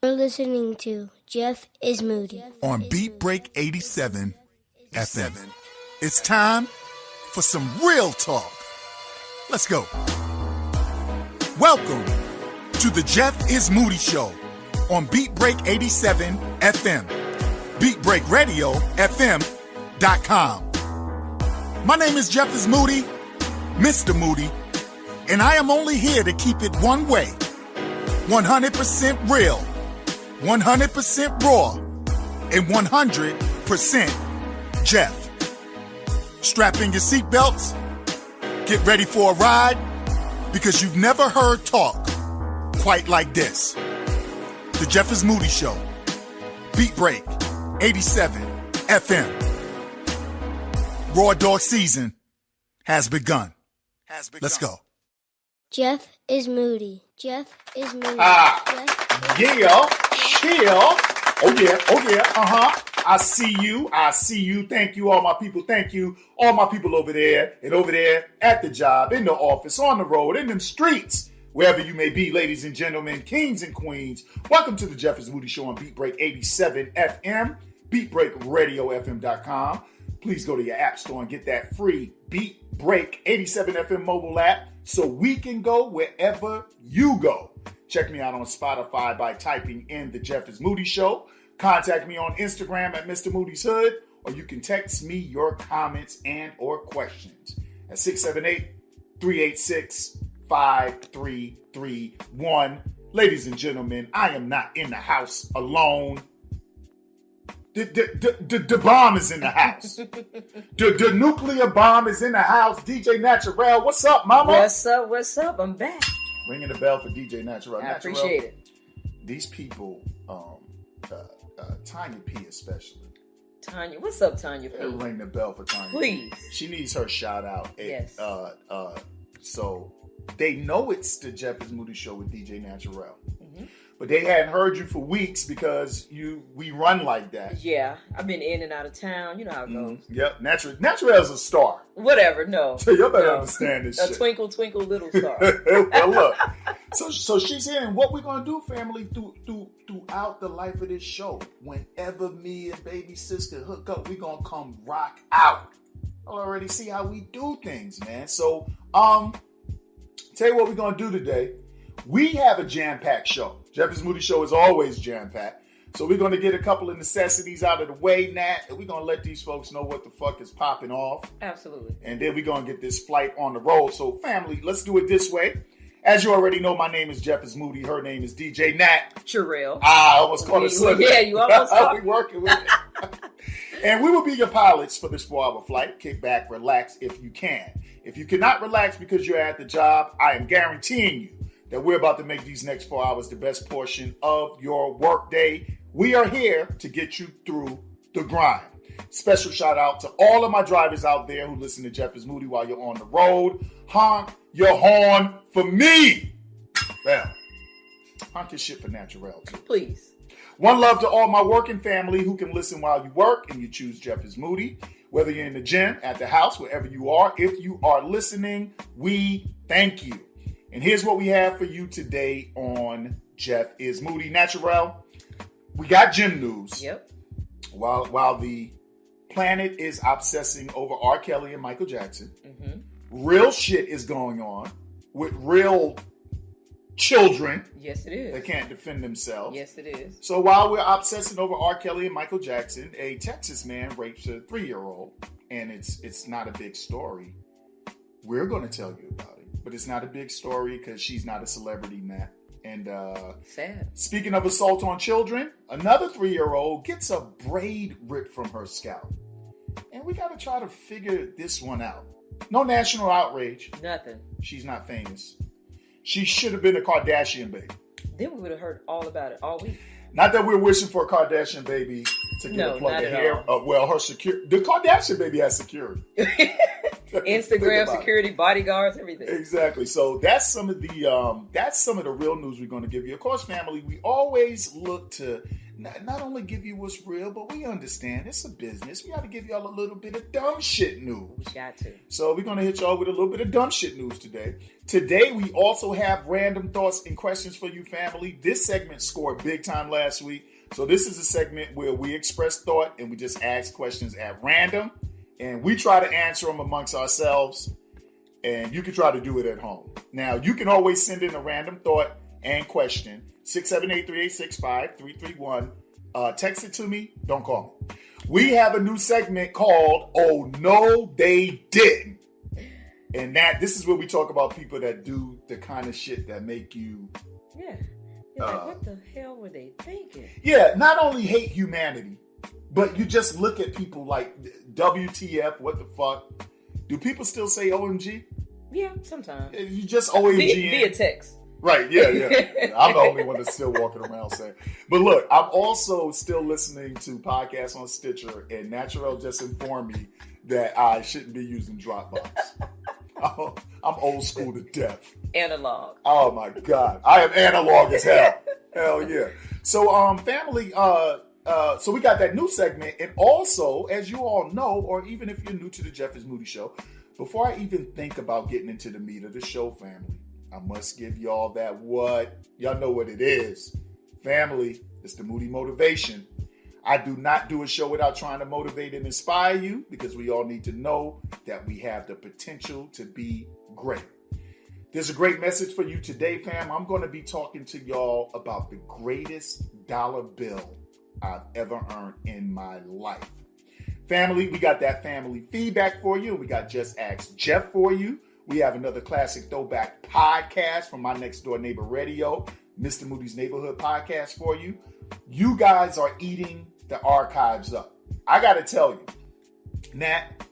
You're listening to Jeff is Moody on Beat Break 87 FM. It's time for some real talk. Let's go. Welcome to the Jeff is Moody Show on Beat Break 87 FM, BeatBreakRadioFM.com. My name is Jeff is Moody, Mr. Moody, and I am only here to keep it one way, 100% real, 100% raw, and 100% Jeff. Strap in your seatbelts, get ready for a ride, because you've never heard talk quite like this. The Jeff is Moody Show, Beat Break 87 FM. Raw Dog season has begun. Let's go. Jeff is Moody. Jeff is Moody. Yeah, chill. Oh yeah, I see you. Thank you, all my people. Thank you, all my people over there and over there at the job, in the office, on the road, in them streets, wherever you may be, ladies and gentlemen, kings and queens. Welcome to the Jeff is Moody Show on Beat Break 87 FM, BeatBreakRadioFM.com. Please go to your app store and get that free Beat Break 87 FM mobile app so we can go wherever you go. Check me out on Spotify by typing in the Jeff is Moody Show. Contact me on Instagram at Mr. Moody's Hood, or you can text me your comments and or questions at 678-386-5331. Ladies and gentlemen, I am not in the house alone. The bomb is in the house. The nuclear bomb is in the house. DJ Naturel, what's up, mama? What's up? I'm back. Ringing the bell for DJ Naturel. I appreciate it. These people, Tanya P especially. Tanya, what's up, Tanya P? Ring the bell for Tanya Please. P. She needs her shout out. Yes. So they know it's the Jeff is Moody Show with DJ Naturel. Mm-hmm. But they hadn't heard you for weeks because we run like that. Yeah, I've been in and out of town. You know how it goes. Yep, Naturel's a star. Whatever, no. So you better understand this shit. A twinkle, twinkle, little star. Well, look. So she's here, and what we're going to do, family, throughout the life of this show, whenever me and baby sis can hook up, we're going to come rock out. I already see how we do things, man. So, tell you what we're going to do today. We have a jam-packed show. Jeff is Moody Show is always jam-packed. So we're going to get a couple of necessities out of the way, Nat, and we're going to let these folks know what the fuck is popping off. Absolutely. And then we're going to get this flight on the road. So, family, let's do it this way. As you already know, my name is Jeff is Moody. Her name is DJ Nat. Naturel. I almost called her slip. Yeah, you almost called we working with it. And we will be your pilots for this 4-hour flight. Kick back, relax if you can. If you cannot relax because you're at the job, I am guaranteeing you that we're about to make these next 4 hours the best portion of your workday. We are here to get you through the grind. Special shout out to all of my drivers out there who listen to Jeff is Moody while you're on the road. Honk your horn for me. Well, honk your shit for Naturel too. Please. One love to all my working family who can listen while you work and you choose Jeff is Moody. Whether you're in the gym, at the house, wherever you are, if you are listening, we thank you. And here's what we have for you today on Jeff is Moody. Naturel, we got gym news. Yep. While the planet is obsessing over R. Kelly and Michael Jackson, real shit is going on with real children. Yes, it is. That can't defend themselves. Yes, it is. So while we're obsessing over R. Kelly and Michael Jackson, a Texas man rapes a 3-year-old, and it's not a big story. We're going to tell you about it. But it's not a big story because she's not a celebrity, Nat. And sad. Speaking of assault on children, another 3-year-old gets a braid ripped from her scalp. And we got to try to figure this one out. No national outrage. Nothing. She's not famous. She should have been a Kardashian baby. Then we would have heard all about it all week. Not that we're wishing for a Kardashian baby to get a plug of hair. The Kardashian baby has security. Instagram security, bodyguards, everything. Exactly. So that's some of the real news we're going to give you. Of course, family, we always look to not only give you what's real, but we understand it's a business. We got to give y'all a little bit of dumb shit news. We got to. So we're going to hit y'all with a little bit of dumb shit news today. Today, we also have random thoughts and questions for you, family. This segment scored big time last week. So this is a segment where we express thought and we just ask questions at random. And we try to answer them amongst ourselves. And you can try to do it at home. Now, you can always send in a random thought and question. 678-3865-331. Text it to me. Don't call me. We have a new segment called Oh No They Didn't. And this is where we talk about people that do the kind of shit that make you... Yeah. You're like, what the hell were they thinking? Yeah, not only hate humanity, but you just look at people like WTF, what the fuck? Do people still say OMG? Yeah, sometimes. You just OMG. Via text. Right, yeah. I'm the only one that's still walking around saying. But look, I'm also still listening to podcasts on Stitcher, and Naturel just informed me that I shouldn't be using Dropbox. I'm old school to death. Analog. Oh my God. I am analog as hell. Hell yeah. So, family, so we got that new segment. And also, as you all know, or even if you're new to the Jeff is Moody show, before I even think about getting into the meat of the show, family, I must give y'all that y'all know what it is. Family, it's the Moody Motivation. I do not do a show without trying to motivate and inspire you, because we all need to know that we have the potential to be great. There's a great message for you today, fam. I'm going to be talking to y'all about the greatest dollar bill I've ever earned in my life. Family, we got that family feedback for you. We got Just Ask Jeff for you. We have another classic throwback podcast from my next door neighbor radio, Mr. Moody's Neighborhood Podcast for you. You guys are eating the archives up. I got to tell you, Nat,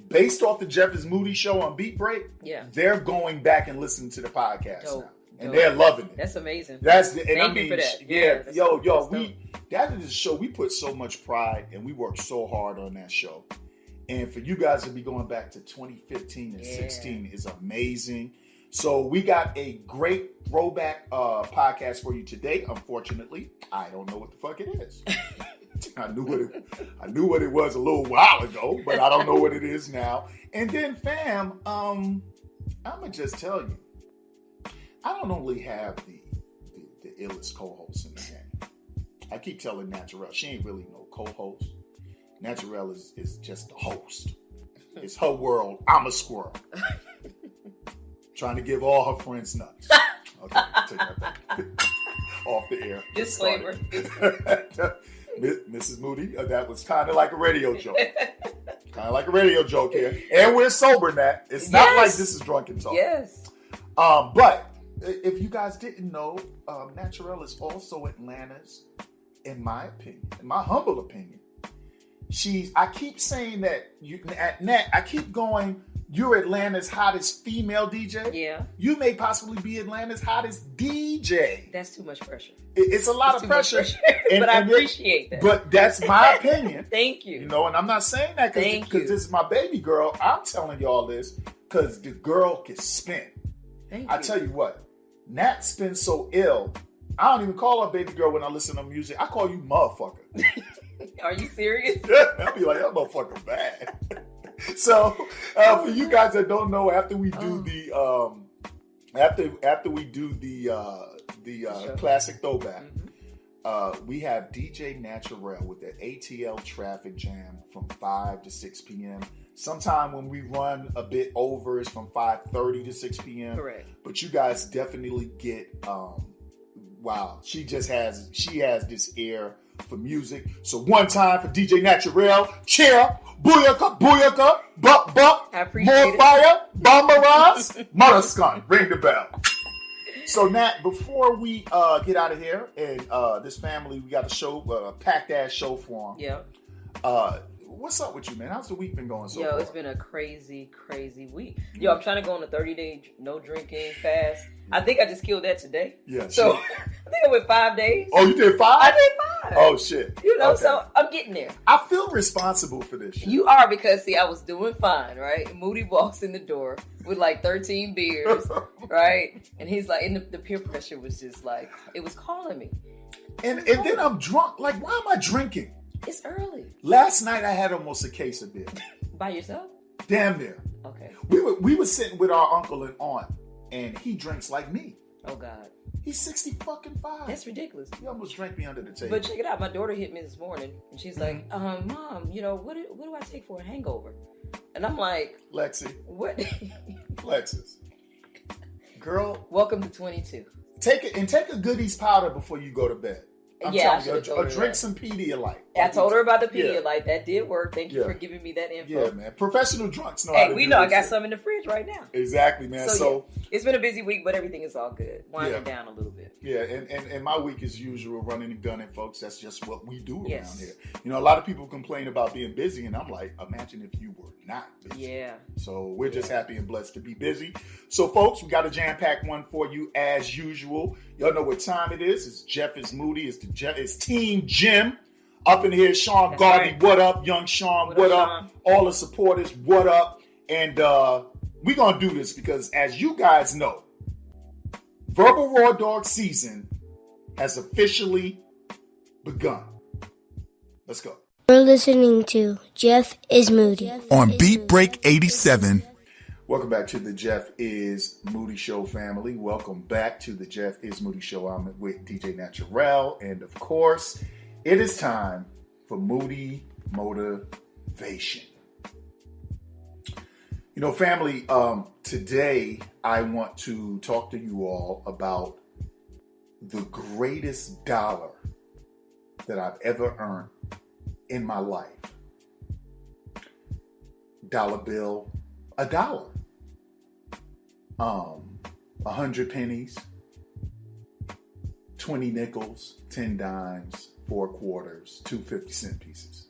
based off the Jeff is Moody show on Beat Break, they're going back and listening to the podcast now. And they're loving it. That's amazing. Thank you for that. Yeah, that is a show. We put so much pride and we worked so hard on that show. And for you guys to be going back to 2015 and 16 is amazing. So we got a great throwback podcast for you today. Unfortunately, I don't know what the fuck it is. I knew what it was a little while ago, but I don't know what it is now. And then, fam, I'm gonna just tell you, I don't only have the illest co-host in the game. I keep telling Naturel, she ain't really no co-host. Naturel is just the host. It's her world. I'm a squirrel. Trying to give all her friends nuts. Okay, take that back. Off the air. Disclaimer. Mrs. Moody, that was kind of like a radio joke. Kind of like a radio joke here. And we're sober, Nat. It's not like this is drunken talk. Yes. But if you guys didn't know, Naturel is also Atlanta's, in my opinion, in my humble opinion. I keep saying that, Nat, I keep going, you're Atlanta's hottest female DJ. Yeah. You may possibly be Atlanta's hottest DJ. That's too much pressure. It's a lot of pressure. But I appreciate that. But that's my opinion. Thank you. You know, and I'm not saying that because this is my baby girl. I'm telling y'all this because the girl can spin. I tell you what, Nat spins so ill, I don't even call her baby girl when I listen to music. I call you motherfucker. Are you serious? I'll be like, that motherfucker bad. So, for you guys that don't know, after we do the classic throwback, we have DJ Naturel with the ATL Traffic Jam from 5 to 6 p.m. Sometime when we run a bit over, it's from 5:30 to 6 p.m. Correct. But you guys definitely get, wow, she has this ear for music. So one time for DJ Naturel, cheer, booyaka, booyaka, buck, buck, more fire, bomberaz, motherskun, ring the bell. So Nat, before we get out of here, and this family, we got a show, packed ass show for them. Yeah. What's up with you, man? How's the week been going so far? It's been a crazy, crazy week. Yo, I'm trying to go on a 30-day no drinking fast. I think I just killed that today. Yeah. So I think I went 5 days. Oh, you did 5? I did 5. Oh shit. You know, so I'm getting there. I feel responsible for this shit. You are, because see, I was doing fine, right? Moody walks in the door with like 13 beers, right? And he's like, and the peer pressure was just like, it was calling me. And then I'm drunk. Like, why am I drinking? It's early. Last night I had almost a case of beer. By yourself? Damn near. Okay. We were sitting with our uncle and aunt, and he drinks like me. Oh God. He's 65. That's ridiculous. He almost drank me under the table. But check it out. My daughter hit me this morning, and she's like, "Mom, what do I take for a hangover?" And I'm like, Lexi. "What?" Lexus. Girl, welcome to 22. Take a Goodies powder before you go to bed. I'm telling you, or drink some Pedialyte. I told her about the Pedialyte. That did work. Thank you for giving me that info. Yeah, man. Professional drunks know how to do we know. I got this. some in the fridge right now. Exactly, man. So it's been a busy week, but everything is all good. Winding down a little bit. Yeah, and my week is usual, running and gunning, folks. That's just what we do around here. You know, a lot of people complain about being busy, and I'm like, imagine if you were not busy. Yeah. So we're just happy and blessed to be busy. So, folks, we got a jam-packed one for you as usual. Y'all know what time it is. It's Jeff is Moody. It's Team Jim. Up in here, Sean Garvey, right. What up? Young Sean, what up? Sean? All the supporters, what up? And we're going to do this because, as you guys know, Verbal Raw Dog season has officially begun. Let's go. We're listening to Jeff is Moody. On Beat Break 87. Welcome back to the Jeff is Moody Show family. Welcome back to the Jeff is Moody Show. I'm with DJ Naturel. And of course, it is time for Moody Motivation. You know, family, today I want to talk to you all about the greatest dollar that I've ever earned in my life. Dollar bill, $1. 100 pennies, 20 nickels, 10 dimes, 4 quarters, 2 50-cent pieces.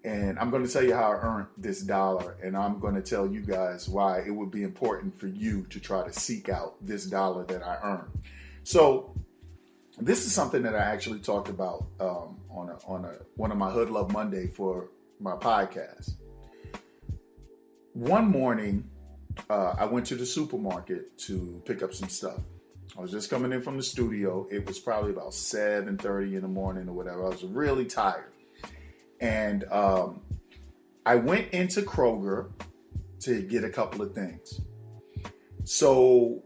And I'm going to tell you how I earned this dollar, and I'm going to tell you guys why it would be important for you to try to seek out this dollar that I earned. So this is something that I actually talked about on one of my Hood Love Monday for my podcast. One morning, I went to the supermarket to pick up some stuff. I was just coming in from the studio. It was probably about 7:30 in the morning or whatever. I was really tired. And I went into Kroger to get a couple of things. So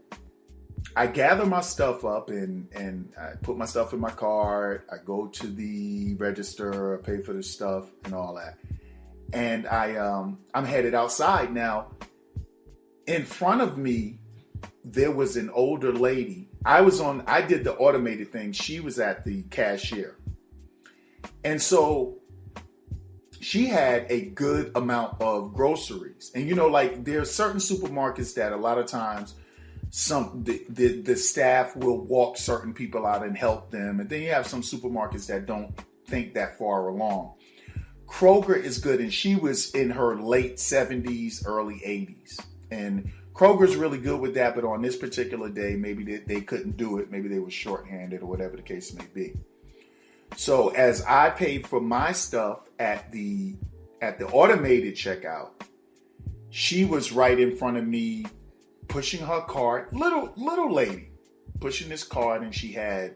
I gather my stuff up and I put my stuff in my cart. I go to the register, I pay for the stuff and all that. And I'm headed outside. Now, in front of me, there was an older lady. I did the automated thing. She was at the cashier. And so she had a good amount of groceries. And, you know, like there are certain supermarkets that a lot of times the staff will walk certain people out and help them. And then you have some supermarkets that don't think that far along. Kroger is good. And she was in her late 70s, early 80s. And Kroger's really good with that, but on this particular day, maybe they couldn't do it. Maybe they were shorthanded or whatever the case may be. So as I paid for my stuff at the automated checkout, she was right in front of me pushing her cart, little lady pushing this cart, and she had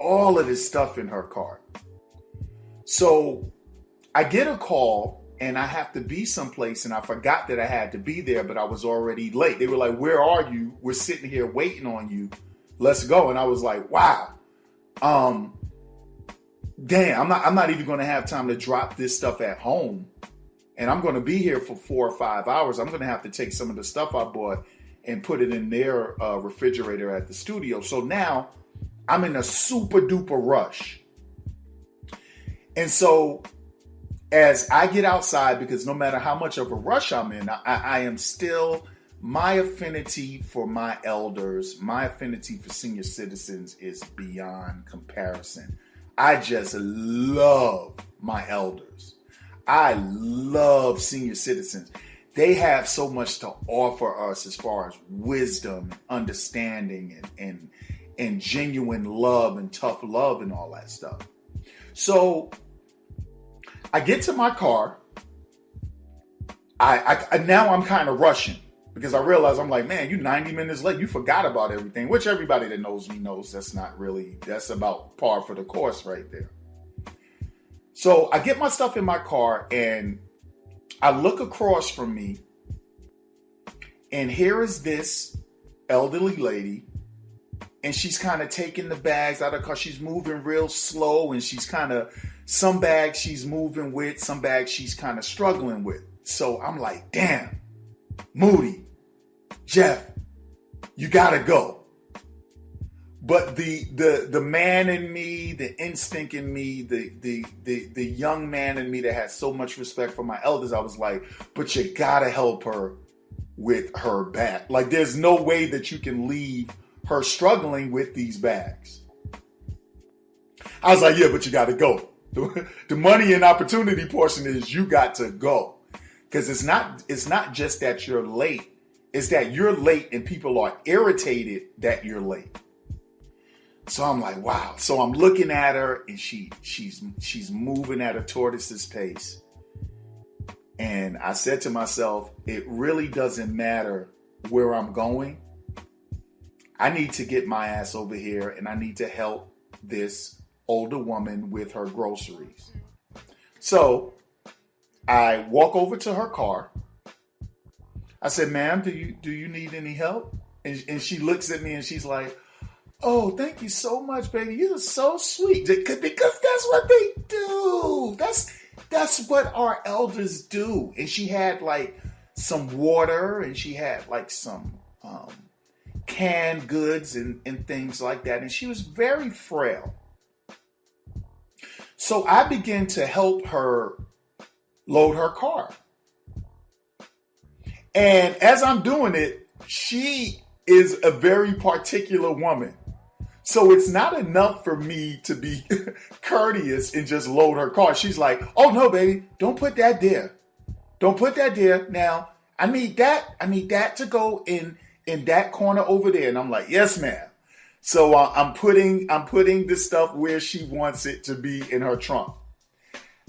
all of this stuff in her cart. So I get a call and I have to be someplace, and I forgot that I had to be there, but I was already late. They were like, "Where are you? We're sitting here waiting on you. Let's go." And I was like, "Wow. Damn, I'm not even going to have time to drop this stuff at home. And I'm going to be here for 4 or 5 hours. I'm going to have to take some of the stuff I bought and put it in their refrigerator at the studio." So now I'm in a super duper rush. And so as I get outside, because no matter how much of a rush I'm in, I am still, my affinity for my elders, my affinity for senior citizens is beyond comparison. I just love my elders. I love senior citizens. They have so much to offer us as far as wisdom, understanding, and genuine love and tough love and all that stuff. So I get to my car. Now I'm kind of rushing Because I realized, I'm like, man, you 90 minutes late. You forgot about everything, which everybody that knows me knows that's about par for the course right there. So I get my stuff in my car and I look across from me, and here is this elderly lady, and she's kind of taking the bags out of the car. She's moving real slow, and she's kind of, some bags she's moving with, some bags she's kind of struggling with. So I'm like, damn, Moody, Jeff, you gotta go. But the man in me, the instinct in me, the young man in me that has so much respect for my elders, I was like, but you gotta help her with her bag. Like, there's no way that you can leave her struggling with these bags. I was like, yeah, but you gotta go. The money and opportunity portion is you got to go. Because it's not just that you're late. It's that you're late and people are irritated that you're late. So I'm like, wow. So I'm looking at her and she's moving at a tortoise's pace. And I said to myself, it really doesn't matter where I'm going. I need to get my ass over here and I need to help this older woman with her groceries. So I walk over to her car. I said, ma'am, do you need any help? And she looks at me and she's like, oh, thank you so much, baby. You're so sweet. Because that's what they do. That's what our elders do. And she had like some water and she had like some canned goods and things like that. And she was very frail. So I began to help her load her car. And as I'm doing it, she is a very particular woman. So it's not enough for me to be courteous and just load her car. She's like, oh no, baby, don't put that there. Don't put that there. Now, I need that to go in that corner over there. And I'm like, yes, ma'am. So I'm putting this stuff where she wants it to be in her trunk.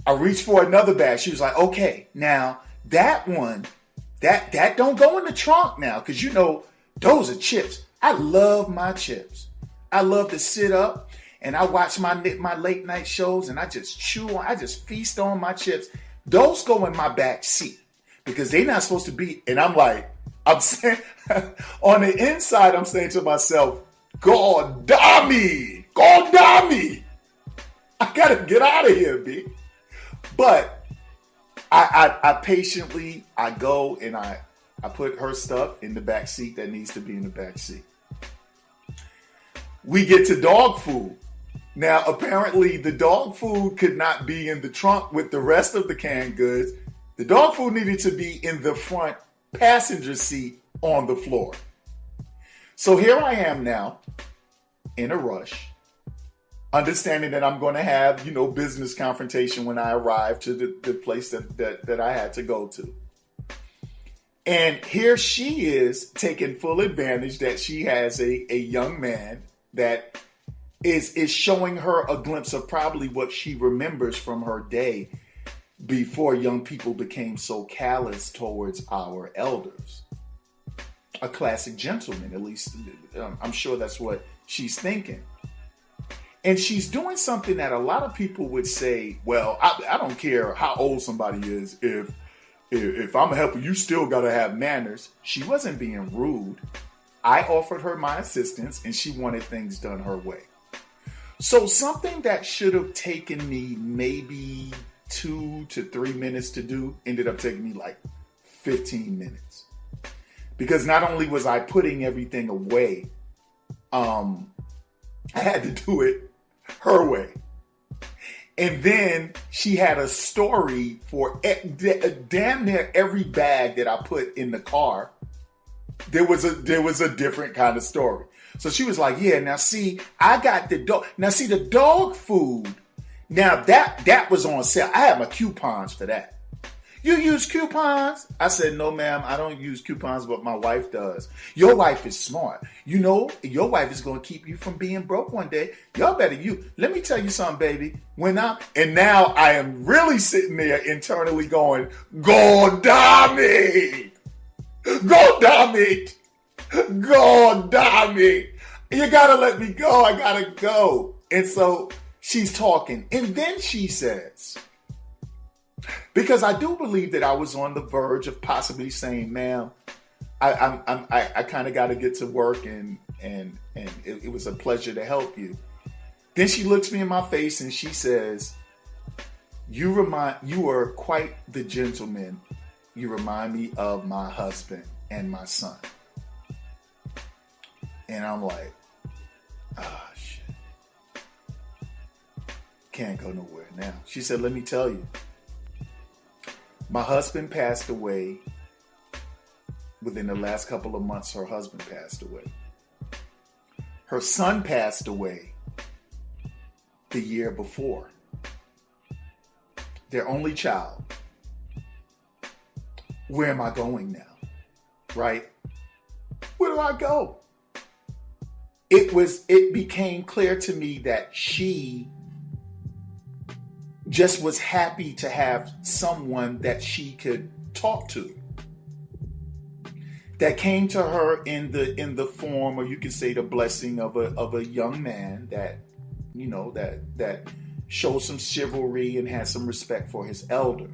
I reached for another bag. She was like, okay, now that one, that don't go in the trunk now. Cause you know, those are chips. I love my chips. I love to sit up and I watch my late night shows and I just feast on my chips. Those go in my back seat because they're not supposed to be. And I'm like, I'm saying on the inside, I'm saying to myself, God damn me. I gotta get out of here, B. But I patiently, I go and I put her stuff in the back seat that needs to be in the back seat. We get to dog food. Now, apparently the dog food could not be in the trunk with the rest of the canned goods. The dog food needed to be in the front passenger seat on the floor. So here I am now in a rush, understanding that I'm going to have, business confrontation when I arrive to the place that I had to go to. And here she is taking full advantage that she has a young man that is showing her a glimpse of probably what she remembers from her day before young people became so callous towards our elders. A classic gentleman, at least I'm sure that's what she's thinking. And she's doing something that a lot of people would say, well, I don't care how old somebody is. If I'm a helper, you still got to have manners. She wasn't being rude. I offered her my assistance and she wanted things done her way. So something that should have taken me maybe 2 to 3 minutes to do ended up taking me like 15 minutes. Because not only was I putting everything away, I had to do it her way. And then she had a story for damn near every bag that I put in the car. There was a different kind of story. So she was like, yeah, now see, I got the dog. Now see the dog food. Now that was on sale. I had my coupons for that. You use coupons? I said, no, ma'am, I don't use coupons, but my wife does. Your wife is smart. Your wife is going to keep you from being broke one day. Y'all better let me tell you something, baby. And now I am really sitting there internally going, God damn me. God damn it. God damn it. You gotta let me go. I gotta go. And so she's talking. And then she says, because I do believe that I was on the verge of possibly saying, ma'am, I kind of got to get to work, and it was a pleasure to help you. Then she looks me in my face and she says, you are quite the gentleman. You remind me of my husband and my son. And I'm like, ah, shit. Can't go nowhere now. She said, let me tell you. My husband passed away. Within the last couple of months, her husband passed away. Her son passed away the year before. Their only child. Where am I going now? Right? Where do I go? It became clear to me that she just was happy to have someone that she could talk to. That came to her in the form, or you could say the blessing of a young man that, you know, that showed some chivalry and had some respect for his elders.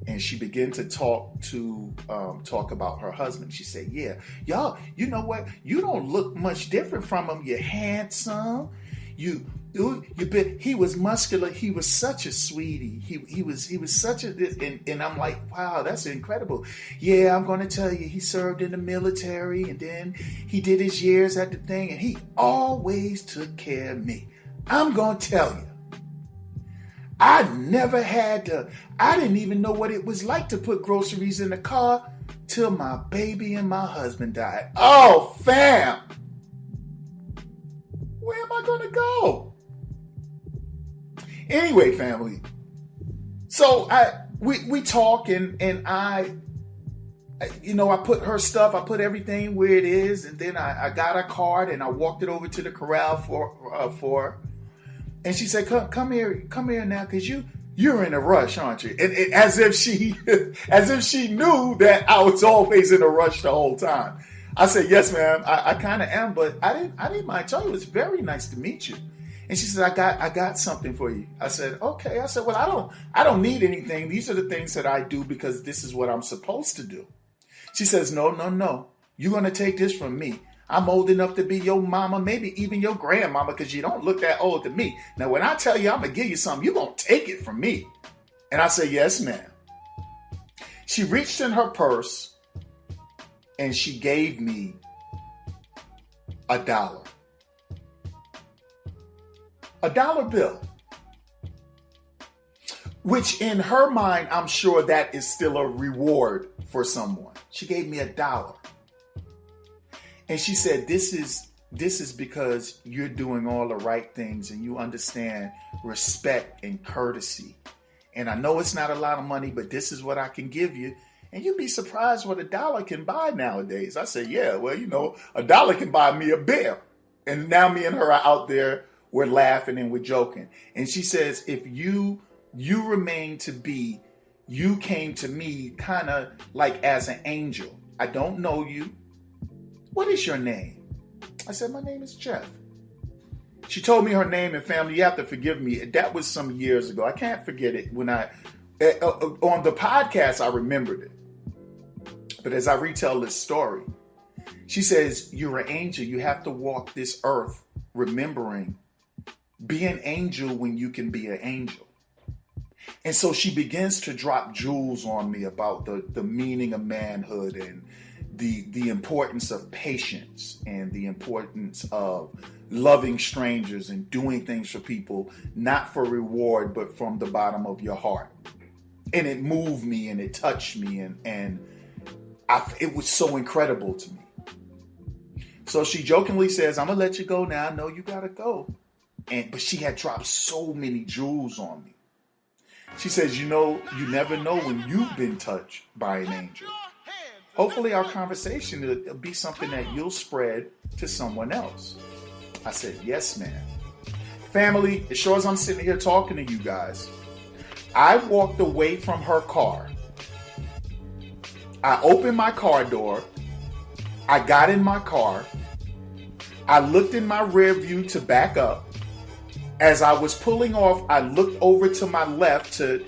And she began to talk about her husband. She said, yeah, y'all, you know what? You don't look much different from him. You're handsome. He was muscular. He was such a sweetie. He was such a, and I'm like, wow, that's incredible. Yeah, I'm going to tell you, he served in the military, and then he did his years at the thing, and he always took care of me. I'm going to tell you, I didn't even know what it was like to put groceries in the car till my baby and my husband died. Oh, fam. Where am I going to go? Anyway, family. So we talk, and I put her stuff, I put everything where it is, and then I got a card and I walked it over to the corral for her. And she said, come here now, because you're in a rush, aren't you? And as if she knew that I was always in a rush the whole time. I said, yes, ma'am, I kind of am, but I didn't mind telling you, it was very nice to meet you. And she said, I got something for you. I said, okay. I said, well, I don't need anything. These are the things that I do because this is what I'm supposed to do. She says, no. You're going to take this from me. I'm old enough to be your mama, maybe even your grandmama, because you don't look that old to me. Now, when I tell you I'm going to give you something, you're going to take it from me. And I said, yes, ma'am. She reached in her purse and she gave me $1. $1 bill. Which in her mind, I'm sure that is still a reward for someone. She gave me $1. And she said, this is because you're doing all the right things and you understand respect and courtesy. And I know it's not a lot of money, but this is what I can give you. And you'd be surprised what $1 can buy nowadays. I said, yeah, well, $1 can buy me a bear. And now me and her are out there, we're laughing and we're joking. And she says, if you remain to be, you came to me kind of like as an angel. I don't know you. What is your name? I said, my name is Jeff. She told me her name, and family, you have to forgive me. That was some years ago. I can't forget it. When on the podcast, I remembered it. But as I retell this story, she says, you're an angel. You have to walk this earth remembering, be an angel when you can be an angel. And so she begins to drop jewels on me about the meaning of manhood and the importance of patience and the importance of loving strangers and doing things for people, not for reward, but from the bottom of your heart. And it moved me and it touched me and it was so incredible to me. So she jokingly says, I'm going to let you go now. I know you got to go. But she had dropped so many jewels on me. She says, you never know when you've been touched by an angel. Hopefully our conversation will be something that you'll spread to someone else. I said, yes, ma'am. Family, as sure as I'm sitting here talking to you guys, I walked away from her car. I opened my car door. I got in my car. I looked in my rear view to back up. As I was pulling off, I looked over to my left to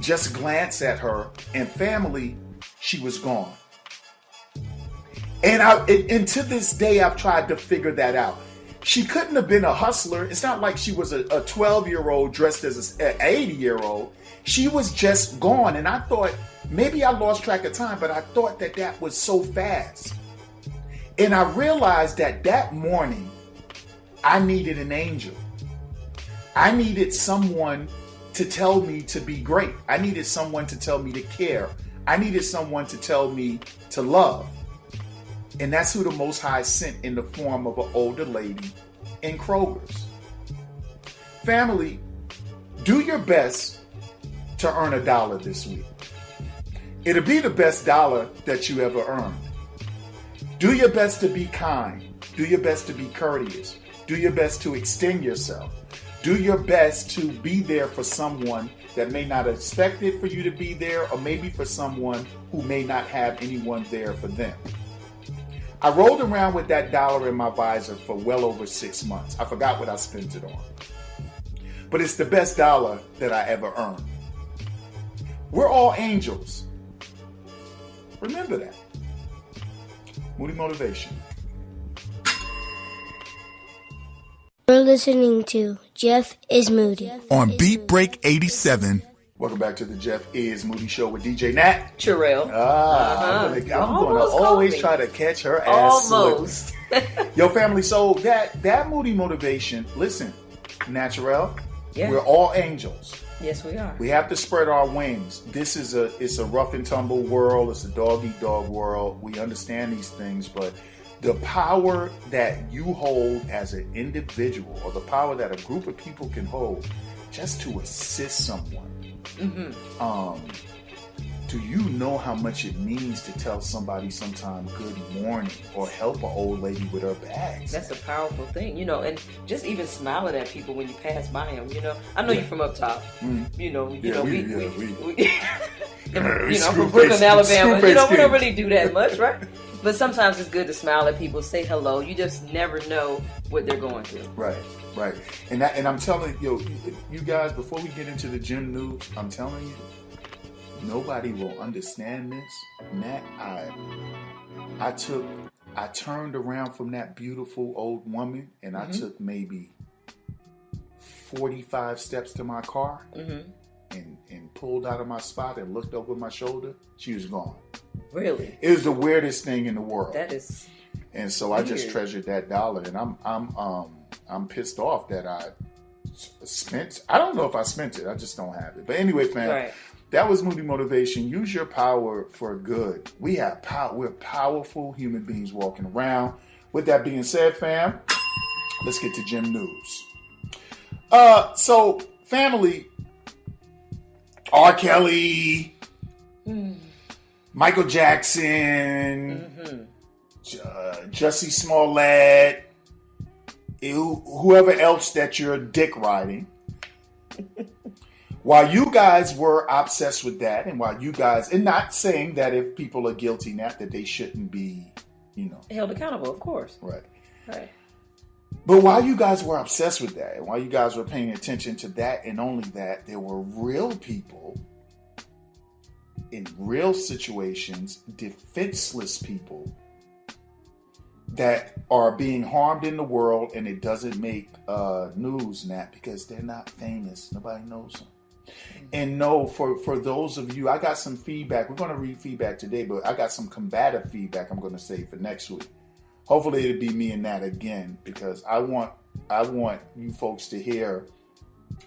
just glance at her, and family, she was gone. And to this day, I've tried to figure that out. She couldn't have been a hustler. It's not like she was a 12-year-old dressed as an 80-year-old. She was just gone. And I thought, maybe I lost track of time, but I thought that was so fast. And I realized that morning, I needed an angel. I needed someone to tell me to be great. I needed someone to tell me to care. I needed someone to tell me to love. And that's who the Most High sent in the form of an older lady in Kroger's. Family, do your best to earn $1 this week. It'll be the best dollar that you ever earned. Do your best to be kind. Do your best to be courteous. Do your best to extend yourself. Do your best to be there for someone that may not expect it for you to be there, or maybe for someone who may not have anyone there for them. I rolled around with that dollar in my visor for well over 6 months. I forgot what I spent it on. But it's the best dollar that I ever earned. We're all angels. Remember that. Moody Motivation. You're listening to Jeff is Moody. On Beat Break 87. Welcome back to the Jeff is Moody Show with DJ Nat. Naturel. I'm gonna always try to catch her ass. Almost. Yo, family, so that Moody Motivation, listen, Naturel, Yeah. we're all angels. Yes, we are. We have to spread our wings. It's a rough and tumble world. It's a dog-eat-dog world. We understand these things, but the power that you hold as an individual, or the power that a group of people can hold just to assist someone. Do you know how much it means to tell somebody sometime good morning, or help an old lady with her bags? That's a powerful thing, and just even smiling at people when you pass by them, I know you're from up top, I'm from Brooklyn, Alabama, we don't really do that much, right? But sometimes it's good to smile at people, say hello. You just never know what they're going through. Right. And I'm telling you guys, before we get into the gym news, I'm telling you, nobody will understand this. Nat, I turned around from that beautiful old woman, and I took maybe 45 steps to my car, and pulled out of my spot and looked over my shoulder. She was gone. Really? It was the weirdest thing in the world. That is. And so weird. I just treasured that dollar, and I'm pissed off that I spent. I don't know if I spent it. I just don't have it. But anyway, fam. Right. That was Moody Motivation. Use your power for good. We have power. We're powerful human beings walking around. With that being said, fam, let's get to gym news. So, family, R. Kelly, Michael Jackson, Jussie Smollett, whoever else that you're dick riding. While you guys were obsessed with that, and while you guys, and not saying that if people are guilty now that they shouldn't be, held accountable, of course. Right. But while you guys were obsessed with that, and while you guys were paying attention to that and only that, there were real people in real situations, defenseless people that are being harmed in the world, and it doesn't make news, Nat, because they're not famous. Nobody knows them. And no, for those of you, I got some feedback. We're going to read feedback today, but I got some combative feedback I'm going to save for next week. Hopefully it'll be me and Nat again, because I want you folks to hear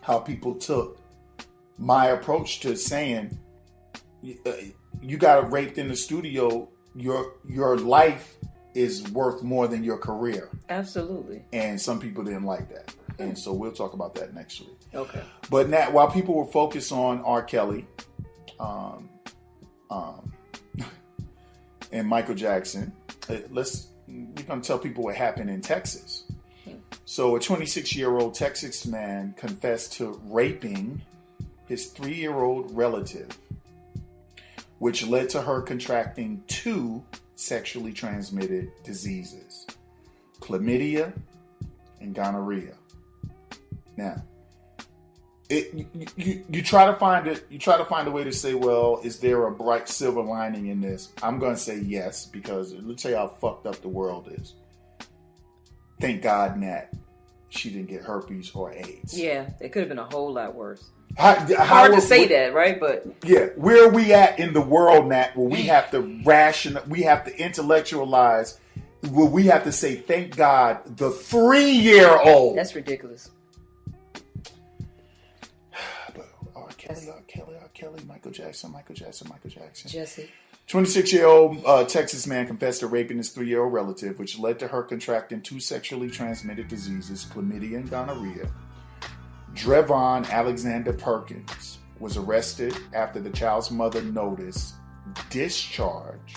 how people took my approach to saying, you got raped in the studio, your life is worth more than your career. Absolutely. And some people didn't like that. And so we'll talk about that next week. Okay. But Nat, while people were focused on R. Kelly, and Michael Jackson, we're going to tell people what happened in Texas. So a 26-year-old Texas man confessed to raping his 3-year-old relative. which led to her contracting 2 sexually transmitted diseases, chlamydia and gonorrhea. Now, you try to find it. You try to find a way to say, well, is there a bright silver lining in this? I'm going to say yes, because let's say how fucked up the world is. Thank God that she didn't get herpes or AIDS. Yeah, it could have been a whole lot worse. Hard to say that, right? But yeah, where are we at in the world, Nat, where we have to we have to intellectualize, where we have to say, thank God, the 3-year-old. That's ridiculous. R. Kelly, Michael Jackson. Jesse. 26-year-old Texas man confessed to raping his 3-year-old relative, which led to her contracting 2 sexually transmitted diseases, chlamydia and gonorrhea. Drevon Alexander Perkins was arrested after the child's mother noticed discharge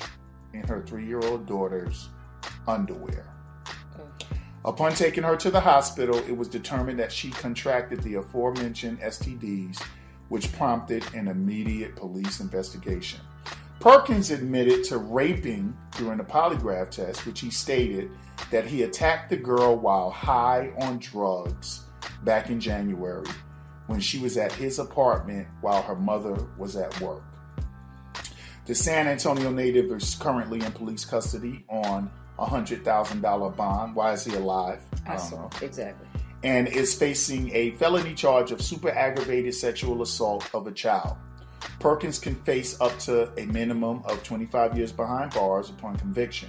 in her 3-year-old daughter's underwear. Upon taking her to the hospital, it was determined that she contracted the aforementioned STDs, which prompted an immediate police investigation. Perkins admitted to raping during the polygraph test, which he stated that he attacked the girl while high on drugs back in January when she was at his apartment while her mother was at work. The San Antonio native is currently in police custody on a $100,000 bond. Why is he alive? I don't know. Exactly. And is facing a felony charge of super aggravated sexual assault of a child. Perkins can face up to a minimum of 25 years behind bars upon conviction.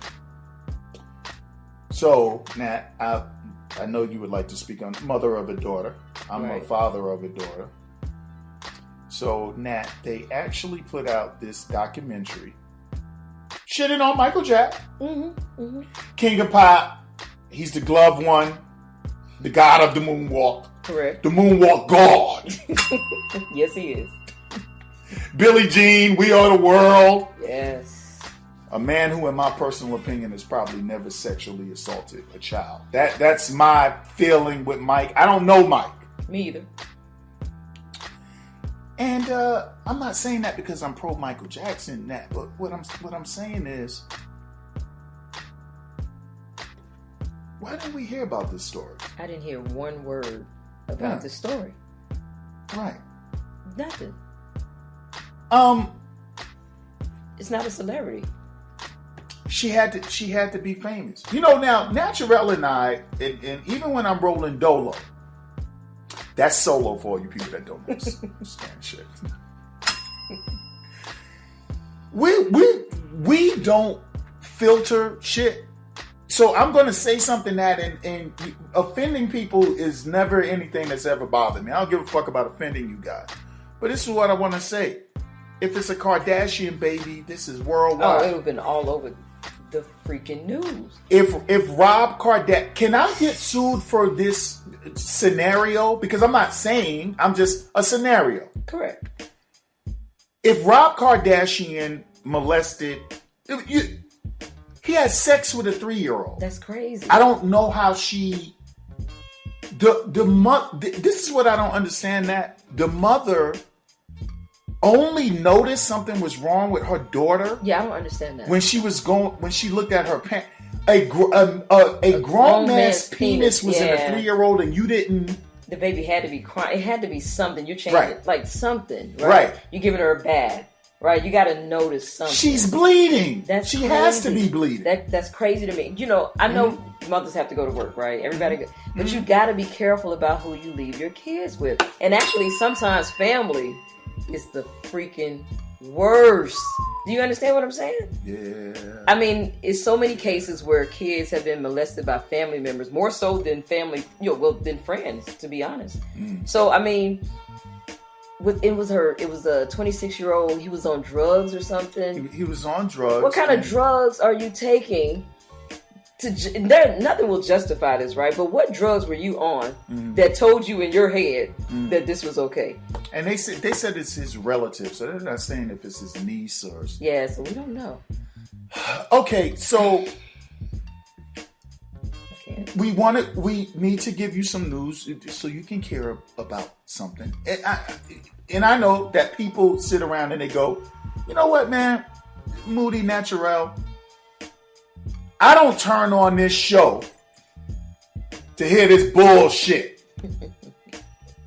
So, Nat, I know you would like to speak on mother of a daughter. I'm a father of a daughter. So, Nat, they actually put out this documentary shitting on Michael Jack. King of Pop. He's the gloved one. The god of the moonwalk. Correct. The moonwalk god. Yes, he is. Billie Jean, We Are the World. Yes. A man who, in my personal opinion, has probably never sexually assaulted a child. That's my feeling with Mike. I don't know Mike. Me either. And I'm not saying that because I'm pro Michael Jackson, Nat, but what I'm saying is, why didn't we hear about this story? I didn't hear one word about this story. Right. Nothing. It's not a celebrity. She had to be famous. You know, now Naturel and I, and even when I'm rolling Dolo, that's solo for all you people that don't understand shit. We don't filter shit. So I'm going to say something that, and offending people is never anything that's ever bothered me. I don't give a fuck about offending you guys. But this is what I want to say. If it's a Kardashian baby, this is worldwide. Oh, it would have been all over the freaking news. If Rob Kardashian, can I get sued for this scenario? Because I'm not saying, I'm just a scenario. Correct. If Rob Kardashian molested, he had sex with a 3-year-old. That's crazy. I don't know how she. This is what I don't understand. That the mother only noticed something was wrong with her daughter. Yeah, I don't understand that. When she looked at her pants, a grown man's penis was in a 3-year-old, and you didn't. The baby had to be crying. It had to be something. You changed it, like something, right? Right. You giving her a bath. Right, you got to notice something. She's bleeding. She crazy. has to be bleeding. That's crazy to me. You know, I know mothers have to go to work, right? Everybody, but you got to be careful about who you leave your kids with. And actually, sometimes family is the freaking worst. Do you understand what I'm saying? Yeah. I mean, it's so many cases where kids have been molested by family members, more so than family, than friends, to be honest. So, I mean. It was a 26-year-old. He was on drugs or something. He was on drugs. What kind of drugs are you taking? Nothing will justify this, right? But what drugs were you on that told you in your head that this was okay? And they said it's his relative, so they're not saying if it's his niece or. Yeah, so we don't know. Okay, so. We need to give you some news so you can care about something. And I know that people sit around and they go, You know what, man? Moody, Naturel. I don't turn on this show to hear this bullshit.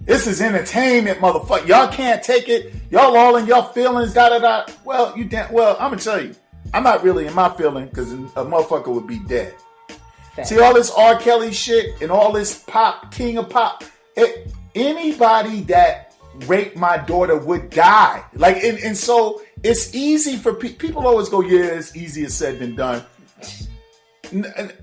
This is entertainment, motherfucker. Y'all can't take it. Y'all all in your feelings, da-da-da. Well, I'm going to tell you. I'm not really in my feeling because a motherfucker would be dead. Fact. See all this R. Kelly shit and all this pop, king of pop. Anybody that raped my daughter would die. Like, and so it's easy for people always go, yeah, it's easier said than done.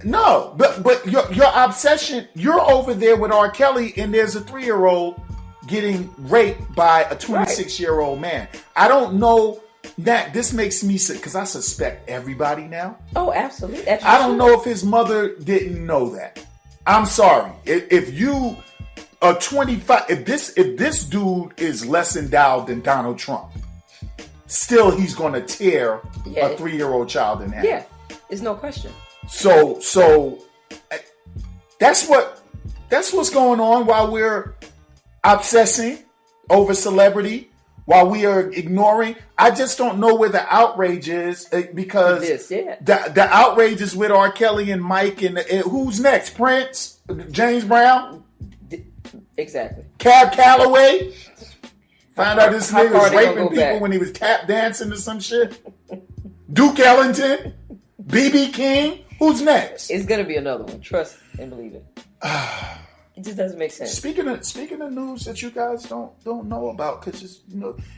No, but your obsession, you're over there with R. Kelly and there's a 3-year-old getting raped by a 26-year-old man. I don't know that this makes me sick because I suspect everybody now. Oh, absolutely. I don't know if his mother didn't know that. I'm sorry. If you are 25, if this dude is less endowed than Donald Trump, still he's going to tear a 3-year-old child in half. Yeah, there's no question. So that's what's going on while we're obsessing over celebrity, while we are ignoring. I just don't know where the outrage is because the outrage is with R. Kelly and Mike and who's next? Prince, James Brown, exactly. Cab Calloway. Find out this nigga was raping people when he was tap dancing or some shit. Duke Ellington, BB King. Who's next? It's gonna be another one. Trust and believe it. It just doesn't make sense. Speaking of news that you guys don't know about because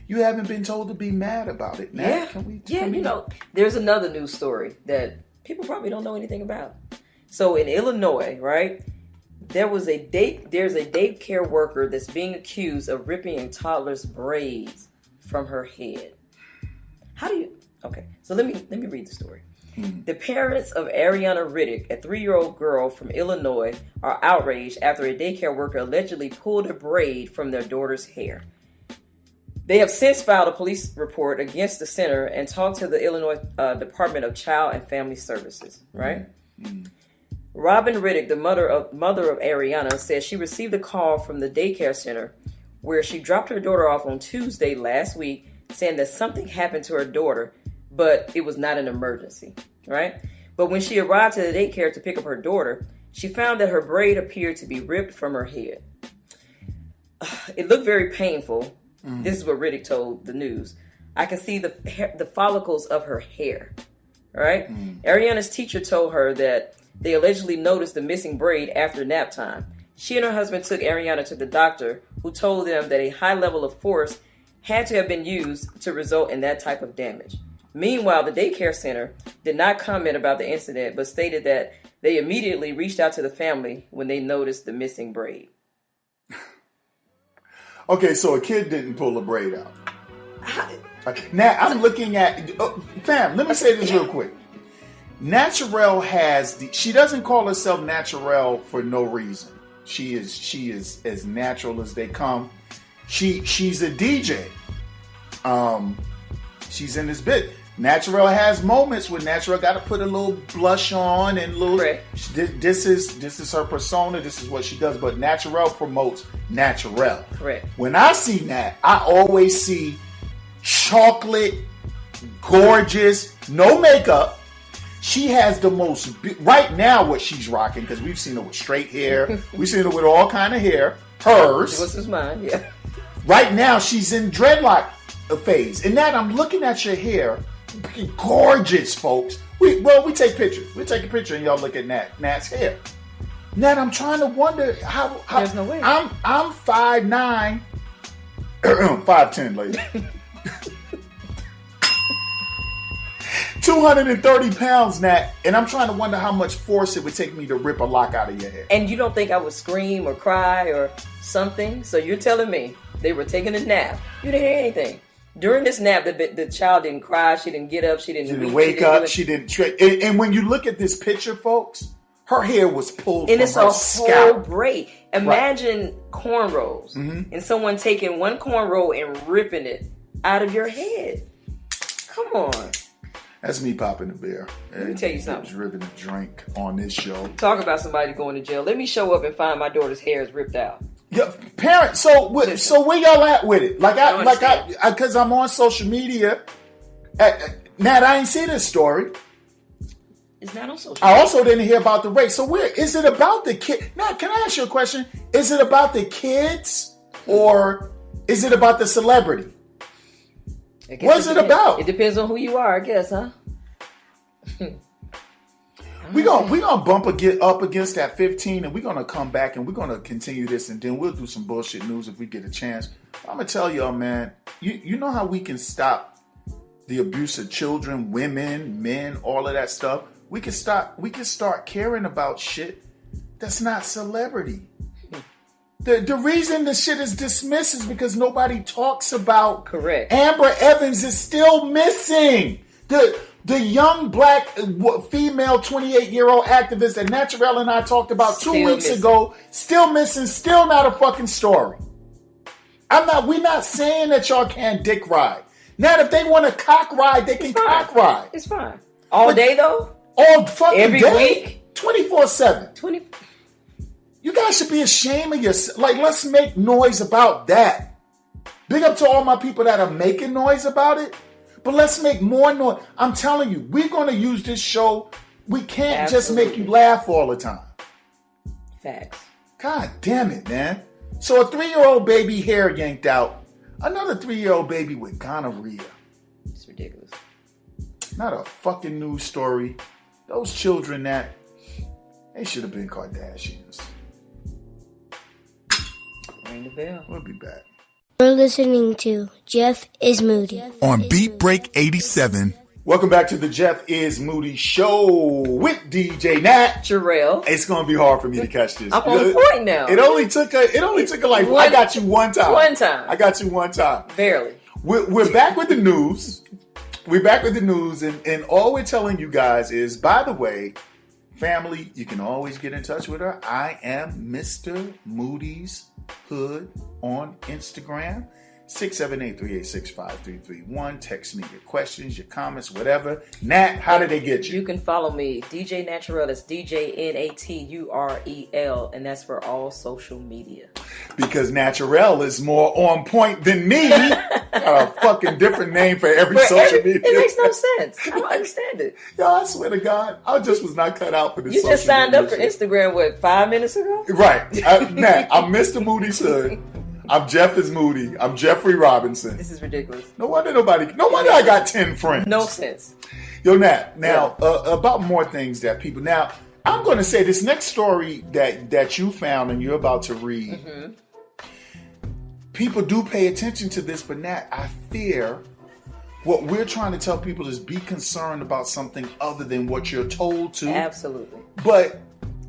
you haven't been told to be mad about it. Now, yeah. There's another news story that people probably don't know anything about. So in Illinois, right, there's a daycare worker that's being accused of ripping a toddler's braids from her head. Okay, so let me read the story. The parents of Ariana Riddick, a 3-year-old girl from Illinois, are outraged after a daycare worker allegedly pulled a braid from their daughter's hair. They have since filed a police report against the center and talked to the Illinois Department of Child and Family Services, right? Mm-hmm. Robin Riddick, the mother of Ariana, says she received a call from the daycare center where she dropped her daughter off on Tuesday last week saying that something happened to her daughter, but it was not an emergency, right? But when she arrived to the daycare to pick up her daughter, she found that her braid appeared to be ripped from her head. It looked very painful. This is what Riddick told the news. I can see the follicles of her hair, right? Ariana's teacher told her that they allegedly noticed the missing braid after nap time. She and her husband took Ariana to the doctor, who told them that a high level of force had to have been used to result in that type of damage. Meanwhile, the daycare center did not comment about the incident, but stated that they immediately reached out to the family when they noticed the missing braid. Okay, so a kid didn't pull a braid out. Now, I'm looking at... fam, let me say this real quick. Naturel she doesn't call herself Naturel for no reason. She is as natural as they come. She's a DJ. She's in this bit. Naturel has moments where Naturel got to put a little blush on and little. This is her persona. This is what she does. But Naturel promotes Naturel. Correct. When I see Nat, I always see chocolate, gorgeous, no makeup. She has the most right now. What she's rocking, because we've seen her with straight hair. We've seen her with all kind of hair. Hers. What's his mine? Yeah. Right now, she's in dreadlock phase. And Nat, I'm looking at your hair. Gorgeous, folks. We take pictures. We take a picture and y'all look at Nat's hair. Nat, I'm trying to wonder how there's no way. I'm 5'9", 5'10", lady. 230 pounds, Nat, and I'm trying to wonder how much force it would take me to rip a lock out of your hair. And you don't think I would scream or cry or something? So you're telling me they were taking a nap. You didn't hear anything. During this nap, the child didn't cry. She didn't get up. She didn't wake up. She didn't. And when you look at this picture, folks, her hair was pulled from her scalp. And it's a whole braid. Imagine cornrows and someone taking one cornrow and ripping it out of your head. Come on. That's me popping a beer. Let me tell you something. Just ripping a drink on this show. Talk about somebody going to jail. Let me show up and find my daughter's hair is ripped out. Yeah, parents. So where y'all at with it? Because I'm on social media, Nat, I ain't see this story. It's not on social. I also didn't hear about the race. So where is it about the kid? Now, can I ask you a question? Is it about the kids or is it about the celebrity? What's it about? It depends on who you are, I guess, huh? we gonna bump up against that 15, and we're gonna come back and we're gonna continue this, and then we'll do some bullshit news if we get a chance. I'm gonna tell y'all, man. You know how we can stop the abuse of children, women, men, all of that stuff. We can start caring about shit that's not celebrity. The reason the shit is dismissed is because nobody talks about. Correct. Amber Evans is still missing. The young black female 28-year-old activist that Naturel and I talked about 2 weeks ago, still missing, still not a fucking story. We're not saying that y'all can't dick ride. Now, if they want to cock ride, they can cock ride. It's fine. All day though? All fucking every day? week? 24/7. You guys should be ashamed of yourself. Like, let's make noise about that. Big up to all my people that are making noise about it. But let's make more noise. I'm telling you, we're going to use this show. We can't just make you laugh all the time. Facts. God damn it, man. So a 3-year-old baby hair yanked out. Another 3-year-old baby with gonorrhea. It's ridiculous. Not a fucking news story. Those children they should have been Kardashians. Ring the bell. We'll be back. We're listening to Jeff is Moody. On Beat Break 87. Welcome back to the Jeff is Moody show with DJ Naturel. It's gonna be hard for me to catch this. I'm on point now. It only took her like I got you one time. I got you one time. Barely. We're back with the news. We're back with the news, and all we're telling you guys is, by the way, family, you can always get in touch with her. I am Mr. Moody's Hood on Instagram. 678-386-5331. Text me your questions, your comments, whatever. Nat, how did they get you? You can follow me, DJ Naturel. That's DJNATUREL, and that's for all social media. Because Naturel is more on point than me. Got a fucking different name for every social media. It makes no sense. I don't understand it. Yo, I swear to God, I just was not cut out for this. You just signed up for Instagram, 5 minutes ago? Right. Nat, I'm Mr. Moody's Hood. I'm Jeff is Moody. I'm Jeffrey Robinson. This is ridiculous. No wonder I got 10 friends. No sense. Yo, Nat, now, about more things that people... Now, I'm going to say this next story that you found and you're about to read. Mm-hmm. People do pay attention to this, but Nat, I fear what we're trying to tell people is be concerned about something other than what you're told to. Absolutely. But...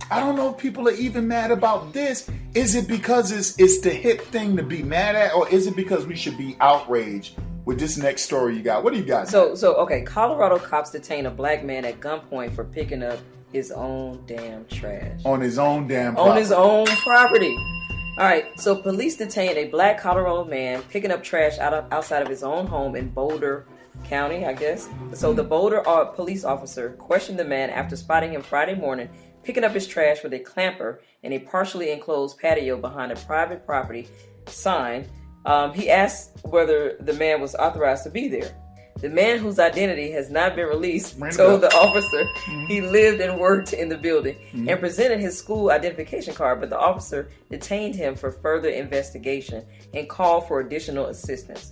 I don't know if people are even mad about this. Is it because it's the hip thing to be mad at, or is it because we should be outraged with this next story you got? What do you got? So okay, Colorado cops detain a black man at gunpoint for picking up his own damn trash. On his own damn property. On his own property. All right, so police detained a black Colorado man picking up trash outside of his own home in Boulder County, I guess. So the Boulder police officer questioned the man after spotting him Friday morning picking up his trash with a clamper in a partially enclosed patio behind a private property sign. He asked whether the man was authorized to be there. The man, whose identity has not been released, told the officer he lived and worked in the building and presented his school identification card, but the officer detained him for further investigation and called for additional assistance.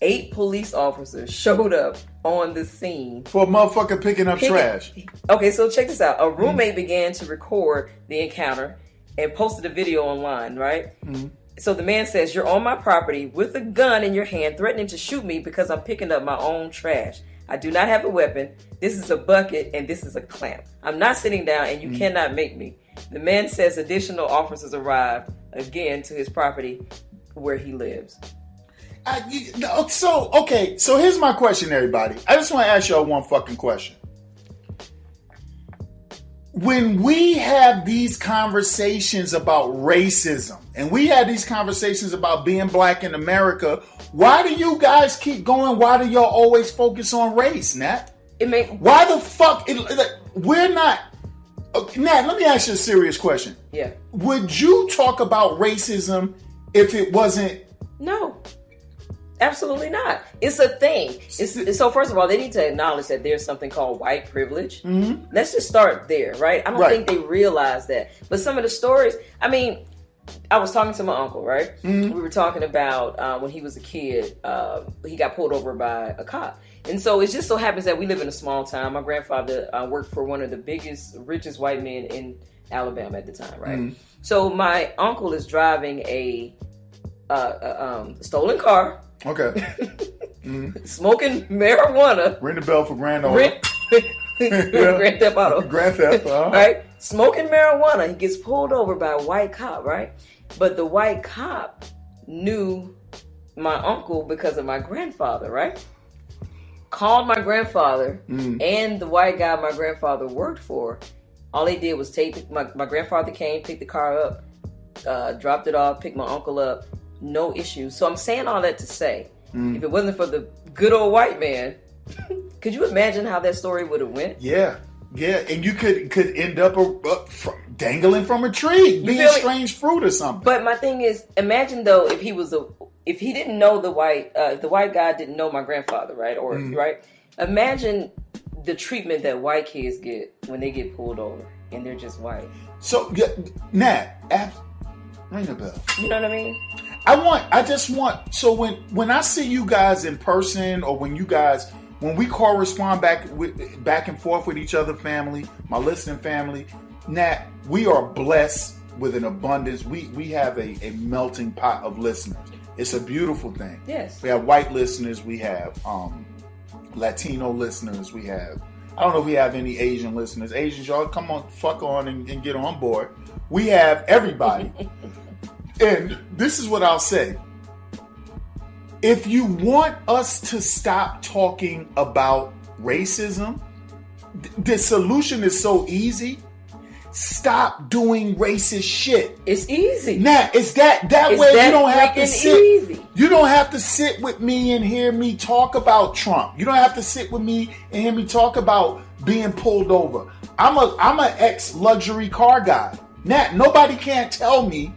8 police officers showed up on the scene. For a motherfucker picking up trash. Okay, so check this out. A roommate began to record the encounter and posted a video online, right? Mm-hmm. So the man says, "You're on my property with a gun in your hand, threatening to shoot me because I'm picking up my own trash. I do not have a weapon. This is a bucket and this is a clamp. I'm not sitting down and you cannot make me." The man says additional officers arrived again to his property where he lives. So here's my question, everybody. I just want to ask y'all one fucking question. When we have these conversations about racism, and we have these conversations about being black in America, why do you guys keep going? Why do y'all always focus on race, Nat? Why the fuck? We're not... Nat, let me ask you a serious question. Yeah. Would you talk about racism if it wasn't... No. Absolutely not. It's a thing. So first of all, they need to acknowledge that there's something called white privilege. Mm-hmm. Let's just start there, right? I don't think they realize that. But some of the stories, I mean, I was talking to my uncle, right? Mm-hmm. We were talking about when he was a kid, he got pulled over by a cop. And so it just so happens that we live in a small town. My grandfather worked for one of the biggest, richest white men in Alabama at the time, right? Mm-hmm. So my uncle is driving a stolen car. Okay. Mm-hmm. Smoking marijuana. Ring the bell for Grand Auto. Grand Theft Auto. Grand Theft, right? Smoking marijuana. He gets pulled over by a white cop, right? But the white cop knew my uncle because of my grandfather, right? Called my grandfather and the white guy my grandfather worked for. All they did was my grandfather came, picked the car up, dropped it off, picked my uncle up. No issue. So I'm saying all that to say, if it wasn't for the good old white man, could you imagine how that story would have went? Yeah, and you could end up dangling from a tree, being strange fruit or something. But my thing is, imagine though if he didn't know the white guy didn't know my grandfather, right? Or right? Imagine the treatment that white kids get when they get pulled over and they're just white. So, Nat, ring a bell. You know what I mean? So when I see you guys in person, or when we correspond back and forth with each other, family, my listening family, Nat, we are blessed with an abundance. We have a melting pot of listeners. It's a beautiful thing. Yes. We have white listeners. We have Latino listeners. We have, I don't know if we have any Asian listeners. Asians, y'all come on, fuck on and get on board. We have everybody. And this is what I'll say. If you want us to stop talking about racism, the solution is so easy. Stop doing racist shit. It's easy. Nah, it's that way you don't have to sit. Easy. You don't have to sit with me and hear me talk about Trump. You don't have to sit with me and hear me talk about being pulled over. I'm an ex-luxury car guy. Nat, nobody can't tell me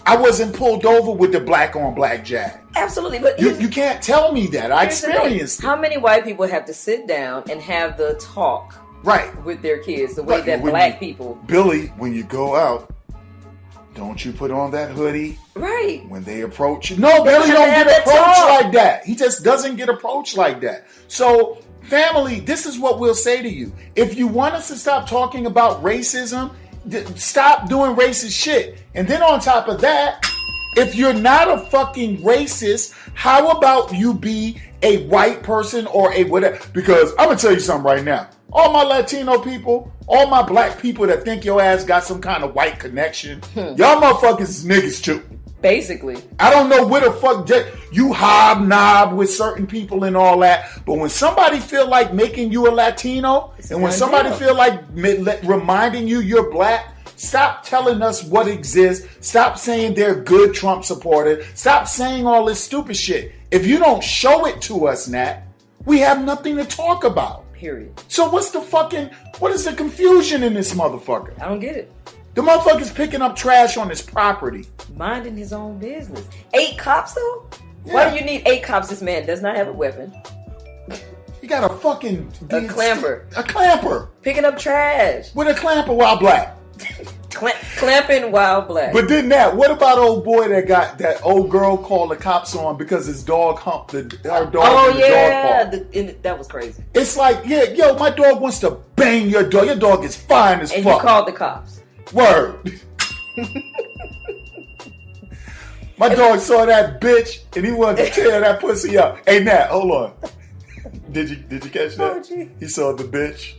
I wasn't pulled over with the black on black Jag. Absolutely, but you can't tell me that. I experienced it. How many white people have to sit down and have the talk with their kids the way that black people... Billy, when you go out, don't you put on that hoodie. Right. When they approach you. No, Billy don't get approached like that. He just doesn't get approached like that. So, family, this is what we'll say to you. If you want us to stop talking about racism, stop doing racist shit. And then on top of that, if you're not a fucking racist, how about you be a white person or a whatever? Because I'm going to tell you something right now. All my Latino people, all my black people that think your ass got some kind of white connection, y'all motherfuckers is niggas too. Basically. I don't know where the fuck you hobnob with certain people and all that, but when somebody feel like making you a Latino, and when somebody feel like reminding you you're black, stop telling us what exists. Stop saying they're good Trump supporters. Stop saying all this stupid shit. If you don't show it to us, Nat, we have nothing to talk about. Period. So what is the confusion in this motherfucker? I don't get it. The motherfucker's picking up trash on his property. Minding his own business. 8 cops though? Yeah. Why do you need 8 cops? This man does not have a weapon. He got a fucking... A clamper. A clamper. Picking up trash. With a clamper while black. Clamping while black. But then what about old boy that got that old girl called the cops on because his dog humped her dog in the dog park? That was crazy. It's like, my dog wants to bang your dog. Your dog is fine as fuck. And you called the cops. Word. My dog saw that bitch and he wanted to tear that pussy up. Hey, Nat, hold on. Did you catch that? Oh, he saw the bitch.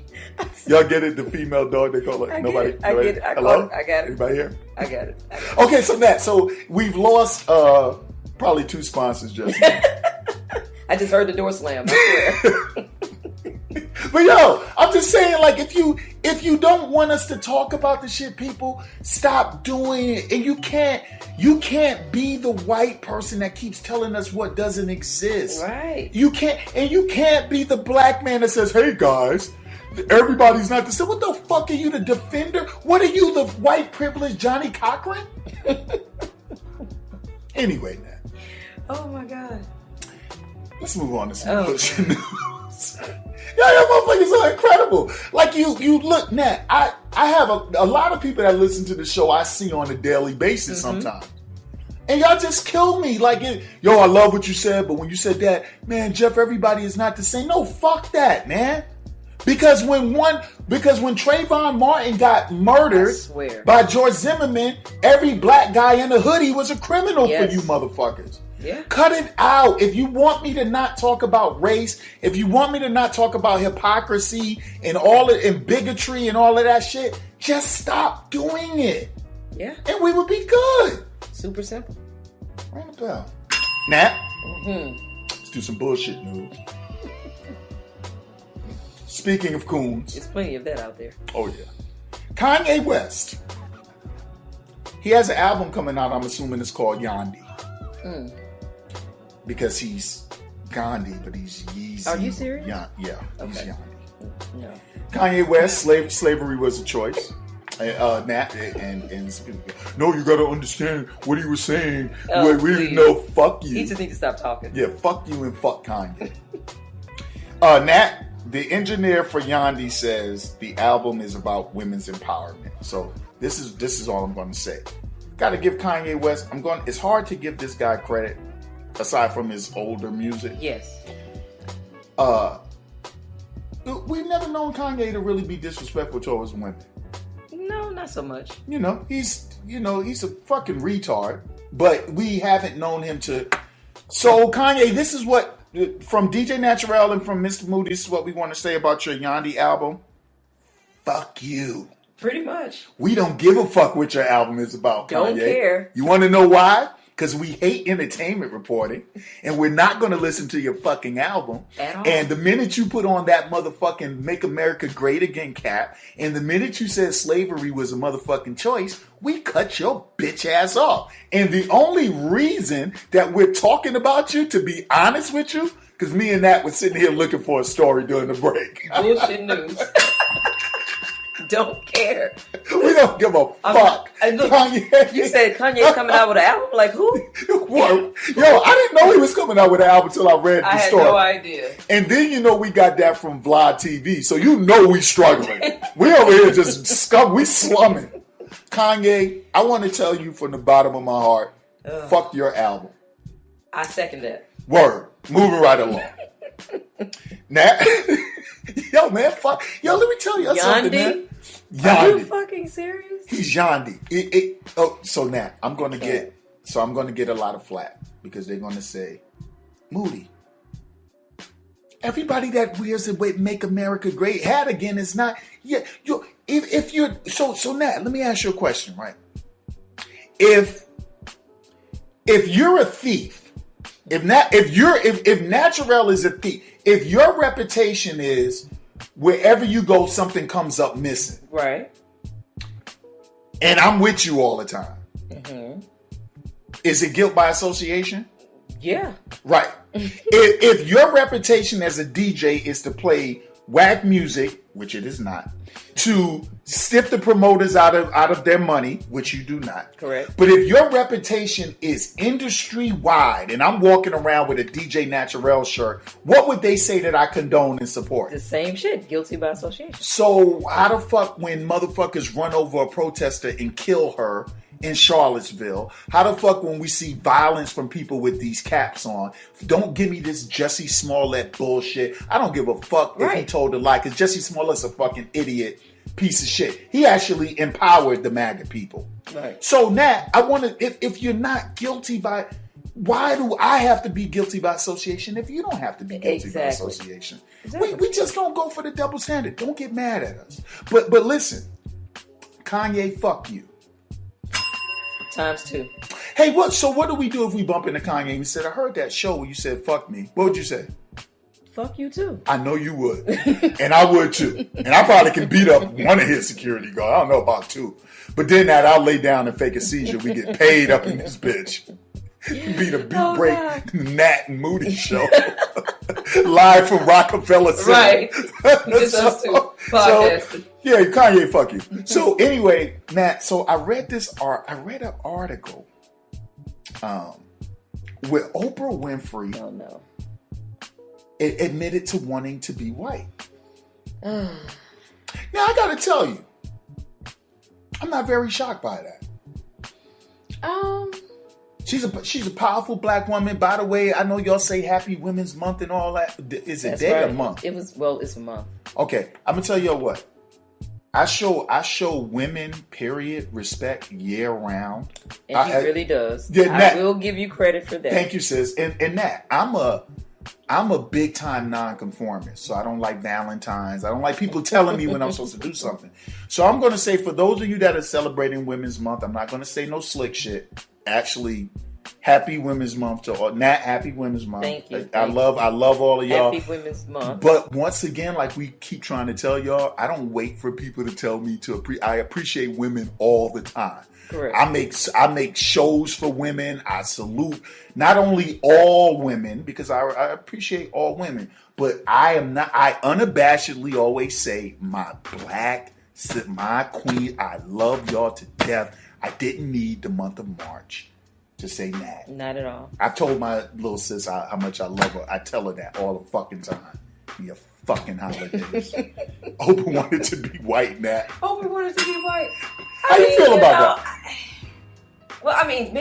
Y'all get it? The female dog, they call it. I Nobody. Get it. I get it. Hello? I got it. Anybody here? I got it. Okay, so Nat, we've lost probably 2 sponsors just now. I just heard the door slam. I swear. But yo, I'm just saying, like, if you don't want us to talk about the shit, people, stop doing it. And you can't be the white person that keeps telling us what doesn't exist. Right. You can't be the black man that says, hey guys, everybody's not the same. What the fuck are you, the defender? What are you, the white privileged Johnny Cochran? Anyway, Nat. Oh my God. Let's move on to some bullshit news. Y'all motherfuckers are incredible. Like you look, Nat, I have a lot of people that listen to the show I see on a daily basis sometimes. And y'all just kill me. Like, yo, I love what you said, but when you said that, man, Jeff, everybody is not the same. No, fuck that, man. Because when Trayvon Martin got murdered by George Zimmerman, every black guy in the hoodie was a criminal for you motherfuckers. Yeah. Cut it out. If you want me to not talk about race, if you want me to not talk about hypocrisy and and bigotry and all of that shit, just stop doing it. Yeah. And we would be good. Super simple. Ring the bell. Nat, let's do some bullshit news. Speaking of coons. There's plenty of that out there. Oh, yeah. Kanye West. He has an album coming out, I'm assuming it's called Yandi. Because he's Gandhi, but he's Yeezy. Are you serious? Yeah, okay. He's Yandi. No. Kanye West, slavery was a choice. Nat and no, you gotta understand what he was saying. We didn't know. Fuck you. He just need to stop talking. Yeah, fuck you and fuck Kanye. Nat, the engineer for Yandi, says the album is about women's empowerment. So this is all I'm going to say. Got to give Kanye West. It's hard to give this guy credit aside from his older music. Yes. We've never known Kanye to really be disrespectful towards women. No, not so much. He's a fucking retard, but we haven't known him to. So Kanye, this is what, from DJ Naturel and from Mr. Moody, this is what we want to say about your Yandi album. Fuck you. Pretty much. We don't give a fuck what your album is about, Kanye. Don't care. You want to know why? Because we hate entertainment reporting, and we're not going to listen to your fucking album. At all. And the minute you put on that motherfucking Make America Great Again cap, and the minute you said slavery was a motherfucking choice, we cut your bitch ass off. And the only reason that we're talking about you, to be honest with you, because me and Nat were sitting here looking for a story during the break. Bullshit news. Don't care. We don't give a fuck. Kanye. You said Kanye's coming out with an album? Like who? Yo, I didn't know he was coming out with an album until I read the story. I had no idea. And then we got that from Vlad TV, so we struggling. We over here just we slumming. Kanye, I want to tell you from the bottom of my heart, fuck your album. I second that. Word. Moving right along. Nat, yo man, fuck. Yo, let me tell you something, man. Yandi. Are you fucking serious? He's Yandi. So Nat, I'm gonna get a lot of flack because they're gonna say, Moody, everybody that wears the Make America Great hat again is not. Yeah, if you're so Nat, let me ask you a question, right? If you're a thief. If Naturel is a thief, if your reputation is wherever you go, something comes up missing, right? And I'm with you all the time. Is it guilt by association? Yeah. Right. if your reputation as a DJ is to play whack music, which it is not, to stiff the promoters out of their money, which you do not. Correct. But if your reputation is industry wide, and I'm walking around with a DJ Naturel shirt, what would they say that I condone and support? The same shit. Guilty by association. So how the fuck when motherfuckers run over a protester and kill her in Charlottesville? How the fuck when we see violence from people with these caps on? Don't give me this Jussie Smollett bullshit. I don't give a fuck if he told a lie, because Jussie Smollett's a fucking idiot piece of shit. He actually empowered the MAGA people. Right. So Nat, I want to, if you're not guilty by, why do I have to be guilty by association if you don't have to be guilty by association? Exactly. We just don't go for the double standard. Don't get mad at us. But listen, Kanye, fuck you. ×2. Hey, what do we do if we bump into Kanye and we said, I heard that show where you said fuck me? What would you say? Fuck you too. I know you would. And I would too. And I probably can beat up one of his security guards. I don't know about two. But then I'll lay down and fake a seizure. We get paid up in this bitch. Be the beat break God. Nat and Moody show. Live from Rockefeller Center. Right. Just us two. Podcasting. Yeah, Kanye, fuck you. So anyway, Nat, so I read an article where Oprah Winfrey admitted to wanting to be white. Now, I got to tell you, I'm not very shocked by that. She's a powerful black woman. By the way, I know y'all say Happy Women's Month and all that. Is it day or month? It's a month. Okay, I'm gonna tell you what. I show women, period, respect year round. And he really does. Yeah, I will give you credit for that. Thank you, sis. And that I'm a big time nonconformist, so I don't like Valentine's. I don't like people telling me when I'm supposed to do something. So I'm going to say, for those of you that are celebrating Women's Month, I'm not going to say no slick shit. Actually, Happy Women's Month to all. Nat, Happy Women's Month. Thank you. I love all of y'all. Happy Women's Month. But once again, like we keep trying to tell y'all, I don't wait for people to tell me I appreciate women all the time. Correct. I make shows for women. I salute not only all women, because I appreciate all women, but I unabashedly always say my queen, I love y'all to death. I didn't need the month of March to say that. Not at all. I've told my little sis how much I love her. I tell her that all the fucking time. Your fucking holidays. Oprah wanted to be white, Nat. Oprah wanted to be white. How you feel about that? Well, I mean,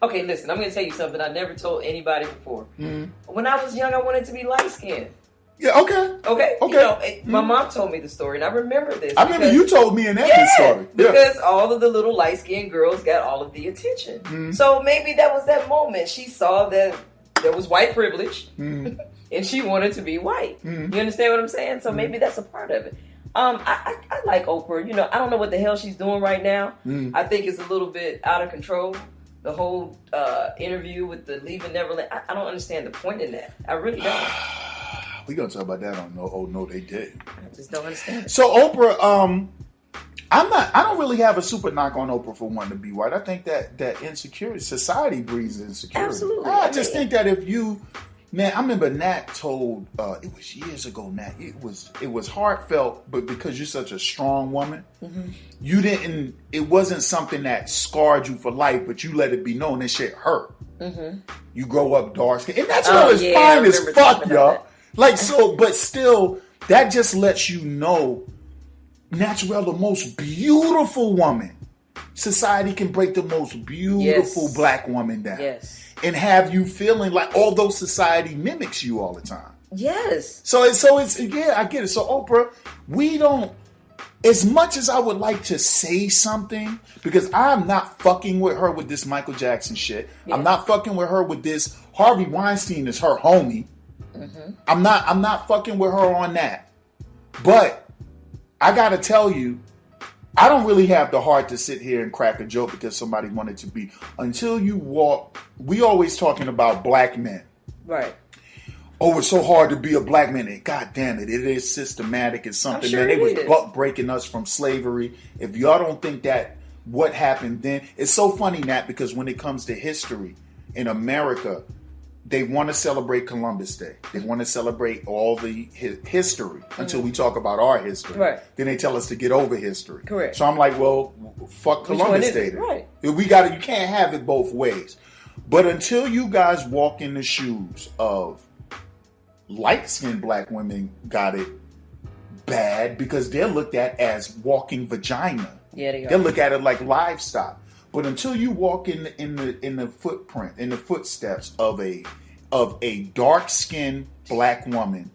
okay, listen, I'm going to tell you something I never told anybody before. Mm-hmm. When I was young, I wanted to be light-skinned. Yeah, okay. Okay. You know, my mom told me the story, and I remember this. I remember you told me an Epic story. Yeah. Because all of the little light-skinned girls got all of the attention. Mm-hmm. So maybe that was that moment. She saw that there was white privilege, and she wanted to be white. Mm-hmm. You understand what I'm saying? So maybe that's a part of it. I like Oprah. You know, I don't know what the hell she's doing right now. I think it's a little bit out of control. The whole interview with the Leaving Neverland. I don't understand the point in that. I really don't. We're going to talk about that on No, They Did. I just don't understand it. So Oprah, I don't really have a super knock on Oprah for wanting to be white. I think that insecurity, society breeds insecurity. Absolutely. I just think that if you, man, I remember Nat told, it was years ago, Nat, it was heartfelt, but because you're such a strong woman, it wasn't something that scarred you for life, but you let it be known that shit hurt. You grow up dark skin. And Naturel is fine as fuck, y'all. Like, so, but still, that just lets you know Naturel, the most beautiful woman. Society can break the most beautiful black woman down. Yes. And have you feeling like, although society mimics you all the time. Yes. So it's yeah, I get it. So Oprah, we don't, as much as I would like to say something, because I'm not fucking with her with this Michael Jackson shit. Yeah. I'm not fucking with her with this. Harvey Weinstein is her homie. I'm not fucking with her on that. But I gotta tell you, I don't really have the heart to sit here and crack a joke because somebody wanted to be. Until you walk, we always talking about black men. Right. Oh, it's so hard to be a black man. And God damn it, it is systematic. It's something, man. It was buck breaking us from slavery. If y'all don't think that what happened then, it's so funny, Nat, because when it comes to history in America, they want to celebrate Columbus Day. They want to celebrate all the history until we talk about our history. Right. Then they tell us to get over history. Correct. So I'm like, well, fuck Columbus Day. Right. You can't have it both ways. But until you guys walk in the shoes of light-skinned black women, got it bad because they're looked at as walking vagina. Yeah, they are. They look at it like livestock. But until you walk in the footprint, in the footsteps of a dark-skinned black woman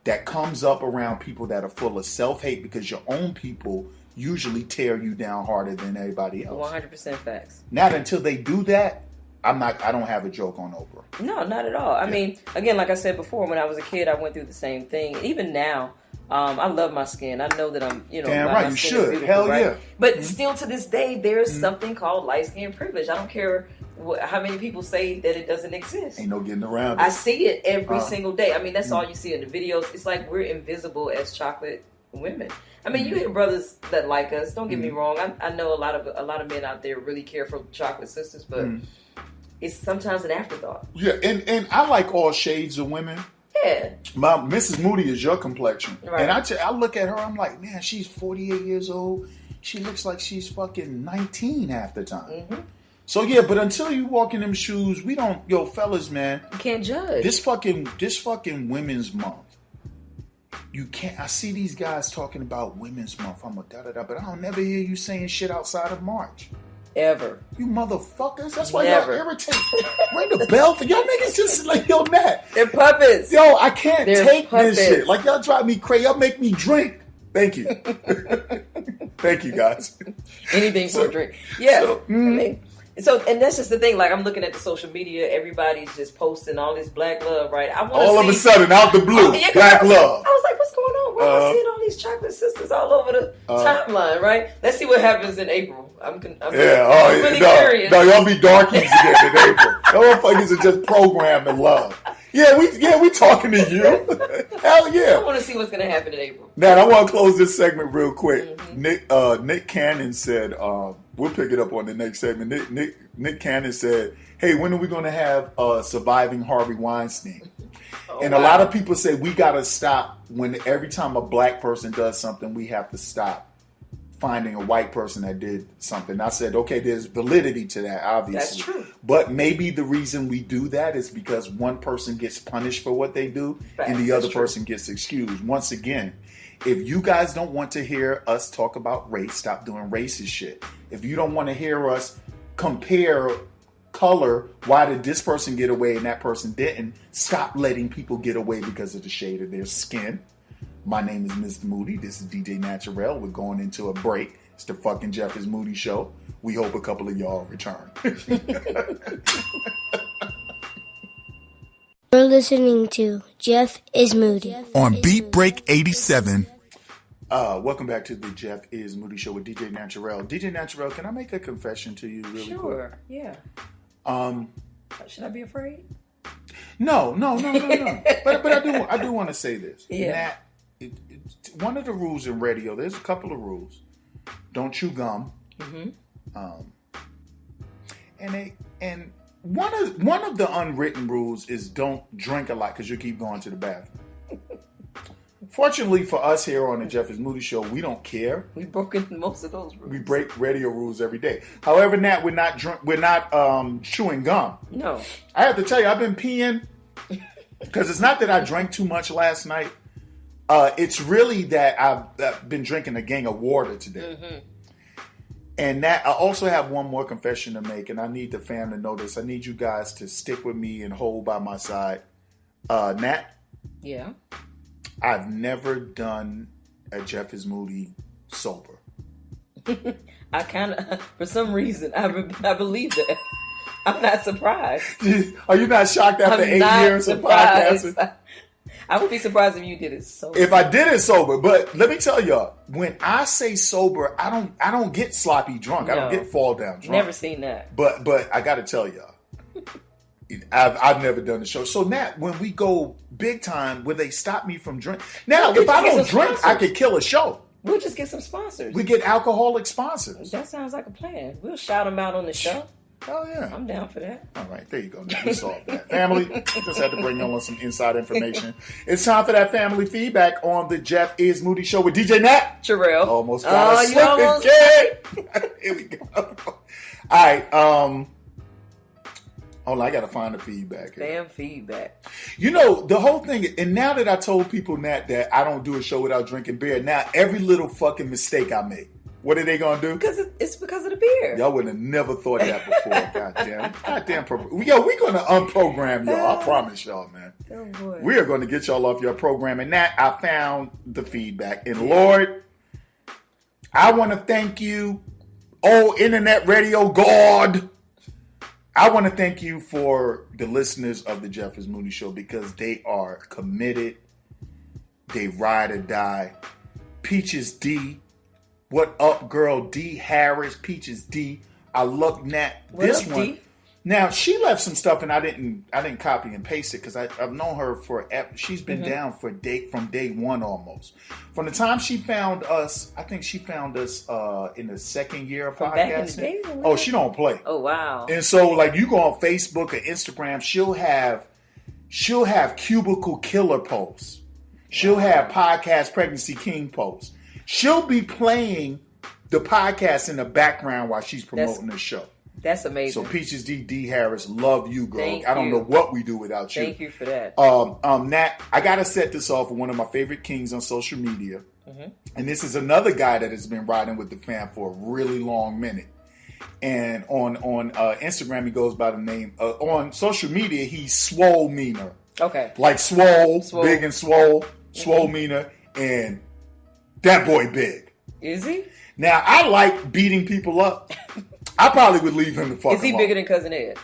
that comes up around people that are full of self-hate, because your own people usually tear you down harder than everybody else. 100% facts. Not until they do that, I don't have a joke on Oprah. No, not at all. I mean, again, like I said before, when I was a kid, I went through the same thing. Even now, I love my skin. I know that I'm, damn right, you should. Hell right? yeah. But still to this day, there's something called light skin privilege. I don't care how many people say that it doesn't exist. Ain't no getting around it. I see it every single day. I mean, that's all you see in the videos. It's like we're invisible as chocolate women. I mean, you hear brothers that like us. Don't get me wrong. I know a lot of men out there really care for chocolate sisters, but it's sometimes an afterthought. Yeah, and I like all shades of women. Yeah. My Mrs. Moody is your complexion. Right. And I look at her, I'm like, man, she's 48 years old. She looks like she's fucking 19 half the time. So yeah, but until you walk in them shoes, we don't. Yo, fellas, man, You can't judge. this fucking Women's Month. You can't. I see these guys talking about Women's Month. I'm a da-da-da, but I don't never hear you saying shit outside of March. Ever. You motherfuckers. That's why Never. y'all irritate. Ring the bell for y'all niggas just like, yo, Nat. They're puppets. Yo, I can't They're take puppets. this shit. Like, y'all drive me crazy. Y'all make me drink. Thank you. Thank you, guys. Anything for a drink. Yeah. so, I mean, and that's just the thing. Like, I'm looking at the social media. Everybody's just posting all this black love, right? I want to All of a sudden, out the blue, yeah, black love. I was like, what's going on? Why am I seeing all these chocolate sisters all over the timeline, right? Let's see what happens in April. I'm really curious. No, y'all be darkies again in April. Y'all motherfuckers are just programmed to love. Yeah, we talking to you. Hell yeah. I want to see what's going to happen in April. Now, I want to close this segment real quick. Mm-hmm. Nick Cannon said, we'll pick it up on the next segment. Nick Cannon said, hey, when are we going to have Surviving Harvey Weinstein? And a lot of people say we got to stop when every time a black person does something, we have to stop finding a white person that did something. I said, okay, there's validity to that, obviously. That's true. But maybe the reason we do that is because one person gets punished for what they do and the other person gets excused. Once again, if you guys don't want to hear us talk about race, stop doing racist shit. If you don't want to hear us compare color, why did this person get away and that person didn't, stop letting people get away because of the shade of their skin. My name is Mr. Moody. This is DJ Naturel. We're going into a break. It's the fucking Jeff is Moody show. We hope a couple of y'all return. You're listening to Jeff is Moody. On Beat Break 87. Welcome back to the Jeff is Moody show with DJ Naturel. DJ Naturel, can I make a confession to you really quick? Sure, yeah. Should I be afraid? No. But I do want to say this. Yeah. One of the rules in radio, there's a couple of rules. Don't chew gum. Mm-hmm. And one of the unwritten rules is don't drink a lot because you keep going to the bathroom. Fortunately for us here on the Jeff is Moody show, we don't care. We've broken most of those rules. We break radio rules every day. However, Nat, we're not chewing gum. No. I have to tell you, I've been peeing because it's not that I drank too much last night. It's really that I've been drinking a gang of water today. Mm-hmm. And that I also have one more confession to make, and I need the fam to know this. I need you guys to stick with me and hold by my side. Nat? Yeah? I've never done a Jeff is Moody sober. I kind of, for some reason, I believe that. I'm not surprised. Are you not shocked after 8 years of podcasting? I would be surprised if you did it sober. If I did it sober, but let me tell y'all, when I say sober, I don't get sloppy drunk. No. I don't get fall down drunk. Never seen that. But I got to tell y'all, I've never done the show. So Nat, when we go big time, will they stop me from drinking? Now, if I don't drink, I could kill a show. We'll just get some sponsors. We get alcoholic sponsors. That sounds like a plan. We'll shout them out on the show. Oh yeah, I'm down for that. All right, there you go. Now we solved that. Family, just had to bring y'all some inside information. It's time for that family feedback on the Jeff is Moody show with DJ Nat. Terrell. Almost got a slip again. Here we go. All right. Hold on, I gotta find the feedback here. Damn feedback. You know, the whole thing, and now that I told people, Nat, that I don't do a show without drinking beer, now every little fucking mistake I make, what are they gonna do? Because it's because of the beer. Y'all would have never thought that before. Goddamn. Yo, we're gonna unprogram y'all. I promise y'all, man. Oh boy. We are gonna get y'all off your program. And that I found the feedback. And Lord, I want to thank you, internet radio God. I want to thank you for the listeners of the Jeff is Moody show because they are committed. They ride or die. Peaches D. What up, girl? D. Harris, Peaches D. I love Nat. This what up, one. D? Now she left some stuff, and I didn't copy and paste it because I've known her for. She's been down from day one almost. From the time she found us, I think she found us in the second year of podcasting. Back in the day, oh, she don't play. Oh wow! And so, like, you go on Facebook or Instagram, she'll have cubicle killer posts. She'll have podcast pregnancy king posts. She'll be playing the podcast in the background while she's promoting the show. That's amazing. So Peaches D. Harris, love you, girl. Thank I don't you. know what we do without you. Thank you for that. Nat, I gotta set this off with one of my favorite kings on social media. Mm-hmm. And this is another guy that has been riding with the fam for a really long minute. And on Instagram, he goes by the name. On social media, he's Swole Meaner. Okay. Like swole, Swole. big and swole, Swole Meaner, and that boy big. Is he? Now, I like beating people up. I probably would leave him the fuck Is he alone. bigger than Cousin Ed?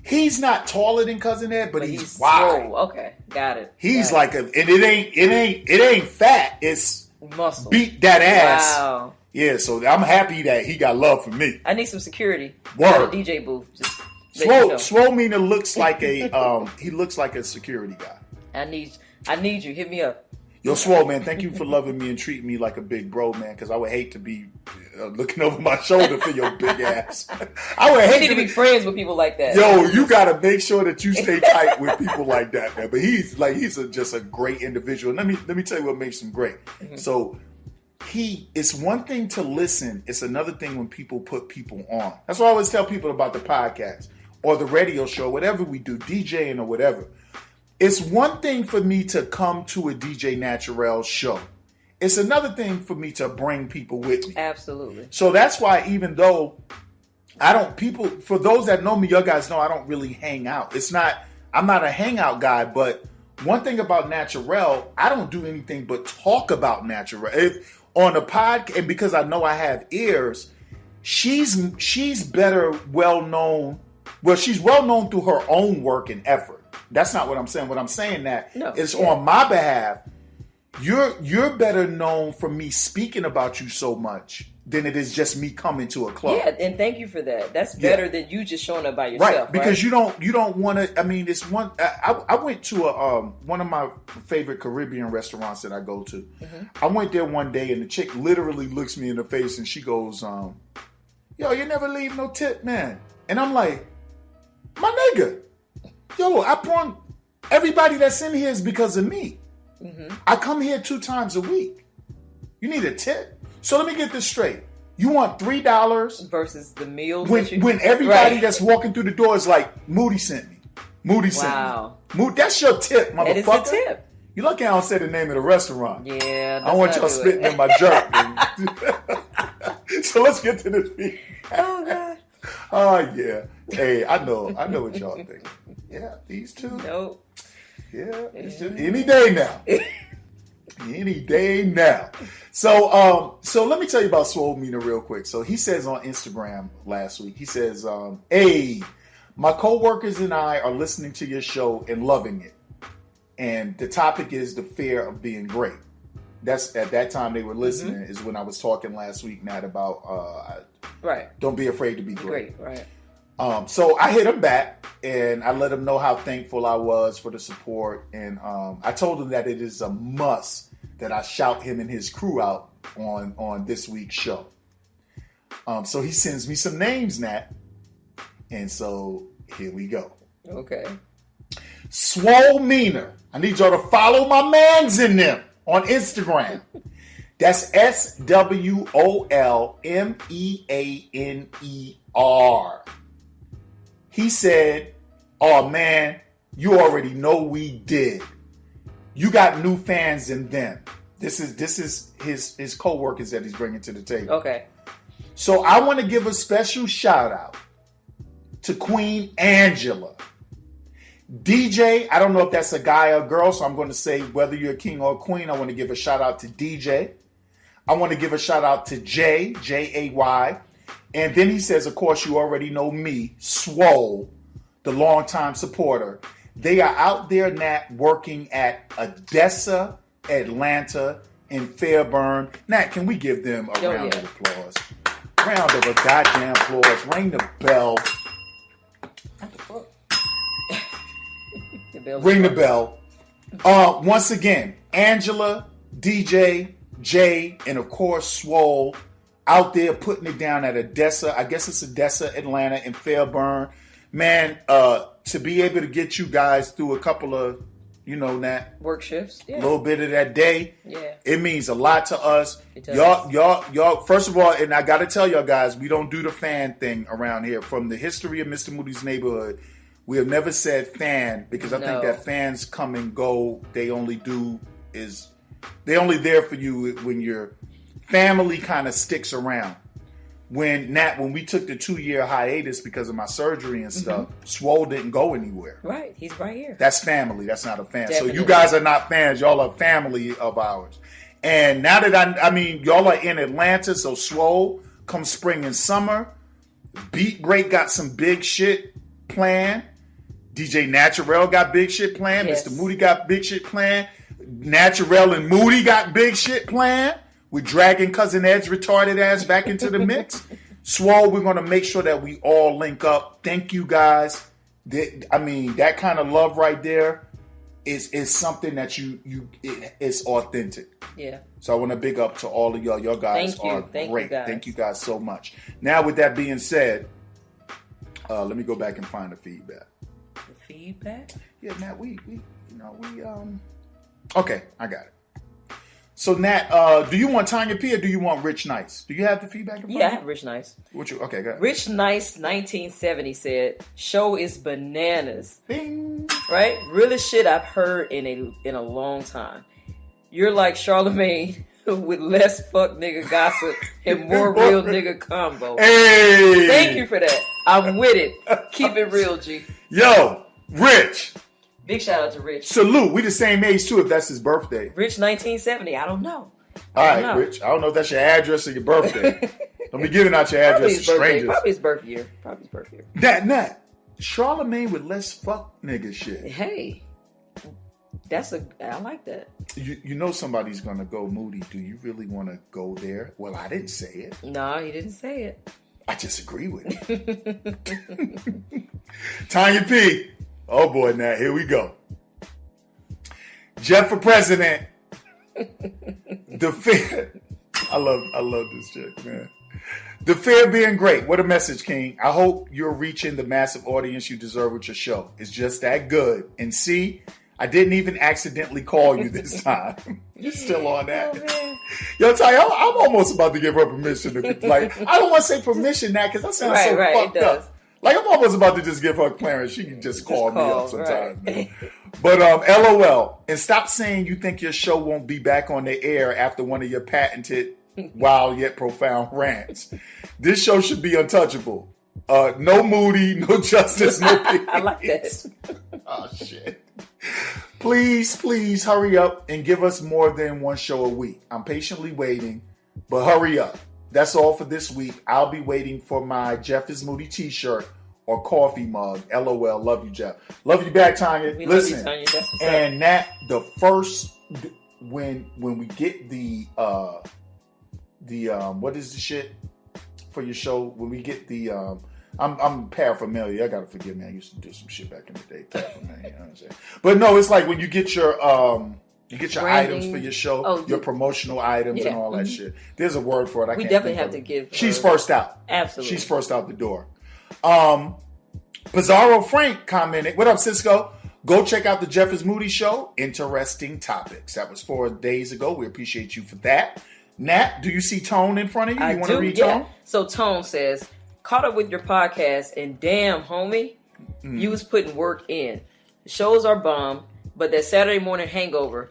He's not taller than Cousin Ed, but he's swole. wide. Okay, got it. He's got like and it ain't fat. It's muscle. beat that ass. Wow. Yeah, so I'm happy that he got love for me. I need some security. Word. At a DJ booth. Just let you know. Swole Meaner looks like a he looks like a security guy. I need you. Hit me up. Yo, Swole, man, thank you for loving me and treating me like a big bro, man, because I would hate to be looking over my shoulder for your big ass. I would hate You need to be friends with people like that. Yo, you got to make sure that you stay tight with people like that, man. But he's just a great individual. Let me tell you what makes him great. Mm-hmm. So it's one thing to listen. It's another thing when people put people on. That's why I always tell people about the podcast or the radio show, whatever we do, DJing or whatever. It's one thing for me to come to a DJ Naturel show. It's another thing for me to bring people with me. Absolutely. So that's why even though for those that know me, you guys know I don't really hang out. I'm not a hangout guy, but one thing about Naturel, I don't do anything but talk about Naturel. If on a podcast, and because I know I have ears, she's better well known. Well, she's well known through her own work and effort. That's not what I'm saying. What I'm saying is on my behalf, you're better known for me speaking about you so much than it is just me coming to a club. Yeah, and thank you for that. That's better than you just showing up by yourself. Right, because you don't want to. I mean, it's one. I went to one of my favorite Caribbean restaurants that I go to. Mm-hmm. I went there one day, and the chick literally looks me in the face, and she goes, "Yo, you never leave no tip, man." And I'm like, "My nigga, yo, I brought everybody that's in here is because of me. Mm-hmm. I come here 2 times a week. You need a tip." So let me get this straight. You want $3 versus the meals when everybody that's walking through the door is like, Moody sent me. Moody sent me. Moody, that's your tip, motherfucker. That is the tip. You lucky I don't say the name of the restaurant. Yeah, I want y'all spitting in my jerk. So let's get to this video. Oh God. Oh yeah. Hey, I know what y'all think. Yeah, these two. Nope. Yeah, any day now. Any day now. So let me tell you about Swole Meaner real quick. So he says on Instagram last week, he says, "Hey, my coworkers and I are listening to your show and loving it. And the topic is the fear of being great." That's at that time they were listening. Mm-hmm. Is when I was talking last week, Nat, about right. Don't be afraid to be great. Right. So I hit him back and I let him know how thankful I was for the support. And I told him that it is a must that I shout him and his crew out on this week's show. So he sends me some names, Nat. And so here we go. Okay. Swole Meaner. I need y'all to follow my mans in them on Instagram. That's SWOLMEANER. He said, "Oh man, you already know we did. You got new fans in them." This is his co-workers that he's bringing to the table. Okay. So I want to give a special shout out to Queen Angela. DJ, I don't know if that's a guy or a girl, so I'm going to say whether you're a king or a queen, I want to give a shout out to DJ. I want to give a shout out to Jay, Jay. And then he says, of course, you already know me, Swole, the longtime supporter. They are out there, Nat, working at Odessa, Atlanta, and Fairburn. Nat, can we give them a round of applause? Round of a goddamn applause. Ring the bell. What the fuck? Ring the bell. Once again, Angela, DJ, Jay, and of course Swole out there putting it down at Odessa. I guess it's Odessa, Atlanta, and Fairburn. Man, to be able to get you guys through a couple of You know that. Work shifts. A little bit of that day. Yeah. It means a lot to us. It does. Y'all, first of all, and I got to tell y'all guys, we don't do the fan thing around here. From the history of Mr. Moody's Neighborhood, we have never said fan because I think that fans come and go. They only there for you when your family kind of sticks around. When we took the 2-year hiatus because of my surgery and stuff, Swole didn't go anywhere. Right. He's right here. That's family. That's not a fan. Definitely. So you guys are not fans. Y'all are family of ours. And now that I mean, y'all are in Atlanta, so Swole, come spring and summer, Beat Break got some big shit planned. DJ Naturel got big shit planned. Yes. Mr. Moody got big shit planned. Naturel and Moody got big shit planned. We're dragging Cousin Ed's retarded ass back into the mix. Swole, we're going to make sure that we all link up. Thank you guys. That kind of love right there is something that it's authentic. Yeah. So I want to big up to all of y'all. Y'all guys are great. Thank you guys so much. Now, with that being said, let me go back and find the feedback. The feedback? Yeah, Nat, okay, I got it. So Nat, do you want Tanya P or do you want Rich Nice? Do you have the feedback in front of you? Yeah, I have Rich Nice. Okay, go ahead. Rich Nice 1970 said, "Show is bananas." Bing. Right? Realest shit I've heard in a long time. You're like Charlemagne with less fuck nigga gossip and more real nigga combo. Hey! Thank you for that. I'm with it. Keep it real, G. Yo, Rich. Big shout out to Rich. Salute. We the same age too if that's his birthday. Rich 1970. I don't know. All right, Rich. I don't know if that's your address or your birthday. Don't be giving out your address to strangers. Probably his birth year. Nat. Charlemagne with less fuck nigga shit. Hey. I like that. You know somebody's gonna go, Moody. Do you really want to go there? Well, I didn't say it. No, he didn't say it. I disagree with it. Tanya P. Oh boy, Nat, here we go. Jeff for president. The fear. I love this chick, man. The fear being great. What a message, King. I hope you're reaching the massive audience you deserve with your show. It's just that good. And see, I didn't even accidentally call you this time. You're still on that. Oh, Yo, Ty, I'm almost about to give her permission. I don't want to say permission now because that sounds so fucked up. Like, I'm almost about to just give her clearance. She can just call me up sometime. Right. But LOL. And stop saying you think your show won't be back on the air after one of your patented, wild yet profound rants. This show should be untouchable. No Moody, no Justice, no peace. I like that. Oh, shit. Please hurry up and give us more than one show a week. I'm patiently waiting, but hurry up. That's all for this week. I'll be waiting for my Jeff is Moody t-shirt or coffee mug. LOL. Love you, Jeff. Love you back, Tanya. Listen, love you, Tanya. and that the first when we get the what is the shit for your show? When we get the I'm paraphernalia. I gotta forgive me. I used to do some shit back in the day. Paraphernalia, you know what I'm saying? But no, it's like when you get your branding, items for your show, your promotional items and all that shit. There's a word for it. We definitely have to give. She's first out. Absolutely. She's first out the door. Pizarro Frank commented, "What up, Cisco? Go check out the Jeff is Moody show. Interesting topics." That was 4 days ago. We appreciate you for that. Nat, do you see Tone in front of you? You want to read Tone? So Tone says, "Caught up with your podcast and damn, homie, you was putting work in. The shows are bomb, but that Saturday morning hangover,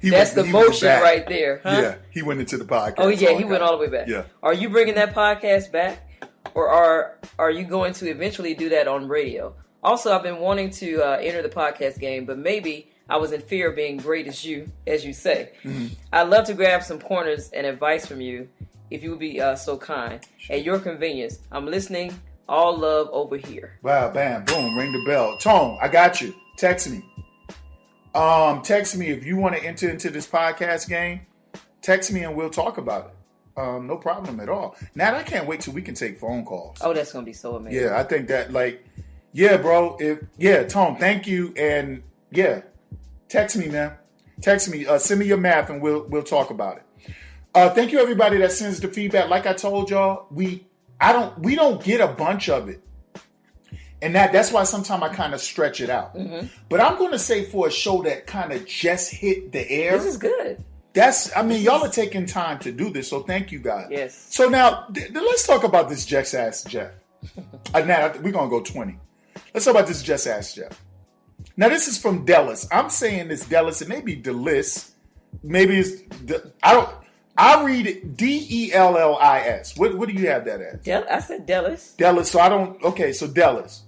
that's the motion right there, huh?" Yeah, he went into the podcast. Oh yeah, he went all the way back. Yeah. Are you bringing that podcast back, or are you going to eventually do that on radio? Also, I've been wanting to enter the podcast game, but maybe I was in fear of being great as you say. Mm-hmm. I'd love to grab some pointers and advice from you if you would be so kind. At your convenience, I'm listening. All love over here. Wow, bam, boom, ring the bell. Tone, I got you. Text me. Text me if you want to enter into this podcast game. Text me and we'll talk about it. No problem at all. Nat, I can't wait till we can take phone calls. Oh, that's gonna be so amazing. Yeah, I think that bro. Tone, thank you, and text me, man. Text me. Send me your math, and we'll talk about it. Thank you, everybody that sends the feedback. Like I told y'all, we don't get a bunch of it, And that's why sometimes I kind of stretch it out. Mm-hmm. But I'm going to say for a show that kind of just hit the air. This is good. Y'all are taking time to do this, so thank you guys. Yes. So now, let's talk about this Just Ask Jeff. Now, we're going to go 20. Let's talk about this Just Ask Jeff. Now, this is from Dellis. I'm saying this Dellis. It may be Delis. Maybe it's... I read it Dellis. What do you have that as? I said Dellis. Dellis. So I don't... Okay, so Dellis.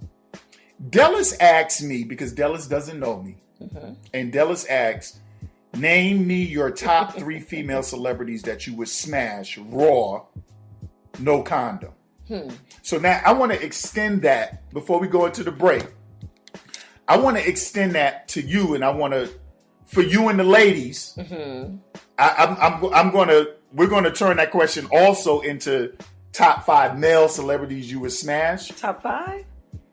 Dellis asks me, because Dellis doesn't know me, and Dellis asks, name me your top 3 female celebrities that you would smash raw, no condom. So now I want to extend that before we go into the break. I want to extend that to you, and I want to, for you and the ladies, we're going to turn that question also into top 5 male celebrities you would smash. Top 5?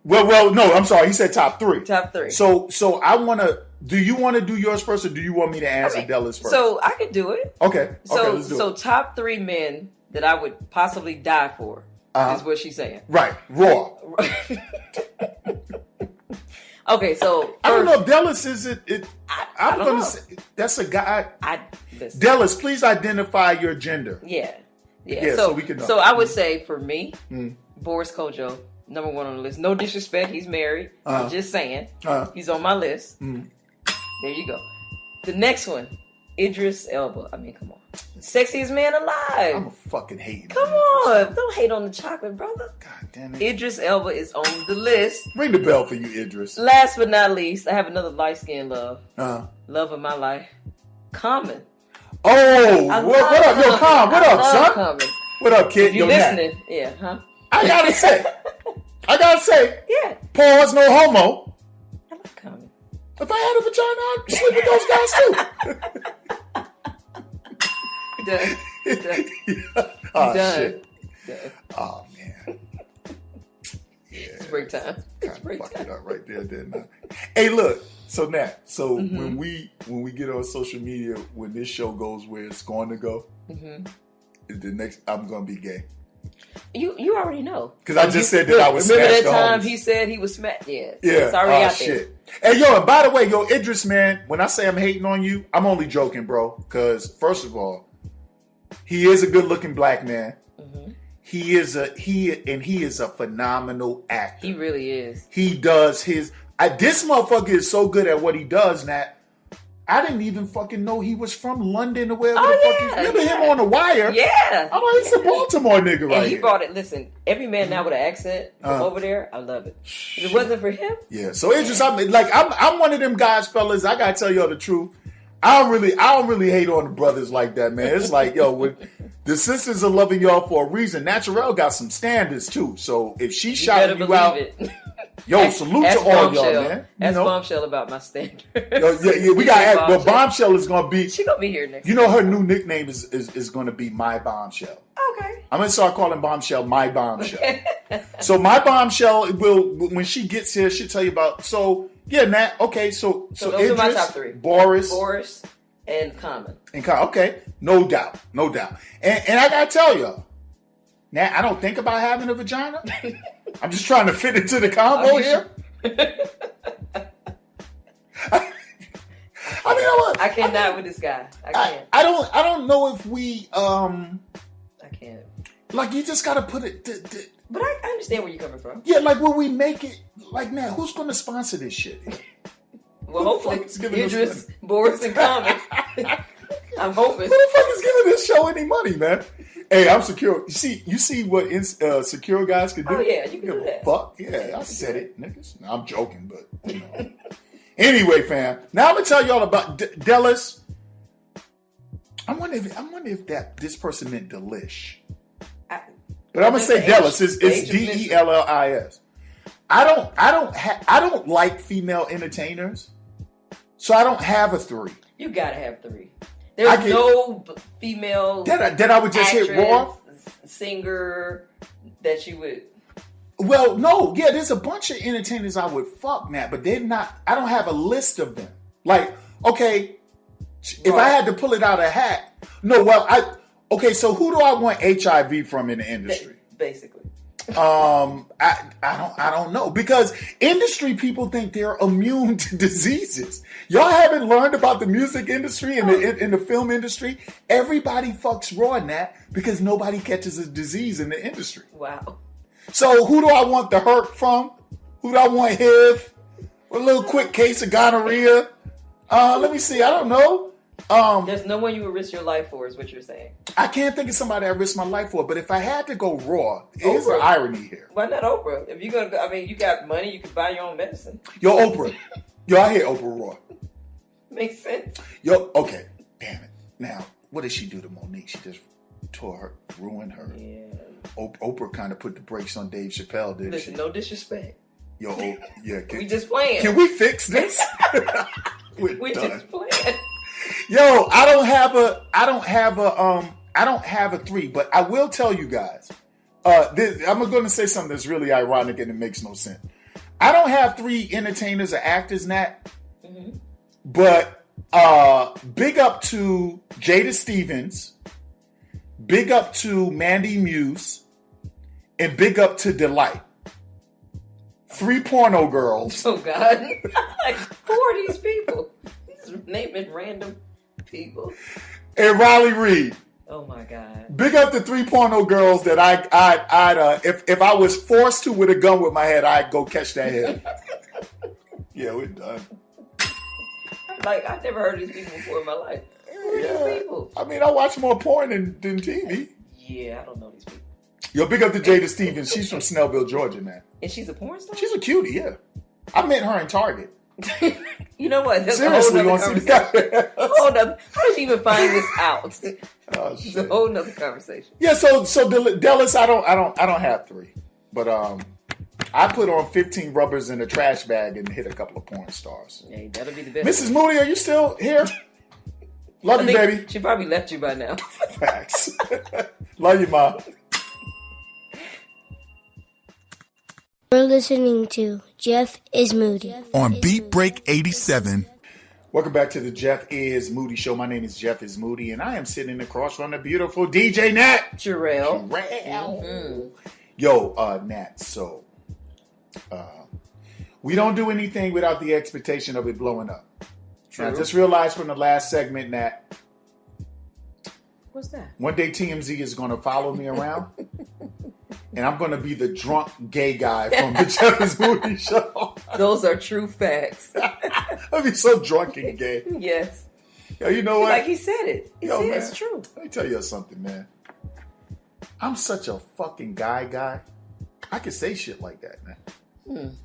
Well, no, I'm sorry. He said top 3. Top 3. So I want to. Do you want to do yours first, or do you want me to answer Della's first? So I could do it. Okay. Let's do it. Top 3 men that I would possibly die for is what she's saying. Right. Raw. Okay, so I don't know if Dellis is it. I'm going to say that's a guy. Dellis, please identify your gender. Yeah. So we can know. So I would say for me, Boris Kojo, number 1 on the list. No disrespect, he's married. I'm just saying, he's on my list. There you go. The next one, Idris Elba. I mean, come on, sexiest man alive. I'm a fucking hating. Come on, don't hate on the chocolate, brother. God damn it. Idris Elba is on the list. Ring the bell for you, Idris. Last but not least, I have another light skinned love. Love of my life, Common. Oh, what up, yo, Common? What up, son? Common. What up, kid? If you listening? Yeah, huh? I gotta say, yeah. Pause, no homo. I love Common. If I had a vagina, I'd sleep with those guys too. Done. Oh, Done. shit. Done. Oh, man. Yeah. It's break time. It's break Fucked time. it up right there, didn't I? Hey, look. So, Nat, when we get on social media, when this show goes where it's going to go, the next, I'm going to be gay. You already know. Because I just said that I was remember smash that time the homies. he said he was smacked? Yeah. Yeah. It's already out shit. Hey, yo, and by the way, yo, Idris, man, when I say I'm hating on you, I'm only joking, bro. Because, first of all, he is a good-looking black man. He is a phenomenal actor. He really is. He does his... this motherfucker is so good at what he does, Nat. I didn't even fucking know he was from London or wherever the fuck he's... Remember him on The Wire? Yeah. I'm like, he's a Baltimore nigga right And he here. brought it. Listen, every man now with an accent from over there, I love it. If it wasn't for him... Yeah, so it's just... I'm one of them guys, fellas, I gotta tell y'all the truth. I don't really hate on the brothers like that, man. It's like, yo, when the sisters are loving y'all for a reason. Naturel got some standards too. So if she shouting you out, yo, salute to all y'all, man. Ask Bombshell about my standards. Yeah, we got to ask. But Bombshell is gonna be. She gonna be here next. You know, her new nickname is gonna be My Bombshell. Okay. I'm gonna start calling Bombshell My Bombshell. So My Bombshell will, when she gets here, she'll tell you about. So yeah, Nat. Okay, so those Idris, are my top 3. Boris, and Common. Okay, no doubt. And I gotta tell y'all, Nat, I don't think about having a vagina. I'm just trying to fit into the combo here. I mean, I cannot with this guy. I can't. I don't know if we I can't. like you just gotta put it. But I understand where you're coming from. Yeah, like will we make it? Like, man, who's gonna sponsor this shit? Well, hopefully, Idris, Boris, and Common. I'm hoping. Who the fuck is giving this show any money, man? Hey, I'm secure. You see what secure guys can do? Oh yeah, you can do that. Fuck yeah, I said it, niggas. No, I'm joking, but you know. Anyway, fam. Now I'm gonna tell y'all about Dellis. I wonder if this person meant delish. But I'm gonna say Dellis. It's Dellis. I don't like female entertainers, so I don't have a 3. You gotta have 3. There's no female that I would just actress, hit raw singer that you would. Well, no, yeah, there's a bunch of entertainers I would fuck, Matt, but they're not. I don't have a list of them. Like, okay, if I had to pull it out of a hat, no. Well, okay. So who do I want HIV from in the industry? Basically, I don't know, because industry people think they're immune to diseases. Y'all haven't learned about the music industry and in the film industry. Everybody fucks raw in that because nobody catches a disease in the industry. Wow. So who do I want the hurt from? Who do I want HIV? A little quick case of gonorrhea. Let me see. I don't know. There's no one you would risk your life for, is what you're saying. I can't think of somebody I risk my life for, but if I had to go raw, here's the irony here. Why not Oprah? If you're gonna, I mean, you got money, you can buy your own medicine. Yo, Oprah. Yo, I hear Oprah raw. Makes sense. Yo, okay. Damn it. Now, what did she do to Monique? She just ruined her. Yeah. Oprah kind of put the brakes on Dave Chappelle, didn't Listen, she? no disrespect. Yo, yeah. We just playing. Can we fix this? We just playing. Yo, I don't have a 3, but I will tell you guys. I'm going to say something that's really ironic and it makes no sense. I don't have 3 entertainers or actors, Nat. Mm-hmm. But big up to Jada Stevens, big up to Mandy Muse, and big up to Delight. 3 porno girls. Oh God! Like, who are these people? He's naming random people. And Riley Reid. Oh my God! Big up to 3 porno girls that I'd if I was forced to with a gun with my head, I'd go catch that head. Yeah, we're done. Like, I've never heard of these people before in my life. Who are these people? I mean, I watch more porn than TV. Yeah, I don't know these people. Yo, big up to Jada Stevens. She's from Snellville, Georgia, man. And she's a porn star? She's a cutie, yeah. I met her in Target. You know what? That's Seriously, a whole nother conversation. Hold up. How did you even find this out? Oh, It's shit. a whole nother conversation. Yeah, so Dallas, I don't have 3, but I put on 15 rubbers in a trash bag and hit a couple of porn stars. Hey, that'll be the best. Mrs. Moody, are you still here? Love I you, think baby. She probably left you by now. Facts. Love you, Ma. You're listening to Jeff is Moody. On Beat Break 87. Welcome back to the Jeff is Moody Show. My name is Jeff is Moody, and I am sitting across from the beautiful DJ Nat. Jarrell. Mm-hmm. Yo, Nat, so we don't do anything without the expectation of it blowing up. True. Now, just realize from the last segment, Nat, What's that? one day TMZ is going to follow me around, and I'm going to be the drunk gay guy from the Jeff is Moody Show. Those are true facts. I'll be so drunk and gay. Yes. Yo, you know what? Like he said it. He Yo, said man, it's true. Let me tell you something, man. I'm such a fucking guy. I can say shit like that, man.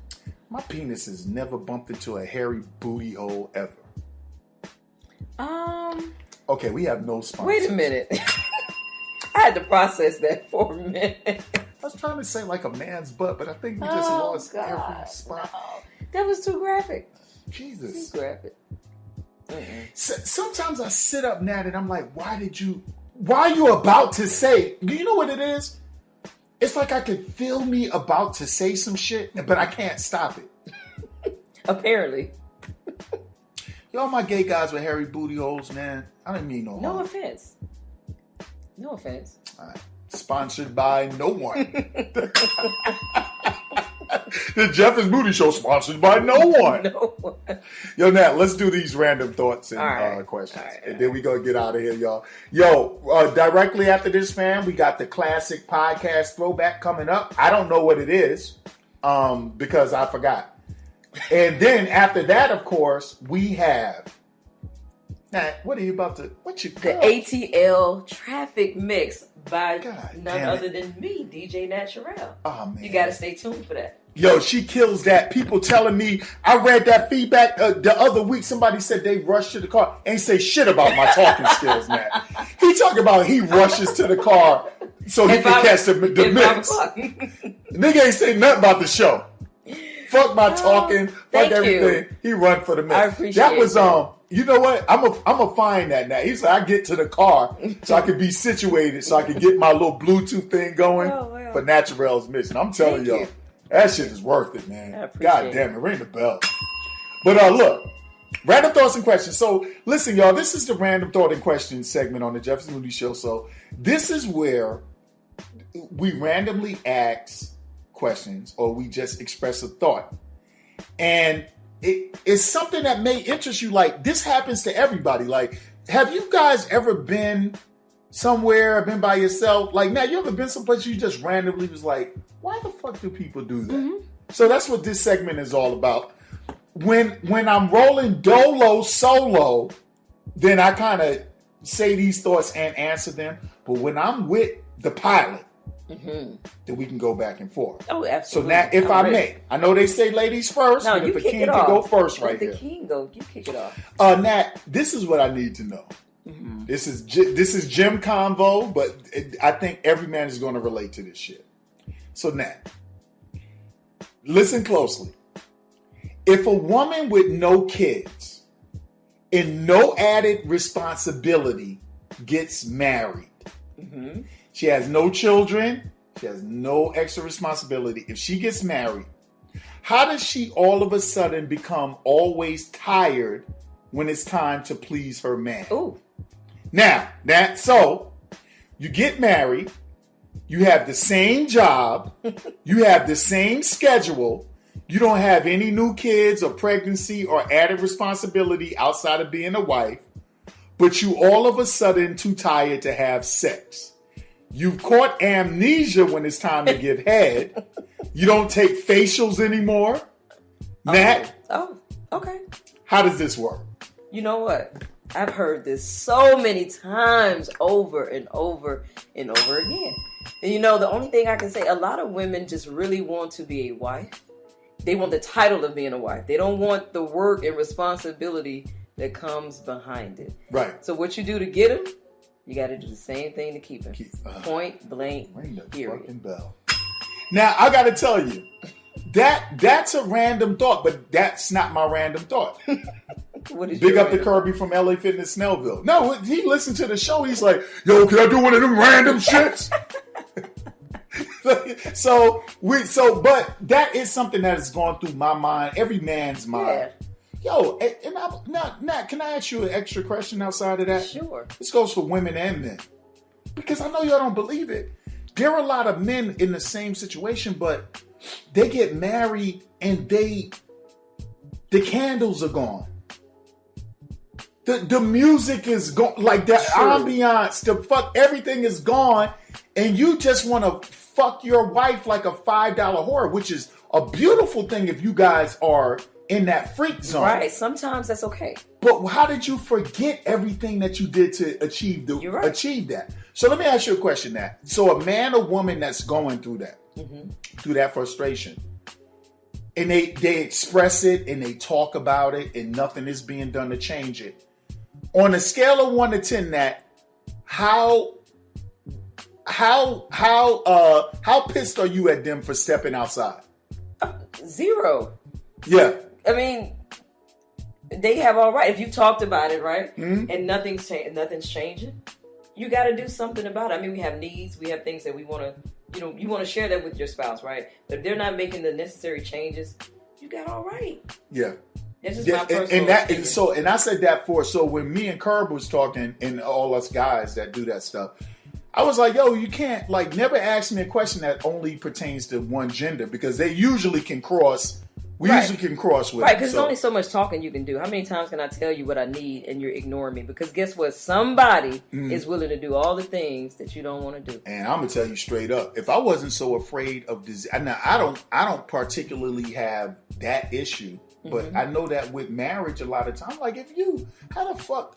My penis has never bumped into a hairy booty hole ever. Okay, we have no sponsors. Wait a minute. I had to process that for a minute. I was trying to say like a man's butt, but I think we just lost every spot. No. That was too graphic. Jesus. Too graphic. Sometimes I sit up, Nat, and I'm like, why are you about to say? Do you know what it is? It's like I could feel me about to say some shit, but I can't stop it. Apparently. Y'all my gay guys with hairy booty holes, man. I don't mean no harm. No offense. No offense. All right. Sponsored by no one. The Jeff is Moody Show sponsored by no one. No one. Yo, Nat, let's do these random thoughts and right. questions. All right. And then we gonna get out of here, y'all. Yo, directly after this, fam, we got the classic podcast throwback coming up. I don't know what it is, because I forgot. And then after that, of course, we have Nat, what are you about to The ATL traffic mix by God none damn it. other than me, DJ Naturel. Oh, man. You gotta stay tuned for that. Yo, she kills that. People telling me, I read that feedback the other week. Somebody said they rushed to the car. Ain't say shit about my talking skills, man. He talking about he rushes to the car so he can catch the mix. Nigga ain't say nothing about the show. Fuck my talking. Fuck thank everything. you. He run for the mix. I appreciate that. Was that. You know what? I'm a find that now. He's like, I get to the car so I can be situated so I can get my little Bluetooth thing going for Naturel's mission. I'm telling y'all. That shit is worth it, man. God damn it. Ring the bell. But look, random thoughts and questions. So listen, y'all, this is the random thought and questions segment on the Jefferson Moody Show. So this is where we randomly ask questions or we just express a thought. And it's something that may interest you. Like, this happens to everybody. Like, have you guys ever been somewhere, been by yourself? Like, now, you ever been someplace you just randomly was like, why the fuck do people do that? Mm-hmm. So that's what this segment is all about. When I'm rolling dolo solo, then I kind of say these thoughts and answer them. But when I'm with the pilot, then we can go back and forth. Oh, absolutely. So now, if I may, I know they say ladies first, no, but if the the king can go first right here. The king go, you kick it off. Nat, this is what I need to know. Mm-hmm. This is Jim Convo, but I think every man is going to relate to this shit. So Nat, listen closely. If a woman with no kids and no added responsibility gets married, she has no children, she has no extra responsibility. If she gets married, how does she all of a sudden become always tired when it's time to please her man? Ooh. Now, so you get married, you have the same job, you have the same schedule, you don't have any new kids or pregnancy or added responsibility outside of being a wife, but you all of a sudden too tired to have sex. You've caught amnesia when it's time to give head. You don't take facials anymore. Nat? Oh, okay. How does this work? You know what? I've heard this so many times over and over and over again. And you know, the only thing I can say, a lot of women just really want to be a wife. They want the title of being a wife. They don't want the work and responsibility that comes behind it. Right. So what you do to get him, you got to do the same thing to keep him. Point blank. Ring the period. fucking bell. Now, I got to tell you, that's a random thought, but that's not my random thought. What is Big your up to Kirby from LA Fitness Snellville. No, he listened to the show. He's like, yo, can I do one of them random shits? But that is something that has gone through my mind, every man's mind. Yeah. Yo, now, can I ask you an extra question outside of that? Sure. This goes for women and men. Because I know y'all don't believe it. There are a lot of men in the same situation, but they get married and the candles are gone. The music is gone, like that ambiance, the fuck, everything is gone, and you just want to fuck your wife like a $5 whore, which is a beautiful thing if you guys are in that freak zone. Right, sometimes that's okay. But how did you forget everything that you did to achieve that? So let me ask you a question, Nat. So a man or woman that's going through that, through that frustration, and they express it and they talk about it and nothing is being done to change it. On a scale of 1 to 10, Nat, how pissed are you at them for stepping outside? 0. Yeah. I mean, they have all right. If you talked about it, right, and nothing's changing, you got to do something about it. I mean, we have needs, we have things that we want to, you want to share that with your spouse, right? But if they're not making the necessary changes, you got all right. Yeah. That's just my personal opinion. And I said that so when me and Curb was talking, and all us guys that do that stuff, I was like, yo, you can't, like, never ask me a question that only pertains to one gender, because they usually can cross. We usually can cross with it. Right, because there's only so much talking you can do. How many times can I tell you what I need and you're ignoring me? Because guess what? Somebody is willing to do all the things that you don't want to do. And I'm going to tell you straight up, if I wasn't so afraid of disease, now I don't particularly have that issue, but I know that with marriage a lot of times, like how the fuck,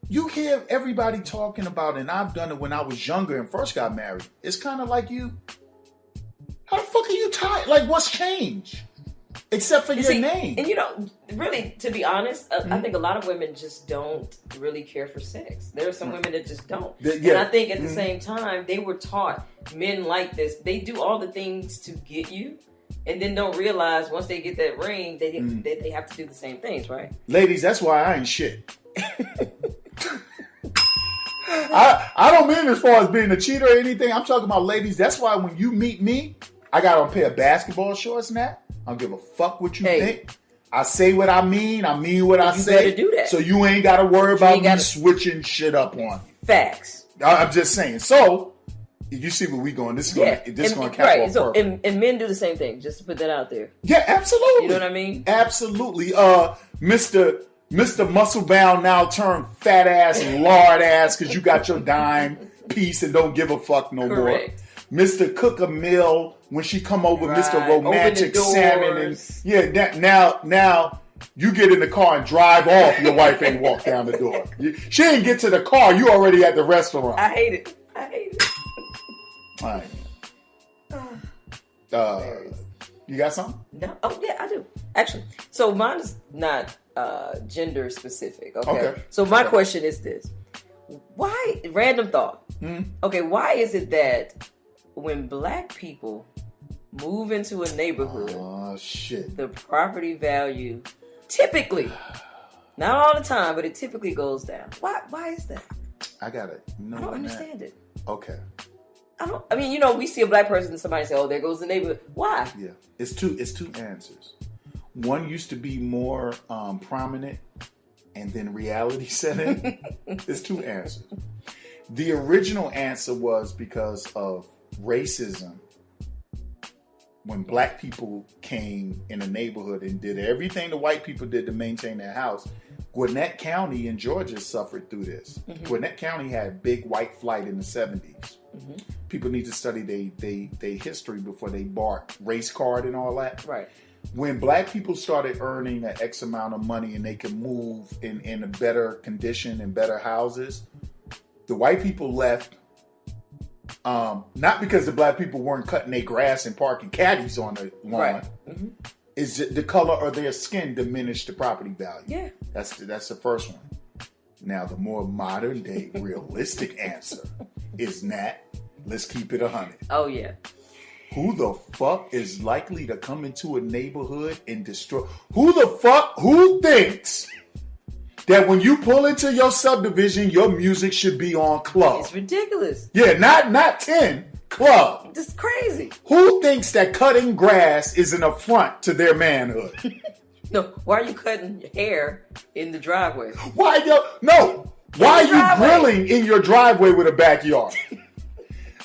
you hear everybody talking about, and I've done it when I was younger and first got married. It's kind of like how the fuck are you tired? Like, what's changed? Except for your name. And really, to be honest, I think a lot of women just don't really care for sex. There are some women that just don't. And I think at the same time, they were taught, men like this, they do all the things to get you, and then don't realize once they get that ring, they have to do the same things, right? Ladies, that's why I ain't shit. I don't mean as far as being a cheater or anything. I'm talking about ladies. That's why when you meet me, I got on a pair of basketball shorts and that. I don't give a fuck what you think. I say what I mean what I say. You better do that. So you ain't got to worry about me switching shit up on. Facts. I'm just saying. So, You see where we going? This is Yeah, going to cap off so perfect. and men do the same thing. Just to put that out there. Yeah, absolutely. You know what I mean? Absolutely. Mr. Muscle Bound now turned fat ass and lard ass because you got your dime piece and don't give a fuck no Correct. more. Mr. Cook a Meal when she come over, Right. Mr. Romantic Open the Salmon, doors. and now you get in the car and drive off. Your wife ain't walk down the door. She didn't get to the car. You already at the restaurant. I hate it. All right. You got something? No. Oh yeah, I do. Actually, so mine is not gender specific. Okay. So my question is this: why? Random thought. Okay, why is it that when black people move into a neighborhood, Oh shit! the property value typically, not all the time, but it typically goes down? Why is that? I got it. I don't understand it. Okay. I mean, we see a black person and somebody say, "Oh, there goes the neighborhood." Why? Yeah, it's two answers. One used to be more prominent, and then reality set in. It's two answers. The original answer was because of racism. When black people came in a neighborhood and did everything the white people did to maintain their house, Gwinnett County in Georgia suffered through this. Gwinnett County had big white flight in the 70s. People need to study their history before they bought race card and all that. Right. When black people started earning an X amount of money and they could move in a better condition and better houses, the white people left. Not because the black people weren't cutting their grass and parking caddies on the lawn. Right. Is the color of their skin diminished the property value? Yeah. That's the first one. Now the more modern day realistic answer is Nat. Let's keep it 100. Oh yeah. Who the fuck is likely to come into a neighborhood and destroy? Who thinks that when you pull into your subdivision, your music should be on club? It's ridiculous. Yeah, not 10, club. This is crazy. Who thinks that cutting grass is an affront to their manhood? No, why are you cutting your hair in the driveway? Why are you grilling in your driveway with a backyard?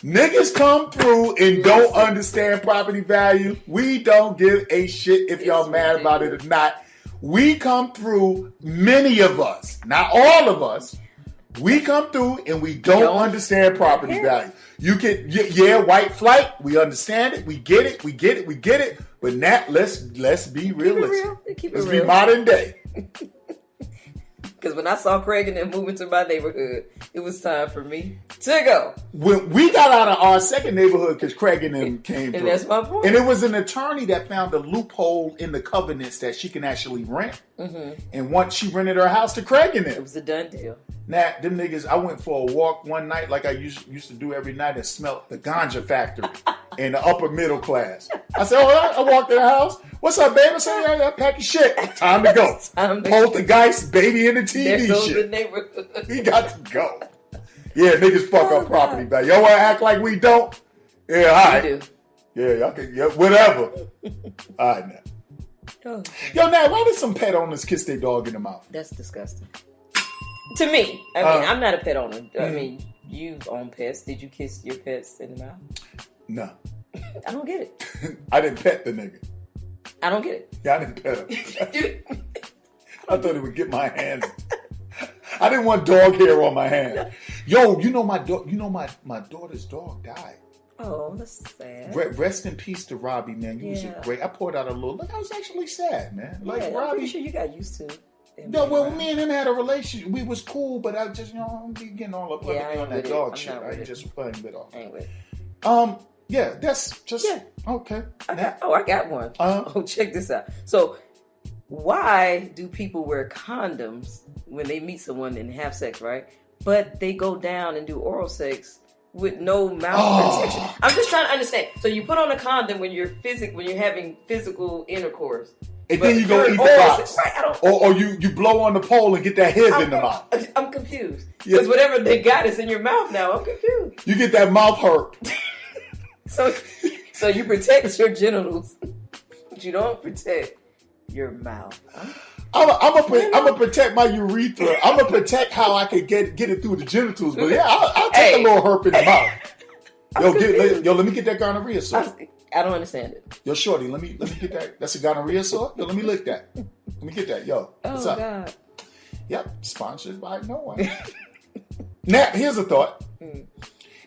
Niggas come through and don't understand property value. We don't give a shit if y'all mad about it or not. We come through, many of us, not all of us, we come through and we don't understand property value. You can, white flight, we understand it, we get it. But Nat, let's be realistic. Let's be modern day. Because when I saw Craig and them moving to my neighborhood, it was time for me to go. When we got out of our second neighborhood because Craig and them came through. And that's my point. And it was an attorney that found a loophole in the covenants that she can actually rent. And once she rented her house to Craig and It them. was a done deal. Nat, them niggas, I went for a walk one night like I used to do every night and smelt the ganja factory in the upper middle class. I said, I walked in the house. What's up, baby? I said, yeah, pack your shit. Time to go. Poltergeist, baby in the TV There goes shit. the neighborhood. We got to go. Yeah, niggas fuck up property value. Y'all want to act like we don't? Yeah, all right. We do. Yeah, y'all can, whatever. All right, now. Oh, Yo, now, why did some pet owners kiss their dog in the mouth? that's disgusting. To me. I mean, I'm not a pet owner. I mean, you own pets. Did you kiss your pets in the mouth? No. I don't get it. I didn't pet the nigga. I don't get it. Yeah, I didn't pet him. I thought it would get my hands. I didn't want dog hair on my hand. Yo, my daughter's dog died. Oh, that's sad. Rest in peace to Robbie, man. You was a great. I poured out a little. Look, I was actually sad, man. Like I'm Robbie. pretty sure you got used to it. No, well, me and him had a relationship. We was cool, but I just, I'm getting all up on that dog shit. I ain't just playing with all. Anyway. Yeah, that's just okay. I got one. Oh, check this out. So, why do people wear condoms when they meet someone and have sex, right? But they go down and do oral sex with no mouth protection. I'm just trying to understand. So you put on a condom when you're having physical intercourse. And then you go eat the box. Right, or you blow on the pole and get that head in the mouth. I'm confused. Because whatever they got is in your mouth now. I'm confused. You get that mouth hurt. So you protect your genitals, but you don't protect your mouth. I'm gonna protect my urethra. I'm gonna protect how I can get it through the genitals. But yeah, I'll take a little herp in the mouth. Let me get that gonorrhea sore. I don't understand it. Yo, shorty, let me get that. That's a gonorrhea sore? Yo, let me lick that. Let me get that. Yo, what's up? God. Yep, sponsored by no one. Now, here's a thought.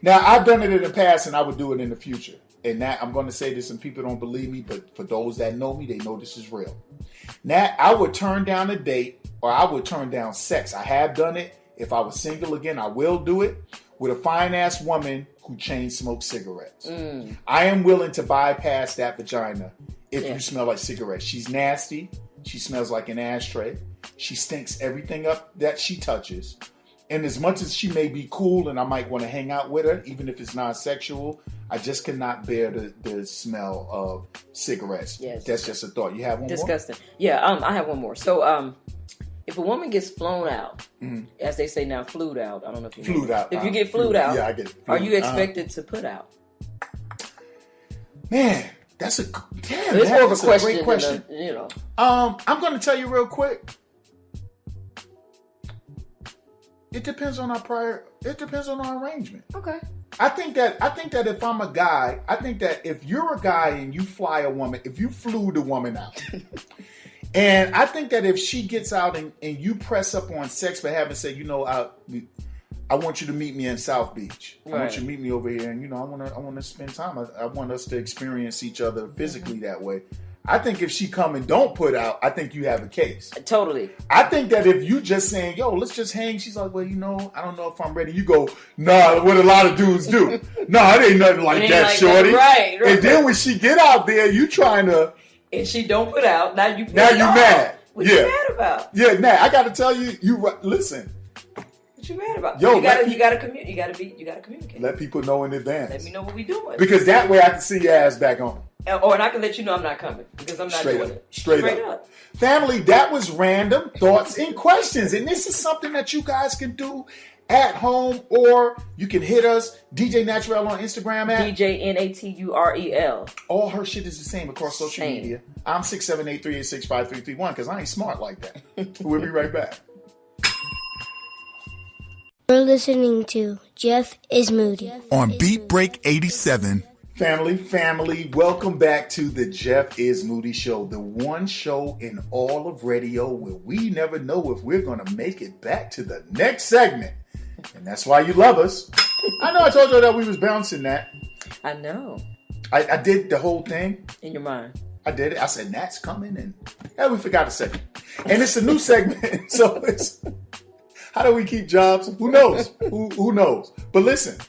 Now, I've done it in the past, and I would do it in the future. And now, I'm going to say this, and people don't believe me, but for those that know me, they know this is real. Now, I would turn down a date, or I would turn down sex. I have done it. If I was single again, I will do it with a fine-ass woman who chain smokes cigarettes. I am willing to bypass that vagina if you smell like cigarettes. She's nasty. She smells like an ashtray. She stinks everything up that she touches. And as much as she may be cool and I might want to hang out with her, even if it's non-sexual, I just cannot bear the smell of cigarettes. Yes. That's just a thought. You have one Disgusting. More? Yeah, I have one more. So, if a woman gets flown out, as they say now, flued out. I don't know if you flued know. out. If you get flued out, I get it. Are you expected to put out? Man, that's a more of a question. Great question. I'm going to tell you real quick. It depends on our arrangement. Okay. I think that if I'm a guy, I think that if you're a guy and you fly a woman, if you flew the woman out, and I think that if she gets out and you press up on sex but haven't said, I want you to meet me in South Beach. Right. I want you to meet me over here, and I want to spend time. I want us to experience each other physically that way. I think if she come and don't put out, I think you have a case. Totally. I think that if you just saying, yo, let's just hang. She's like, well, I don't know if I'm ready. You go, nah, what a lot of dudes do. Nah, it ain't nothing like that, shorty. Right. And then when she get out there, you trying to. And she don't put out. Now you mad. What you mad about? Yeah, nah, I got to tell you, listen. What you mad about? Yo, you gotta communicate. Let people know in advance. Let me know what we doing. Because that way I can see your ass back on. And I can let you know I'm not coming because I'm not doing it. Straight up. Family, that was random thoughts and questions. And this is something that you guys can do at home, or you can hit us, DJ Naturel on Instagram at DJ Naturel. All her shit is the same across social media. I'm 678-386-5331 because I ain't smart like that. We'll be right back. You're listening to Jeff is Moody on Beat Break 87. Family, welcome back to the Jeff is Moody Show, the one show in all of radio where we never know if we're going to make it back to the next segment. And that's why you love us. I know I told you that we was bouncing that. I know. I did the whole thing. In your mind. I did it. I said, Nat's coming, and we forgot a segment. And it's a new segment, so it's... How do we keep jobs? Who knows? Who knows? But listen,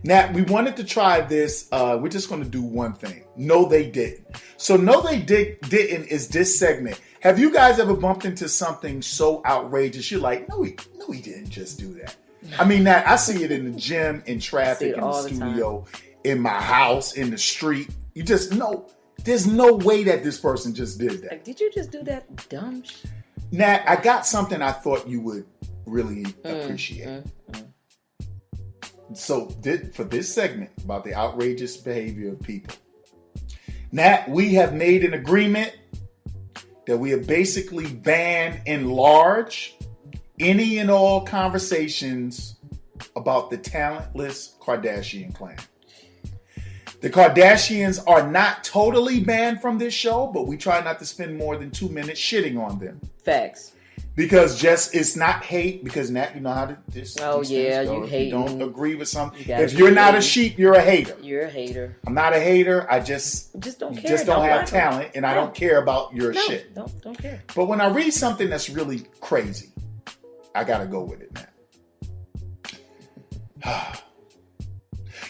Nat, we wanted to try this. We're just going to do one thing. No, they didn't. So no, they didn't is this segment. Have you guys ever bumped into something so outrageous? You're like, no, he didn't just do that. I mean, Nat, I see it in the gym, in traffic, in the studio, in my house, in the street. You just know. There's no way that this person just did that. Like, did you just do that dumb shit? Nat, I got something I thought you would really appreciate. So for this segment about the outrageous behavior of people, Nat, we have made an agreement that we have basically banned in large any and all conversations about the talentless Kardashian clan. The Kardashians are not totally banned from this show, but we try not to spend more than 2 minutes shitting on them. Facts. Because it's not hate, because Nat, you know how this. Oh yeah, you hate. You don't agree with something. If you're not a sheep, you're a hater. You're a hater. I'm not a hater. I just don't care. Just don't have talent, and I don't care about your shit. Don't care. But when I read something that's really crazy, I gotta go with it, man.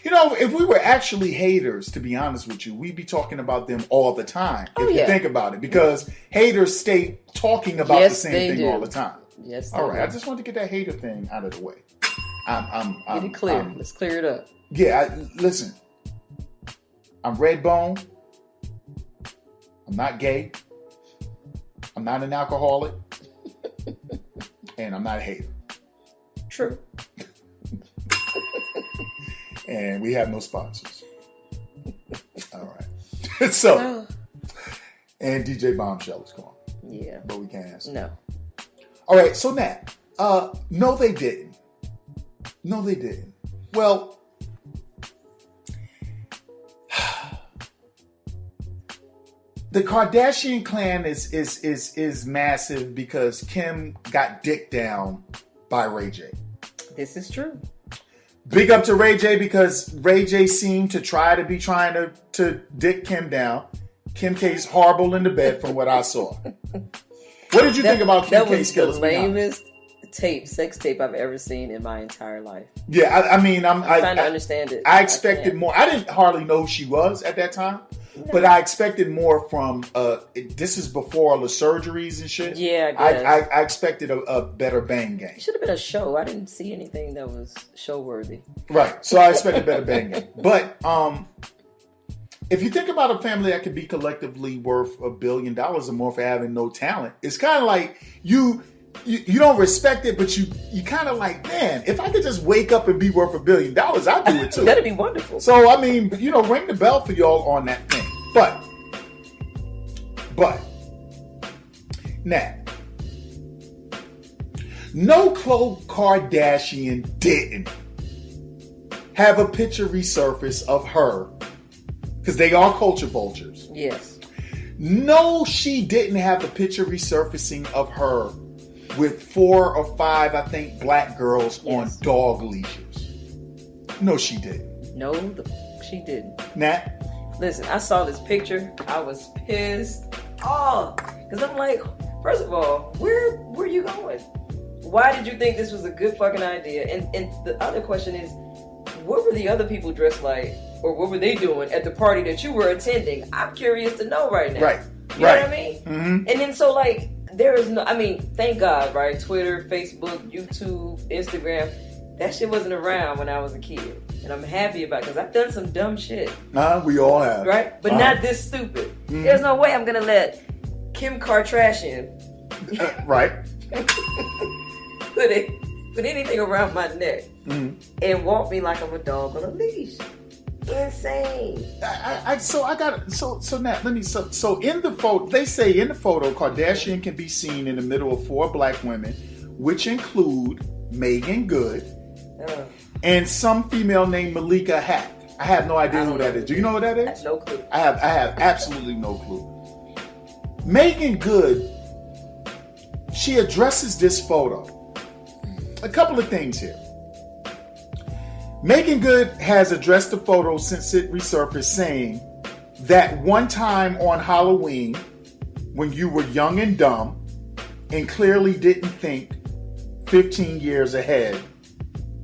If we were actually haters, to be honest with you, we'd be talking about them all the time. If you think about it, because haters stay talking about the same thing all the time. Yes. All right. I just wanted to get that hater thing out of the way. Get it clear. Let's clear it up. Yeah. Listen. I'm red bone. I'm not gay. I'm not an alcoholic. And I'm not a hater. True. And we have no sponsors. All right. So, and DJ Bombshell is gone. Yeah. But we can't answer. No. All right. So, Nat, no, they didn't. No, they didn't. Well, The Kardashian clan is massive because Kim got dicked down by Ray J. This is true. Big up to Ray J because Ray J seemed to trying to dick Kim down. Kim K's horrible in the bed from what I saw. What did you think about Kim K's skills? That was the lamest sex tape I've ever seen in my entire life. Yeah, I'm trying to understand it. I expected more. I didn't hardly know who she was at that time. No. But I expected more from, this is before all the surgeries and shit. Yeah, I guess. I expected a better bang game. It should have been a show. I didn't see anything that was show worthy. Right. So I expected better bang game. But if you think about a family that could be collectively worth $1 billion or more for having no talent, it's kind of like you don't respect it, but you kind of like, man, if I could just wake up and be worth $1 billion, I'd do it too. That'd be wonderful. So, I mean, ring the bell for y'all on that thing. But, Nat, no Khloe Kardashian didn't have a picture resurface of her, because they are culture vultures. Yes. No, she didn't have a picture resurfacing of her with 4 or 5, I think, black girls on dog leashes. No, she didn't. No, she didn't. Nat? Listen, I saw this picture. I was pissed off. Because I'm like, first of all, where were you going? Why did you think this was a good fucking idea? And the other question is, what were the other people dressed like? Or what were they doing at the party that you were attending? I'm curious to know right now. Right. You know what I mean? Mm-hmm. And then so like, there is no, I mean, thank God, right? Twitter, Facebook, YouTube, Instagram, that shit wasn't around when I was a kid. And I'm happy about it because I've done some dumb shit. We all have. Right? But not this stupid. Mm-hmm. There's no way I'm going to let Kim Kardashian right. put anything around my neck and walk me like I'm a dog on a leash. Insane. So Nat, let me. So in the photo, they say in the photo, Kardashian can be seen in the middle of 4 black women, which include Megan Good and some female named Malika Hack. I have no idea who that is. Do you know who that is? I have no clue. I have absolutely no clue. Megan Good, she addresses this photo. A couple of things here. Megan Good has addressed the photo since it resurfaced, saying that one time on Halloween, when you were young and dumb and clearly didn't think 15 years ahead,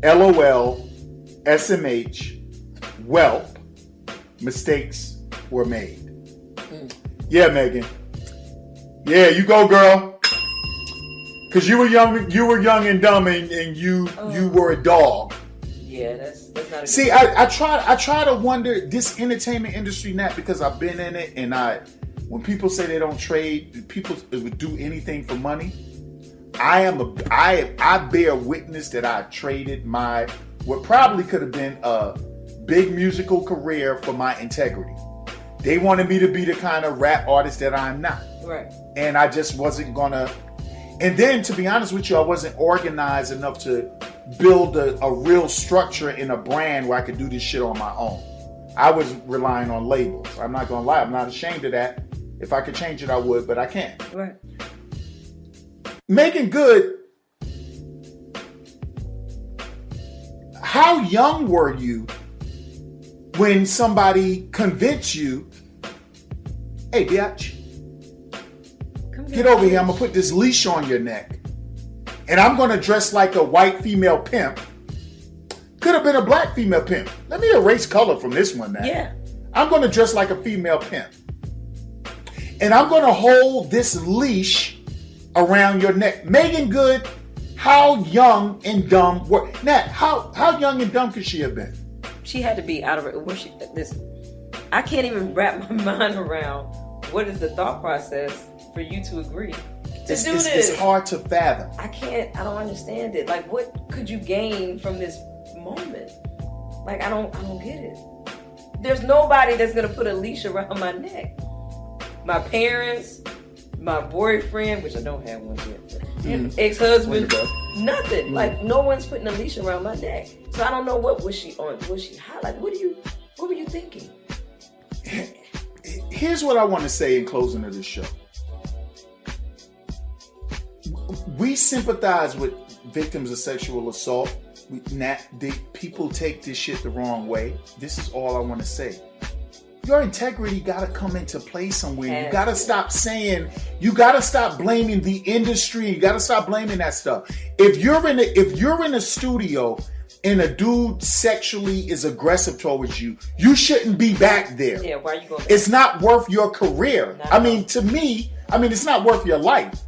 LOL, SMH, Welp, mistakes were made. Yeah, Megan. Yeah, you go, girl. Because you were young and dumb and you were a dog. Yeah, that's not a good See, I try to wonder this entertainment industry, Nat, because I've been in it, and when people say they don't trade, people would do anything for money. I bear witness that I traded what probably could have been a big musical career for my integrity. They wanted me to be the kind of rap artist that I'm not. Right. And I just wasn't gonna. And then, to be honest with you, I wasn't organized enough to build a real structure in a brand where I could do this shit on my own. I was relying on labels. I'm not gonna lie, I'm not ashamed of that. If I could change it, I would, but I can't. Right. Megan Good, how young were you when somebody convinced you, hey, bitch, get over here, I'm gonna put this leash on your neck, and I'm gonna dress like a white female pimp. Could have been a black female pimp. Let me erase color from this one now. Yeah. I'm gonna dress like a female pimp. And I'm gonna hold this leash around your neck. Megan Good, how young and dumb were Nat, how young and dumb could she have been? She had to be out of it. Listen, I can't even wrap my mind around what is the thought process for you to agree to do this. It's hard to fathom. I don't understand it. Like, what could you gain from this moment? Like, I don't get it. There's nobody that's gonna put a leash around my neck. My parents, my boyfriend, which I don't have one yet, ex-husband, nothing. Like, no one's putting a leash around my neck. So I don't know what was she on. Was she hot? Like, what were you thinking? here's what I want to say in closing of this show. We sympathize with victims of sexual assault. People take this shit the wrong way. This is all I want to say. Your integrity got to come into play somewhere. You got to stop saying, you got to stop blaming the industry. You got to stop blaming that stuff. If you're in a studio and a dude sexually is aggressive towards you, you shouldn't be back there. Yeah, why are you going back? It's not worth your career. To me, it's not worth your life.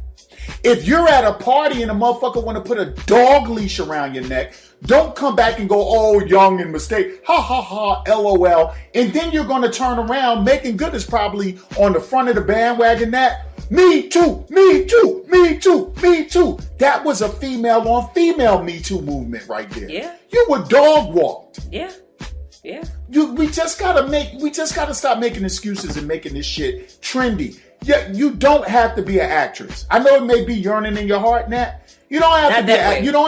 If you're at a party and a motherfucker want to put a dog leash around your neck, don't come back and go, oh, young and mistake, ha ha ha, LOL. And then you're going to turn around, making good is probably on the front of the bandwagon that, me too, me too, me too, me too. That was a female on female Me Too movement right there. Yeah. You were dog walked. Yeah. Yeah. We just gotta stop making excuses and making this shit trendy. Yeah, you don't have to be an actress. I know it may be yearning in your heart, Nat. You don't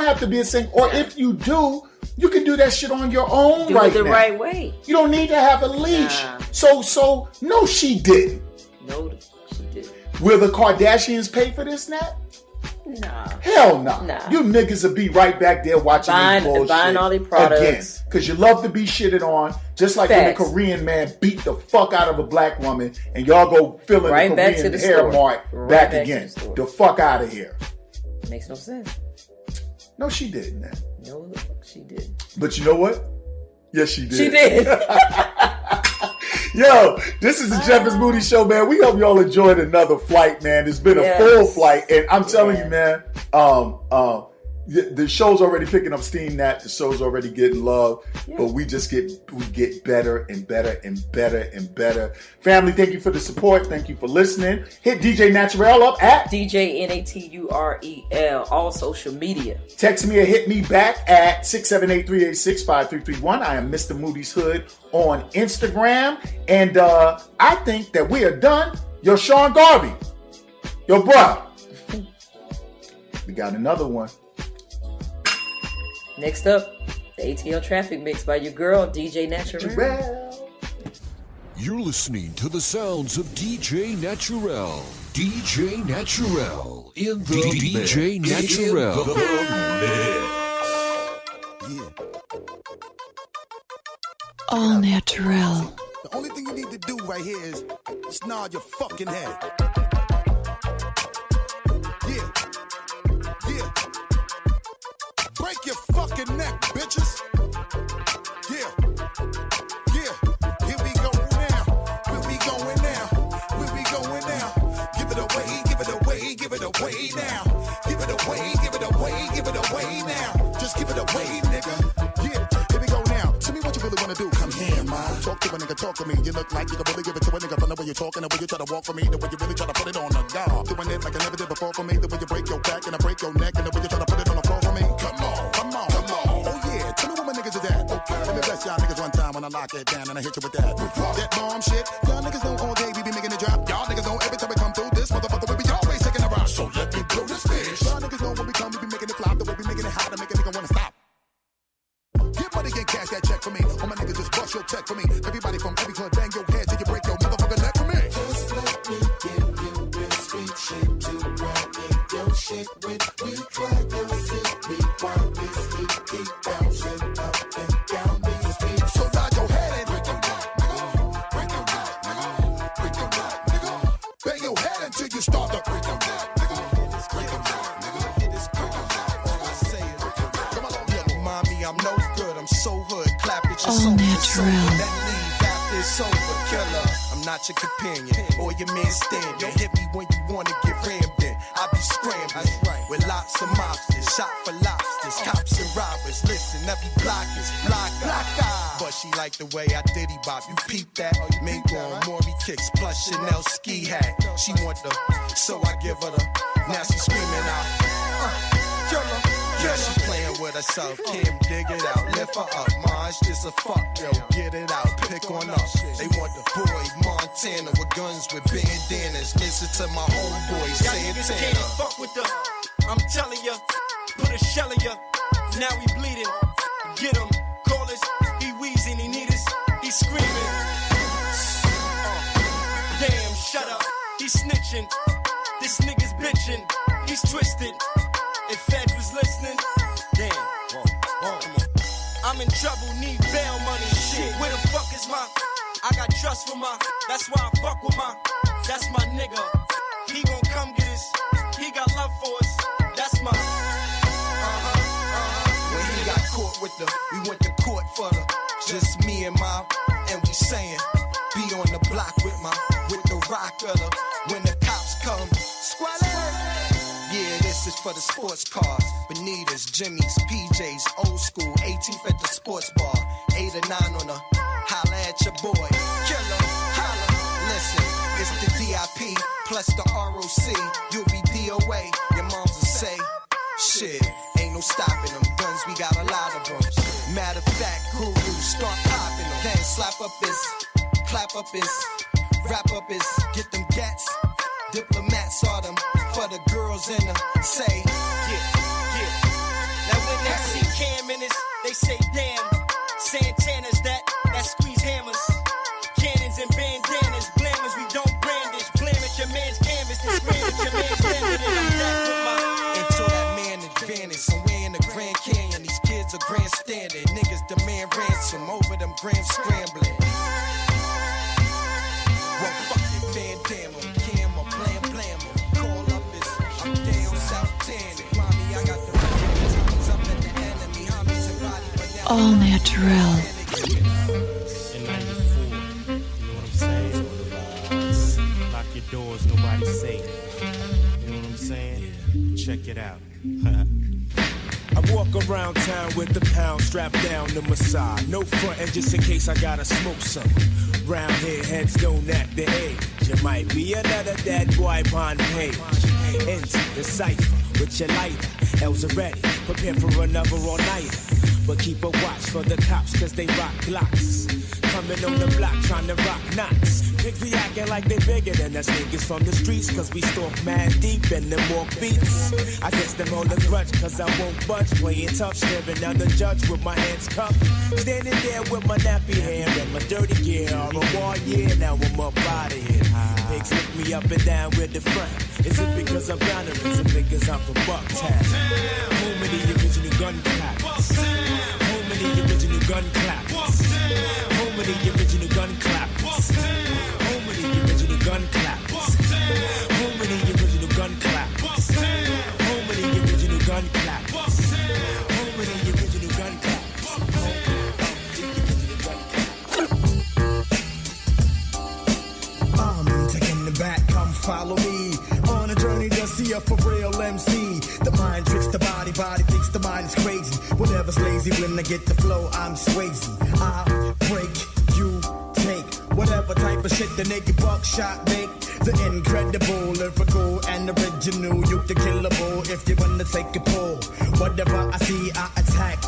have to be a singer. Or if you do, you can do that shit on your own do right it the now. right way. You don't need to have a leash. Nah. So no, she didn't. No, she didn't. Will the Kardashians pay for this, Nat? Nah. Hell no. Nah. You niggas will be right back there watching this bullshit buying all these products. again. Because you love to be shitted on, just like when the Korean man beat the fuck out of a black woman and y'all go fill in right the Korean hair mark back again. The fuck out of here. Makes no sense. No, she didn't, man. No, she did. But you know what? Yes, she did. She did. Yo, this is the Jeff is Moody Show, man. We hope y'all enjoyed another flight, man. It's been a full flight, and I'm telling you, man, the show's already picking up steam, Nat. The show's already getting love, but we get better and better and better and better. Family, thank you for the support. Thank you for listening. Hit DJ Naturel up at DJ Naturel, all social media. Text me or hit me back at 678-386-5331. I am Mr. Moody's Hood on Instagram. And I think that we are done. Yo, Sean Garvey. Yo, bro. We got another one. Next up, the ATL Traffic Mix by your girl, DJ Naturel. You're listening to the sounds of DJ Naturel. DJ Naturel in the DJ Naturel. All Naturel. The only thing you need to do right here is nod your fucking head. Yeah. Yeah. Break your fucking neck, bitches. Yeah. Yeah. Here we go now. Where we going now? Where we going now? Give it away, give it away, give it away now. Give it away, give it away, give it away now. Just give it away, nigga. Yeah. Here we go now. Tell me what you really wanna do. Come here, man. Talk to a nigga, talk to me. You look like you can really give it to a nigga from the way you're talking, the way you try to walk for me, the way you really try to put it on the guard. Doing it like I never did before for me, the way you break your back and I break your neck, and the way you try to put it on the floor for me. Come on, come on, come on. Oh yeah, tell me what my niggas is at. Okay. Let me bless y'all niggas one time when I lock it down and I hit you with that. That bomb shit. Y'all niggas know all day we be making it drop. Y'all niggas know every time we come through this motherfucker we be always taking a rock. So let me blow this bitch. Y'all niggas know when we come we be making it flop, the way we making it hot to make a nigga wanna stop. Get money and cash that check for me. All my niggas just bust your check for me. Everybody from every club bang your head till you break your motherfucking neck for me. Just let me give you real street shit to ride in your shit with. We try your shit, we want this heat keep bouncing up and down these streets. So nod your head and break your neck, nigga. Break your neck, nigga. Break your neck, nigga. Bang your head until you start to break your neck, nigga. Break your neck, nigga. Break your neck. All I say is break your neck. Come on, yeah, mommy, I'm no good. I'm so hood. Clap it, you're All Naturel. That leave after it's over, killer. I'm not your companion or your man stand. Don't hit me when you wanna get rammed in. I be scrambling with lots of mobsters, shot for lobsters, cops and robbers. Listen, every block is block. But she like the way I diddy bop. You peep that? Mink on Maury kicks plus Chanel ski hat. She want the, so I give her the. Now she screaming out, killer. Yeah, she playing with herself, Kim, dig it out, lift her up, ma, it's just a fuck, yo, get it out, pick on up. They want the boy Montana with guns with bandanas. Listen to my homeboy Santana. Can't fuck with us, I'm telling ya, put a shell in ya. Now we bleeding, get him, call us, he wheezing, he need us, he screaming. vision, he's twisted. If Fed was listening, damn. Come on. I'm in trouble, need bail money. Shit, where the fuck is my? I got trust for my. That's why I fuck with my. That's my nigga. He gon' come get us. He got love for us. That's my. When he got caught with the, we went to court for the, just me and my, and we saying, be on the block with the rock of the, when the cops come, squalor. Yeah, this is for the sports cars, Bonitas, Jimmy's, PJs, old school, 18th at the sports bar, 8 or 9 on the, holla at your boy, killer, holla, listen, it's the DIP, plus the ROC, you'll be DOA, your moms will say, shit, ain't no stopping them. Guns, we got a lot of them. Matter of fact, guru, start popping them. Then slap up his, clap up his, wrap up his, get them gats. Diplomats are them for the girls in the say, yeah. Now when they see Cam in this, they say damn. Santana's that squeeze hammers. Cannons and bandanas, blammers, we don't brandish. Blam at your man's canvas, then scream at your man's standard. And I'm back with my. Until that man advantage, somewhere in the Grand Canyon, these kids are grandstanding. Niggas demand ransom over them grams scrambling. Well, fuck it, Van Damme, Cam or Blam Blam. Call up this, I'm down South Tanning. Mommy, I got the homies up at the enemy, homies and body, but now All Naturel. In 94, you know what I'm saying? Lock your doors, nobody's safe. You know what I'm saying? Check it out. I walk around town with the pound strapped down to my side. No frontin' just in case I gotta smoke some. Round here, heads don't act the age. It might be another dead boy on page. Into the cipher with your lighter. L's are ready, prepare for another all-nighter. But keep a watch for the cops, cause they rock glocks. Coming on the block, trying to rock knots. Pigs be acting like they bigger than us niggas from the streets, cause we stalk mad deep and them walk beats. I guess them hold a grudge, cause I won't budge. Playing tough, staring down the judge with my hands cuffed. Standing there with my nappy hair and my dirty gear. All the war, yeah, now I'm up out of here. Pigs lift me up and down with the front. Is it because I'm down or is it because I'm from Bucktown? Home of the original gun clappers. Home of the original gun clappers. Home of the original gun clappers. Home of the original gun clappers. Home of the original gun clappers. Home of the original gun clappers. Home of the original gun clappers. I'm taking the back, come follow me. On a journey to see a for real MC. The mind tricks the body, body thinks the mind is crazy. Whatever's lazy, when I get the flow, I'm Swayze. I break, you take. Whatever type of shit the nigga buckshot make. The incredible, lyrical, and original. You the killable if you wanna take a pull. Whatever I see, I attack.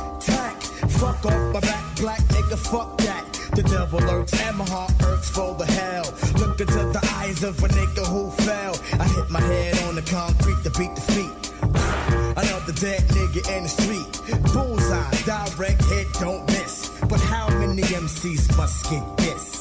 Fuck off my back, black nigga, fuck that. The devil lurks and my heart hurts for the hell. Look into the eyes of a nigga who fell. I hit my head on the concrete to beat the feet. Another dead nigga in the street. Bullseye, direct hit, don't miss. But how many MCs must get this?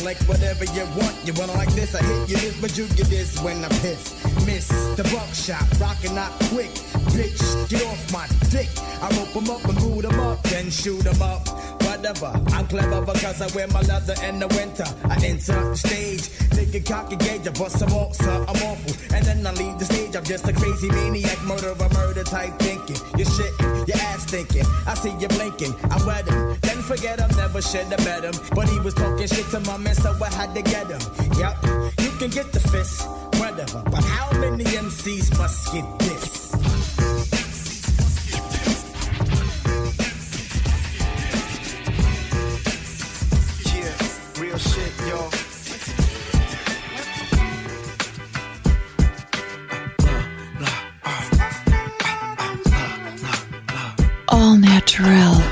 Like whatever you want like this, I hit you this, but you get this when I'm pissed. Miss the buckshot, rockin' not quick. Bitch, get off my dick. I rope 'em up and boot 'em up, then shoot 'em up. Whatever, I'm clever because I wear my leather in the winter. I enter the stage, nigga cock a gauge, I bust some off, sir, I'm awful. And then I leave the stage, I'm just a crazy maniac, murder type thinking. You're shitting, your ass thinking, I see you blinking, I wet him. Then forget him, never should have met him. But he was talking shit to my man, so I had to get him. Yup, you can get the fist, whatever. But how many MCs must get this? real shit, y'all. All Naturel.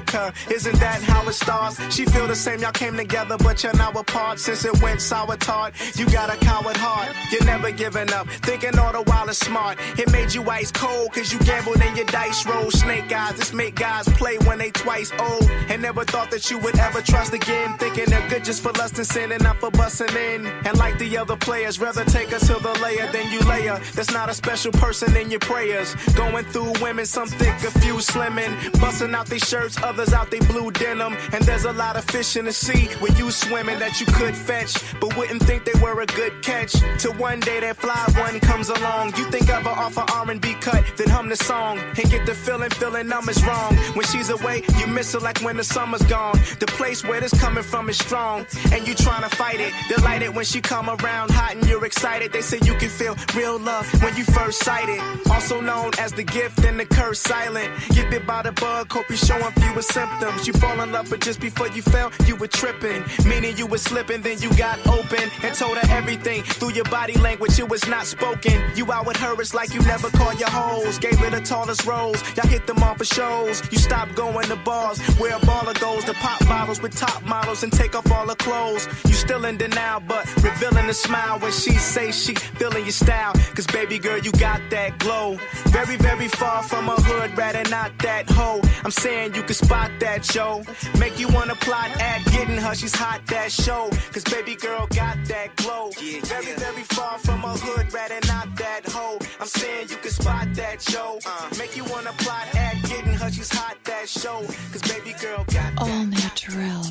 America. Isn't that how it starts? She feel the same, y'all came together, but you're now apart. Since it went sour tart, you got a coward heart. You're never giving up, thinking all the while is smart. It made you ice cold, cause you gambled in your dice roll. Snake eyes, this make guys play when they twice old. And never thought that you would ever trust again. Thinking they're good just for lust and sin and not for busting in. And like the other players, rather take us to the layer than you layer. That's not a special person in your prayers. Going through women, some thick, a few slimming. Busting out their shirts, others out they blue denim. And there's a lot of fish in the sea where you swimming that you could fetch, but wouldn't think they were a good catch. Till one day that fly one comes along. You think of her off an R&B cut, then hum the song. And get the feeling numbers wrong. When she's away, you miss her like when the summer's gone. The place where this coming from is strong, and you trying to fight it. Delighted when she come around hot and you're excited. They say you can feel real love when you first sight it. Also known as the gift and the curse silent. Get bit by the bug, hope you're showing fewer symptoms. You fall in love, but just before you fell, you were tripping. Meaning you were slipping, then you got open and told her everything through your body language. It was not spoken. You out with her, it's like you never call your hoes. Gave her the tallest roles, y'all hit them off for shows. You stopped going to bars where a baller goes to pop bottles with top models and take off all her clothes. You still in denial, but revealing a smile when she say she feeling your style. Cause baby girl, you got that glow. Very, very far from a hood, rather not that hoe. I'm saying you can spot that, yo. Make you wanna plot at getting her, she's hot, that show. Cause baby girl got that glow. Very, very far from a hood, rather not that hoe. I'm saying you can spot that, yo. Make you wanna plot at getting her, she's hot, that show. Cause baby girl got that. All Naturel.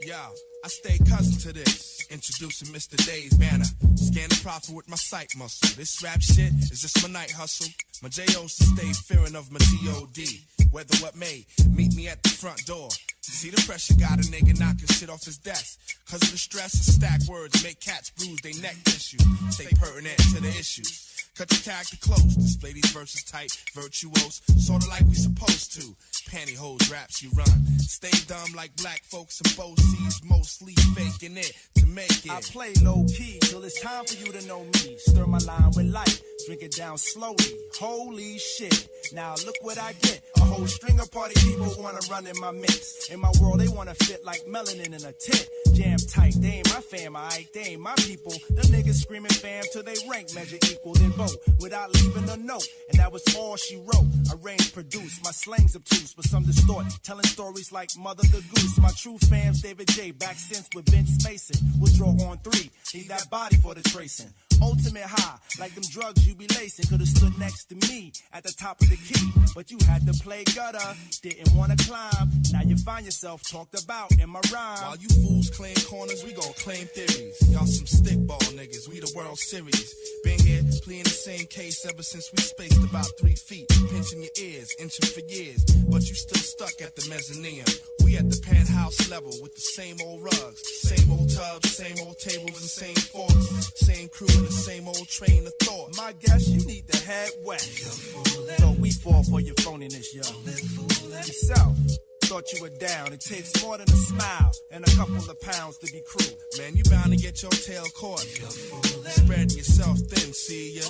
Yo, I stay cousin to this. Introducing Mr. Dave's banner. Scan the profit with my sight muscle. This rap shit is just my night hustle. My J.O.'s to stay fearing of my G.O.D. Weather what may, meet me at the front door. See the pressure got a nigga knocking shit off his desk. Cause of the stress, stack words make cats bruise they neck tissue. Stay pertinent to the issues. Cut your character close, display these verses tight, virtuose, sorta like we supposed to. Pantyhose raps you run, stay dumb like black folks in both seas, mostly faking it to make it. I play low key till it's time for you to know me. Stir my line with light, drink it down slowly. Holy shit, now look what I get. A whole string of party people wanna run in my mix. In my world they wanna fit like melanin in a tit. Jam tight, they ain't my fam, they ain't my people. Them niggas screaming fam till they rank measure equal then vote. Without leaving a note, and that was all she wrote. Arranged, produced, my slang's obtuse, but some distort. Telling stories like Mother the Goose. My true fams, David J, back since with Vince Mason. We'll draw on 3, leave that body for the tracing. Ultimate high, like them drugs you be lacing. Could've stood next to me at the top of the key, but you had to play gutter, didn't wanna climb. Now you find yourself talked about in my rhyme. While you fools claim corners, we gon' claim theories. Y'all some stickball niggas, we the World Series. Been here, pleading the same case ever since we spaced about 3 feet. Pinching your ears, inching for years, but you still stuck at the mezzanine. We at the penthouse level with the same old rugs, same old tubs, same old tables and same forks, same crew and the same old train of thought. My guess, you need to head west. So we fall for your phoniness, yo. Yourself. Thought you were down. It takes more than a smile and a couple of pounds to be cruel. Man, you bound to get your tail caught. Spread yourself thin, see ya.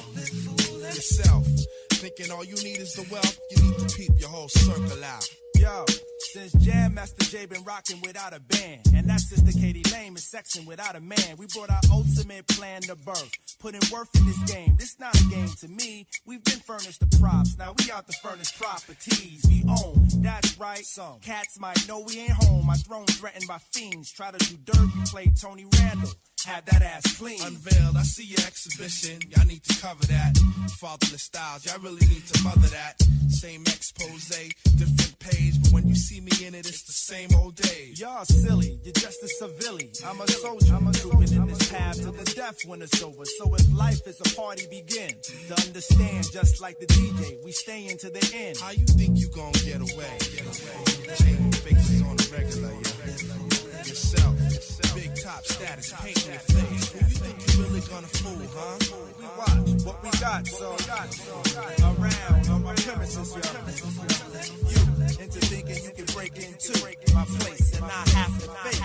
Yourself. Thinking all you need is the wealth, you need to peep your whole circle out. Yo, since Jam Master J been rocking without a band, and that Sister Katie Lame is sexing without a man, we brought our ultimate plan to birth. Putting worth in this game, this not a game to me. We've been furnished the props, now we out to furnish properties we own. That's right, some cats might know we ain't home. My throne threatened by fiends, try to do dirt, you play Tony Randall. Have that ass clean. Unveiled, I see your exhibition. Y'all need to cover that. Fatherless styles, y'all really need to mother that. Same expose, different page, but when you see me in it, it's the same old days. Y'all silly, you're just a civilian. I'm a soldier, I'm trooping in this path to the death when it's over. So if life is a party, begin to understand. Just like the DJ, we stay into the end. How you think you gon' get away? Chain faces on the regular, yeah. Yourself, big top status, paint in your face. Who you think you really gonna fool, huh? We watch what we got, so around on my premises, yo. You into thinking you can break into my place and I have to face.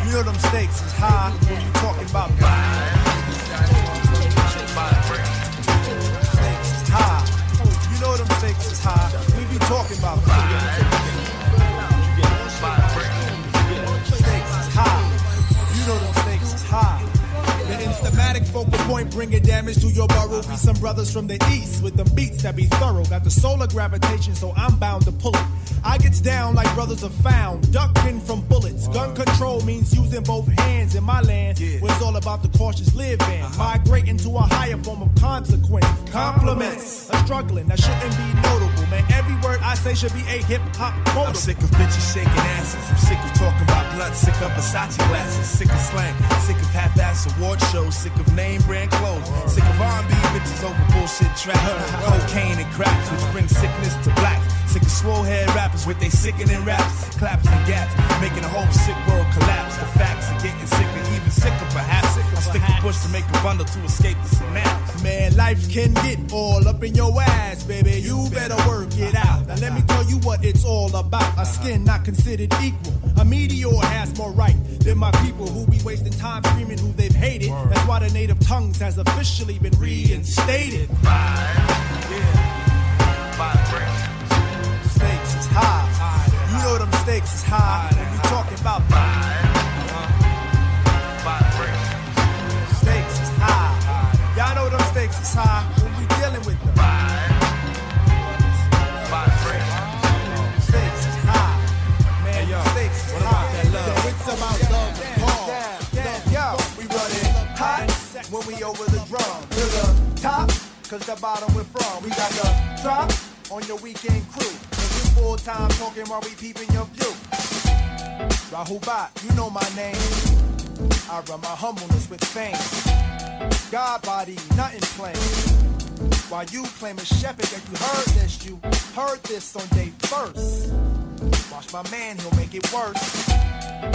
You know them stakes is high when you talking about stakes is high. You know them stakes is high. We be talking about stakes is high. You know them stakes is high. The instamatic focal point bringing damage to your burrow. Be some brothers from the east with them beats that be thorough. Got the solar gravitation, so I'm bound to pull it. I gets down like brothers are found, ducking from bullets. Gun control means using both hands in my land, where it's all about the cautious living. Migrating to a higher form of consequence. Compliments are struggling, that shouldn't be notable. Man, every word I say should be a hip-hop quote. I'm sick of bitches shaking asses. I'm sick of talking about blood, sick of Versace glasses. Sick of slang, sick of half-ass award shows. Sick of name brand clothes. Sick of R&B bitches over bullshit tracks. Cocaine and cracks, which brings sickness to blacks. Sick of swole head rappers with they sickening raps, claps and gaps, making the whole sick world collapse. The facts are getting sicker, even sicker perhaps. I stick a push to make a bundle to escape the synapse. Man, life can get all up in your ass, baby. You better work it out. Now let me tell you what it's all about. A skin not considered equal. A meteor has more right than my people who be wasting time screaming who they've hated. That's why the native tongues has officially been reinstated. Stakes is high. You know them stakes is high when you talking about stakes is high. Y'all know them stakes is high when we dealing with them. Stakes is high. Man, yo, stakes is high. It's about love and call. Yo, we running hot when we over the drum. To the top, cause the bottom we're from. We got the drop on your weekend crew. Full time talking while we peeping your view. Rahul Bhatt, you know my name. I run my humbleness with fame. God body, nothing plain. While you claiming shepherd that you heard this on day first. Watch my man, he'll make it worse.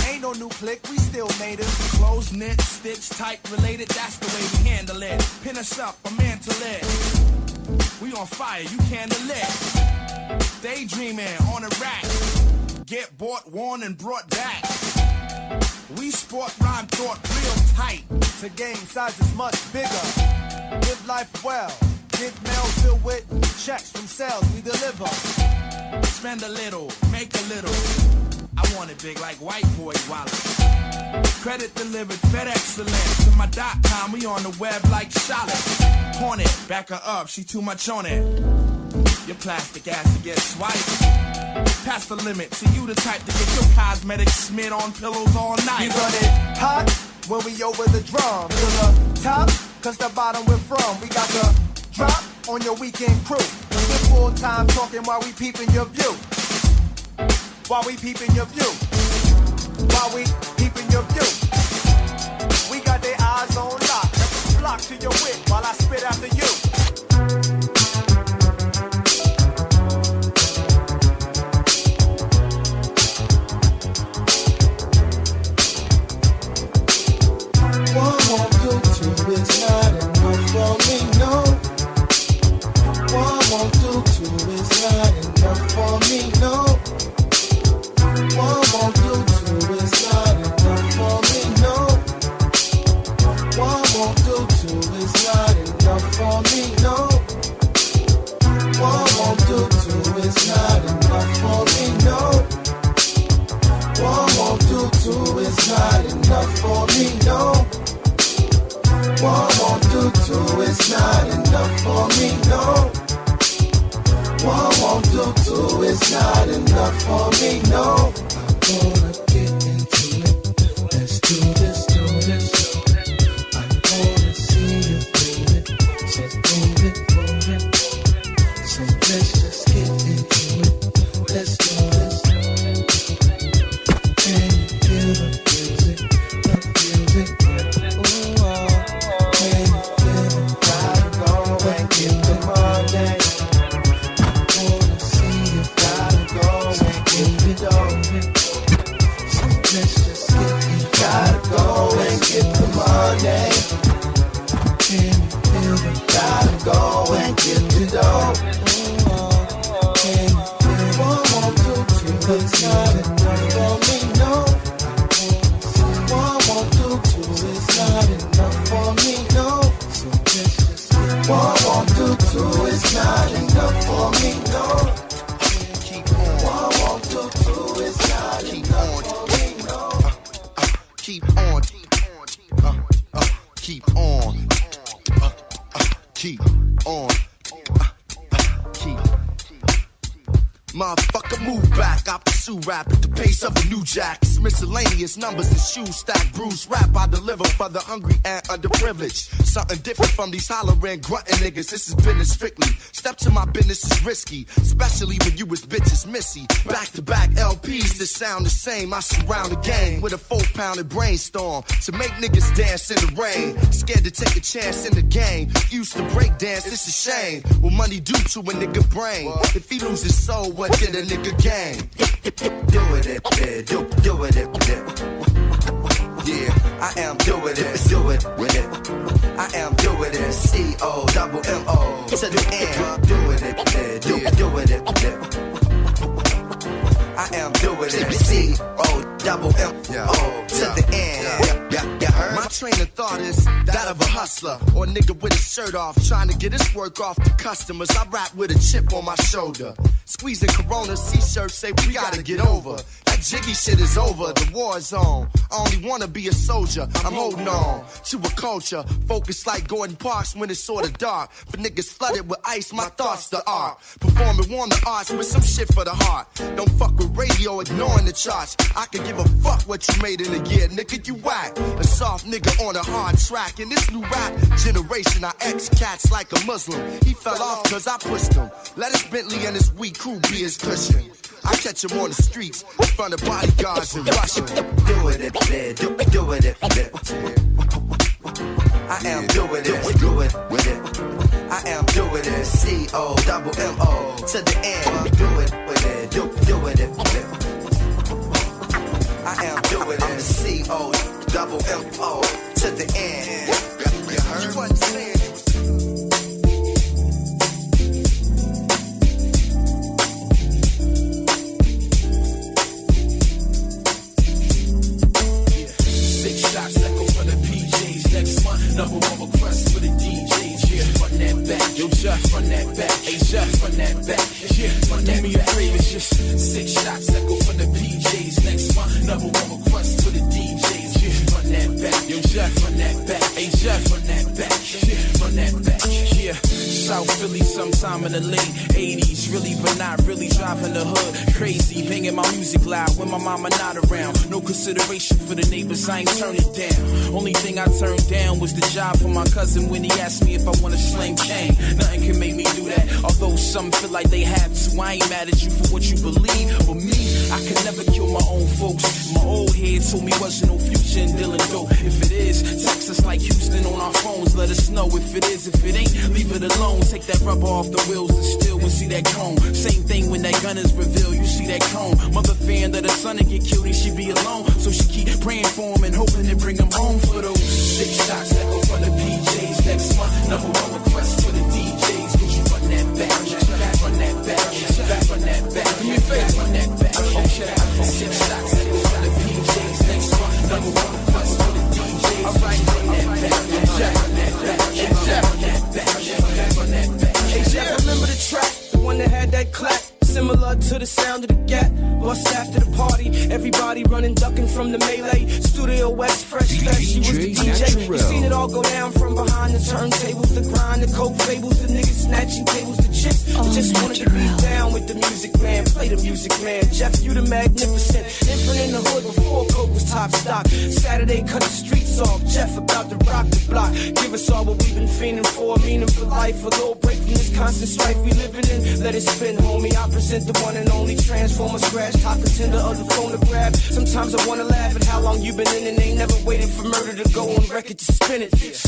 Ain't no new clique, we still native. Close knit, stitch tight, related, that's the way we handle it. Pin us up, a man to live. We on fire, you can't let. Daydreaming on a rack. Get bought, worn, and brought back. We sport rhyme thought real tight. The game size is much bigger. Live life well. Get mail filled with checks from sales we deliver. Spend a little, make a little. I want it big like white boy wallet. Credit delivered, FedEx excellent. To my .com, we on the web like Charlotte. Hornet, back her up, she too much on it. Your plastic ass to get swiped. Past the limit, so you the type to get your cosmetics smeared on pillows all night. We run it hot when we over the drum. To the top, cause the bottom we're from. We got the drop on your weekend crew. We're full time talking while we peeping your view. While we peeping your view. While we peeping your view. We got their eyes on lock. Flock to your wit while I spit after you. One won't do two, it's not enough for me, no. One won't do two, it's not enough for me, no. One won't do two, it's not enough for me, no. One won't do two, it's not enough for me, no. One won't do two, it's not enough for me, no. One won't do two, it's not enough for me, no. One won't do two, it's not enough for me, no. One won't do two, it's not enough for me, no. I'm gonna get into it. Let's do this, do this. I wanna see you move it. So move it, move it. keep on. Keep on. Keep on. Keep. Motherfucker, move back. I pursue rap at the pace of a new jack. It's miscellaneous numbers and shoes stack. Bruce rap I deliver for the hungry and underprivileged. Something different from these hollering, grunting niggas. This is business strictly. Step to my business is risky, especially when you was bitches missy. Back to back LPs that sound the same. I surround the game with a 4-pounded brainstorm to make niggas dance in the rain. Scared to take a chance in the game. Used to break dance, it's a shame. What money do to a nigga brain? If he lose his soul, what did a nigga gain? Do it, do it, yeah, I am doing it, do it with it. I am doing it, C-O-double-M-O to the end. Do it, do it. I am doing it, C-O-double-M-O to the end. Yeah, heard? My train of thought is that of a hustler or a nigga with his shirt off, trying to get his work off to customers. I rap with a chip on my shoulder, squeezing Corona C-shirts, say we gotta get over. That jiggy shit is over, the war's on. I only wanna be a soldier, I'm holding on to a culture, focused like Gordon Parks when it's sorta dark. For niggas flooded with ice, my thoughts the art. Performing warm the arts with some shit for the heart. Don't fuck with radio, ignoring the charts. I can give a fuck what you made in a year, nigga, you whack. A soft nigga on a hard track. In this new rap generation, I ex-cats like a Muslim. He fell off cause I pushed him. Let his Bentley and his weak crew be his cushion. I catch him on the streets in front of bodyguards in Russia. Do it, do it. I am doing it, do it with it. I am doing it, C-O-double-M-O to the end. Do it with it, do it. I am doing it, C-O-double-M-O to the end. You heard? You wasn't saying you was. Shots echo for the PJs next month. Number one request for the DJs. Yeah, run that back. Yo, just run that back. Hey, just run that back. Yeah, run that. Do me a favor, just 6 shots echo for the PJs next month. Number one request for the DJs. Yeah, run that back. Yo, just run that back. Hey, just run that back. Yeah, run that back. Yeah, South Philly sometime in the late 80s. Really, but not really driving the hood. Crazy, banging my music loud when my mama not around. No consideration for the neighbors, I ain't turn it down. Only thing I turned down was the job for my cousin when he asked me if I want a sling chain. Nothing can make me do that, although some feel like they have to. I ain't mad at you for what you believe, but me, I could never kill my own folks. My old head told me wasn't no future in dealing dope. If it is, text us like Houston on our phones. Let us know if it is. If it ain't, leave it alone. Take that rubber off the wheels and still and see that cone. Same thing when that gun is revealed, you see that cone. Mother fearing that her son will get killed, he should be alone. So she keep praying for him and hoping to bring him home for those 6 shots that go for the PJs next month. Number one request for the DJs. Could you run that back? Run that back. Run that back. Do me a favor. Run that back. 6 shots that go for the PJs next month. Number one request for the DJs. All right, run that back. Run that back. Run that back. Hey, Jeff, remember the track? The one that had that clap? Similar to the sound of the gat. Bust after the party, everybody running, ducking from the melee. Studio West, fresh fest, she was the DJ. You seen it all go down from behind the turntables, the grind, the coke fables, the niggas snatching tables, the chicks. Just wanted to be down with the music, man. Play the music, man. Jeff, you the magnificent. Imprint in the hood before coke was top stock. Saturday cut the streets off. Jeff about to rock the block. Give us all what we've been fiending for. Meaning for life, a little break from this constant strife we living in. Let it spin, homie. I present the one and only transformer scratch, top contender of the phone to grab. Sometimes I wanna laugh at how long you been in and ain't never waiting for murder to go on record to spin it. 6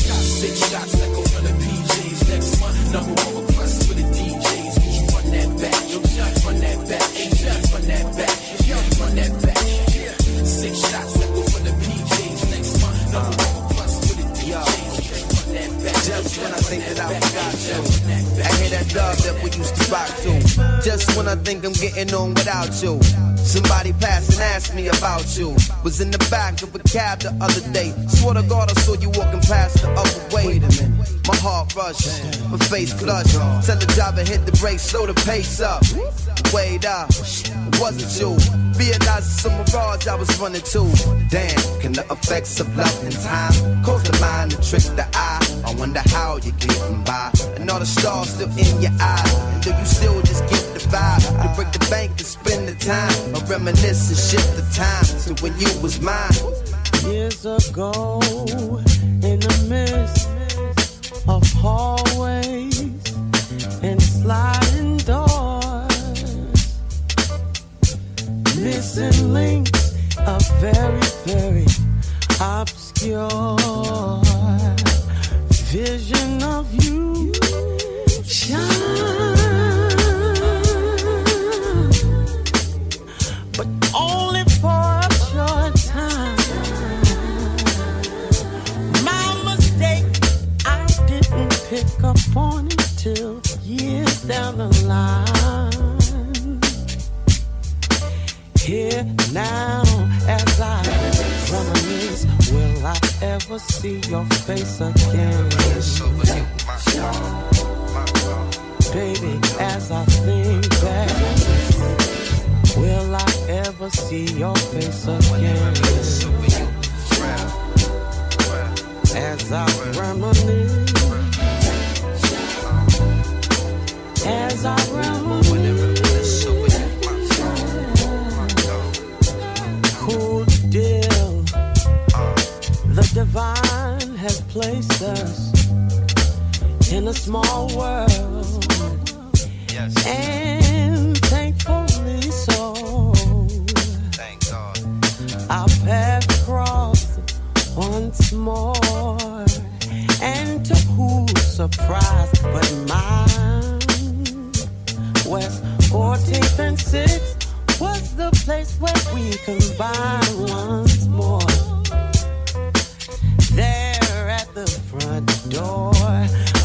shots that go for the PJs next month. Number one request for the DJs. Could you run that back? Yo, just run that back. Hey, just run that back. Yeah, run that back. Yeah, 6 shots that go for the PJs next month. Number one request for the DJs. Run that back. Just when I think that I forgot you, I hear that dub that we used to rock to. Just when I think I'm getting on without you, somebody passed and asked me about you. Was in the back of a cab the other day. Swear to God I saw you walking past the other way. Wait a minute, my heart rushed, my face flushed. Tell the driver hit the brakes, slow the pace up. Wait up, it wasn't you. Realized it's a mirage I was running to. Damn, can the effects of love and time cause the mind to trick the eye? I wonder how you're getting by, and all the stars still in your eyes. And do you still just get the vibe to break the bank and spend the time, or reminisce and shift the time to when you was mine? Years ago, in the midst of hallways and sliding doors, missing links, a very, very obscure vision of you shine, but only for a short time. My mistake, I didn't pick up on it till years down the line. Here now, as I reminisce, will I ever see your face again? Baby, as I think back, will I ever see your face again? As I reminisce, as I reminisce, cool deal, the divine has placed us in a small world, and thankfully so. Thank God. Our paths crossed once more, and to whose surprise but mine, West 14th and 6th was the place where we combined once more. There at the front door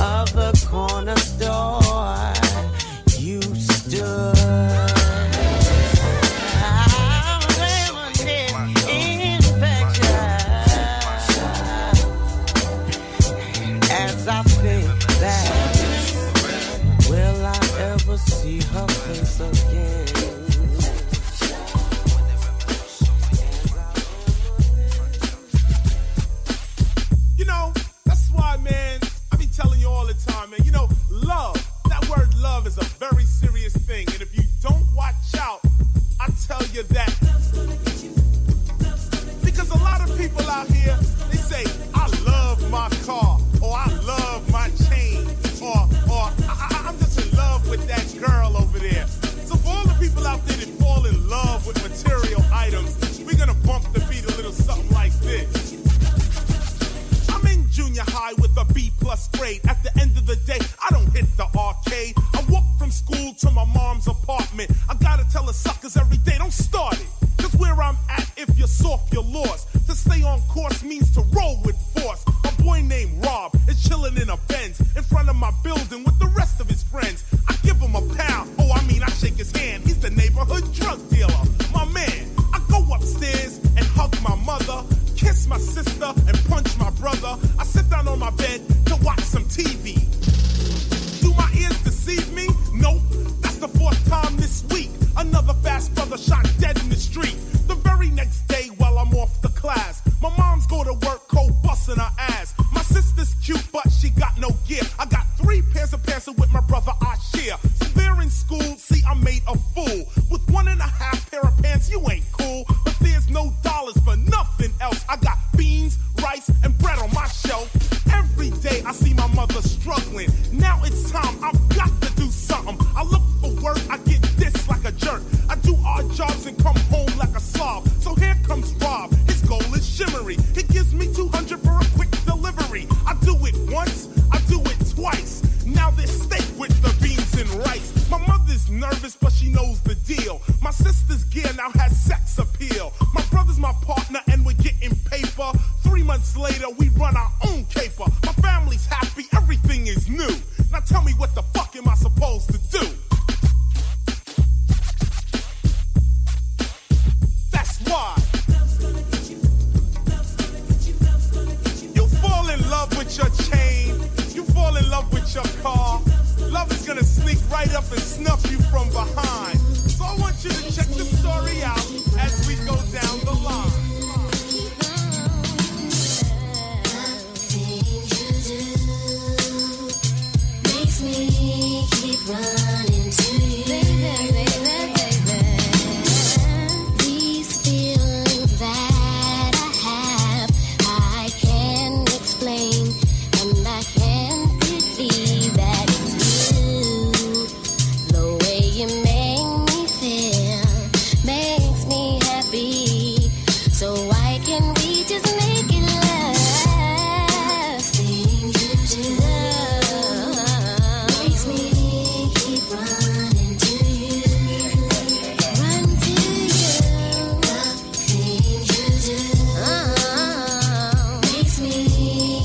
of the corner store, you stood. As I think back, will I ever see her face again? You know, that's why, man, I be telling you all the time, man, you know, love, that word love is a very serious thing. And if you don't watch out, I tell you that. Because a lot of people out here, they say, I love my car, or I love my chain, or I'm just in love with that girl over there. So for all the people out there that fall in love with material items, we're gonna bump the beat a little something like this. I'm in junior high with a B+ grade. At the end of the day, I don't hit the arcade. I walk from school to my mom's apartment. I gotta tell the suckers every day, don't start it. Cause where I'm at, if you're soft, you're lost. To stay on course means to roll with force. A boy named Rob is chilling in a Benz in front of my building with the rest of his friends. I give him a pound, oh I mean I shake his hand. He's the neighborhood drug dealer, my man. I go upstairs and hug my mother, kiss my sister and punch my brother. I sit down on my bed to watch some TV. Do my ears deceive me? Nope, that's the 4th time this week. Another fast brother shot dead in the street. The very next day while I'm off to class, my mom's go to work cold busting her ass. My sister's cute but she got no gear. I got 3 pairs of pants with my brother I share. So they're in school, see I'm made a fool. With 1.5 pair of pants you ain't cool. But there's no dollars for nothing else. I got beans, rice and bread on my shelf. Every day I see my mother struggling. Now it's time, I've got to do something. I look for work, I get this like a jerk. I do odd jobs and come home like a slob. So here comes Rob, his goal is shimmery. He gives me $200 for a quick delivery. I do it once, I do it twice. Now there's steak with the beans and rice. My mother's nervous but she knows the deal. My sister's gear now has sex appeal. My brother's my partner and we're getting paper. 3 months later we run our own caper. My family's happy, everything is new. Now tell me what the fuck am I supposed to do? That's why you fall in love with your chain, you fall in love with your car. Love is gonna sneak right up and snuff you from behind. So I want you to check the story out as we go down the line. Makes me keep running to you, baby. These feelings that I have, I can't explain, and I can't believe that it's you. The way you make me feel makes me happy. So why can't we just make it last? Things you do. Makes me keep running to you. Run to you. The things you do. Makes me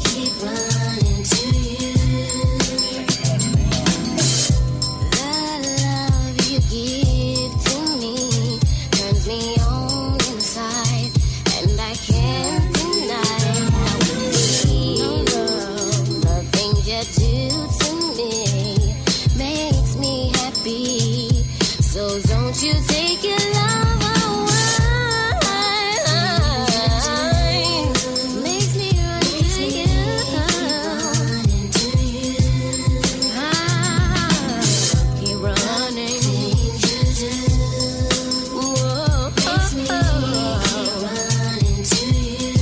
keep running to you. The love you give to me turns me on inside, and I can't deny how it feels. The things you do to me makes me happy. So don't you take your love away. Makes me run to you. Keep running. Whoa. Makes me running to you.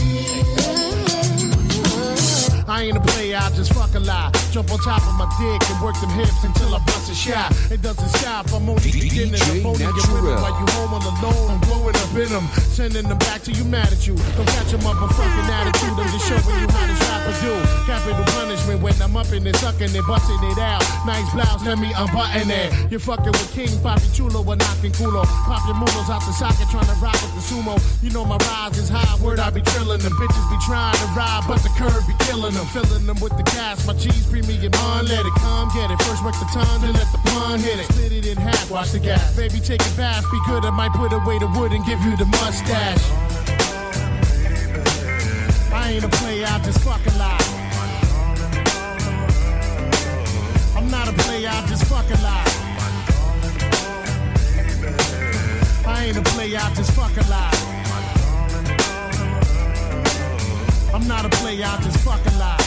I ain't a player, I just fuck a lie. Jump on top of my dick and work them hips until I bust a shot. It doesn't stop, I'm only beginning. I'm only getting women while you home all alone. I'm blowing up in them, sending them back till you mad at you. Don't catch them up a fucking attitude, I'm just showing you how this rapper do. Capital punishment when I'm up in it, sucking it, busting it out. Nice blouse, let me unbutton it. You're fucking with King, Papi Chulo, or knocking culo. Pop your mulos out the socket, trying to rock with the sumo. You know my rise is high, word I be trillin' them. Bitches be trying to ride, but the curve be killing them. Filling them with the gas, my cheese premium on, let it come, get it. First work the tongue, then let the pun hit it. Split it in half, watch the gas. Baby, take a bath, be good, I might put away the wood and give you the mustache. I ain't a player, I just fucking lie. I'm not a player, I just fucking lie. I ain't a player, I just fucking lie. I'm not a player, I just fucking lie.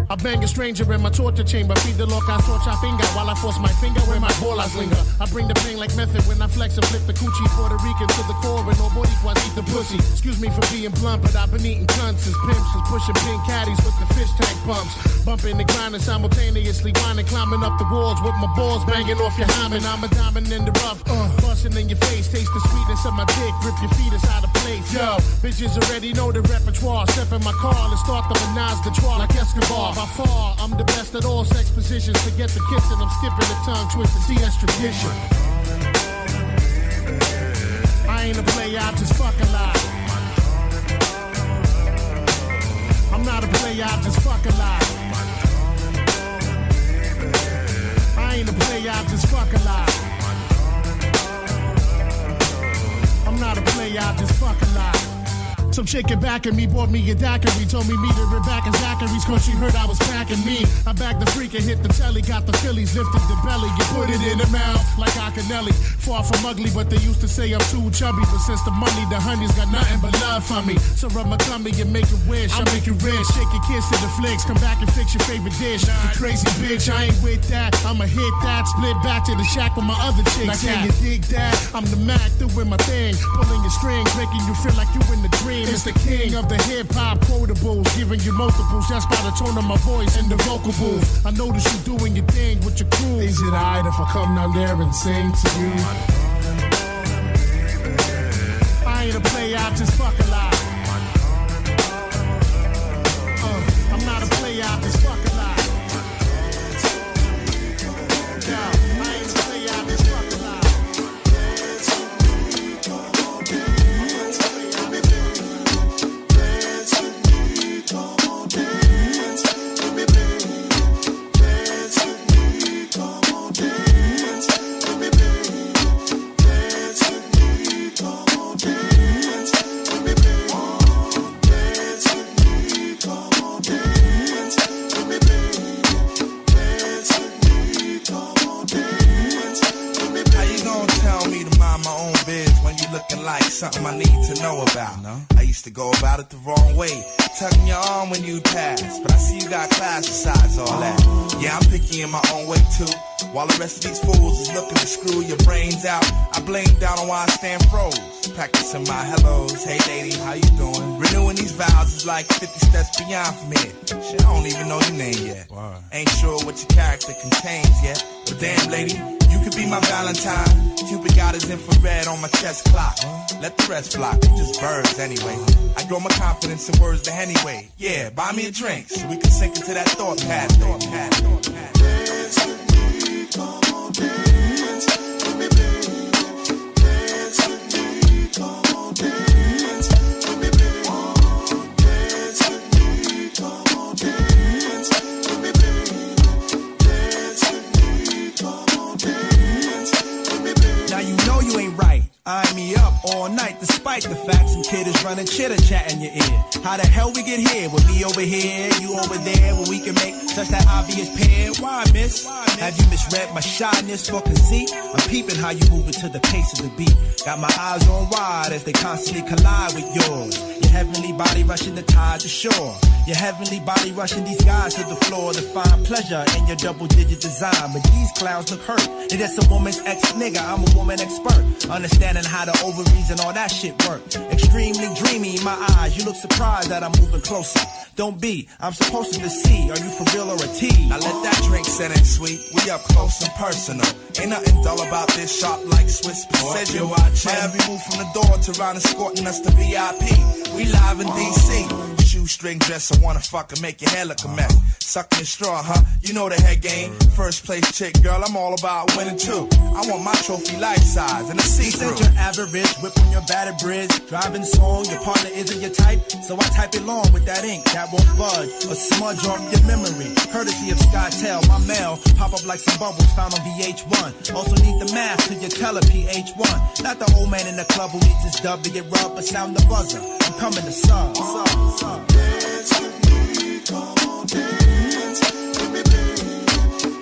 I bang a stranger in my torture chamber. Feed the loca, torcha finger while I force my finger where my bolas linger. I bring the pain like method when I flex and flip the coochie. Puerto Rican to the core and nobody quite eat the pussy. Excuse me for being blunt, but I've been eating cunts since pimps is pushing pink caddies with the fish tank pumps. Bumping and grinding simultaneously, whining, climbing up the walls with my balls banging off your hymen. I'm a diamond in the rough, busting in your face. Taste the sweetness of my dick, rip your feet out of place. Yo, bitches already know the repertoire. Step in my car and start the menage the trois like Escobar. By far, I'm the best at all sex positions. Forget the kissing, I'm skipping the tongue twisting. See, that's tradition. I ain't a player, I just fucking lie. I'm not a player, I just fucking lie. I ain't a player, I just fucking lie. I'm not a player, I just fucking lie. Some chick get back at me, bought me a daiquiri. Told me meet her back in Zachary's cause she heard I was packing me. I bagged the freak and hit the telly. Got the Phillies, lifted the belly. You put it in the mouth like Akinelli. Far from ugly, but they used to say I'm too chubby. But since the money, the honey's got nothing but love for me. So rub my tummy and make it wish. I make it rich. Shake your kiss to the flicks. Come back and fix your favorite dish. You crazy bitch, I ain't with that. I'ma hit that. Split back to the shack with my other chicks. Now can you dig that? I'm the Mac doing my thing. Pulling your strings, making you feel like you in the dream. It's the king of the hip-hop quotables, giving you multiples just by the tone of my voice and the vocal booth. I notice you doing your thing with your crew. Is it alright if I come down there and sing to you? I ain't a player, I just fucking lie. I'm not a player, I just fucking lie. Yeah, I ain't a player, I just fucking lie. something I need to know about. No? I used to go about it the wrong way, tugging your arm when you pass. But I see you got class besides all that. Yeah, I'm picky in my own way too. While the rest of these fools is looking to screw your brains out, I blame down on why I stand froze. Practicing my hellos, hey lady, how you doing? Renewing these vows is like 50 steps beyond from here. Shit, I don't even know your name yet. Wow. Ain't sure what your character contains yet. But damn lady, you could be my Valentine. Cupid got his infrared on my chest clock. Let the rest flock, we just birds anyway. I grow my confidence in words to anyway. Yeah, buy me a drink so we can sink into that thought path. Eyeing me up all night despite the fact some kid is running chitter-chat in your ear. How the hell we get here with me over here, you over there, where we can make such that obvious pair? Why, miss? Have you misread my shyness for conceit? I'm peeping how you moving to the pace of the beat. Got my eyes on wide as they constantly collide with yours. Your heavenly body rushing the tide to shore. Your heavenly body rushing these guys to the floor to find pleasure in your double-digit design. But these clowns look hurt. They're just a woman's ex-nigga, I'm a woman expert. Understanding how the ovaries and all that shit work. Extremely dreamy in my eyes. You look surprised that I'm moving closer. Don't be, I'm supposed to see. Are you for real or a tease? Now let that drink set in, sweet. We up close and personal. Ain't nothing dull about this shop like Swiss precision. My every move from the door to round escorting us to VIP. We live in DC. Shoestring dress, I wanna fuck and make your hair look a mess. Sucking your straw, huh? You know the head game. First place chick, girl, I'm all about winning too. I want my trophy life size and a see-through. You said you're average, whip on your battered bridge. Driving song, your partner isn't your type. So I type it long with that ink that won't budge or smudge off your memory. Courtesy of SkyTel, my mail pop up like some bubbles found on VH1. Also need the math to your teller PH1. Not the old man in the club who needs his dub to get rubbed, but sound the buzzer. I'm coming to sub. Dance with me, come on, dance with me, baby.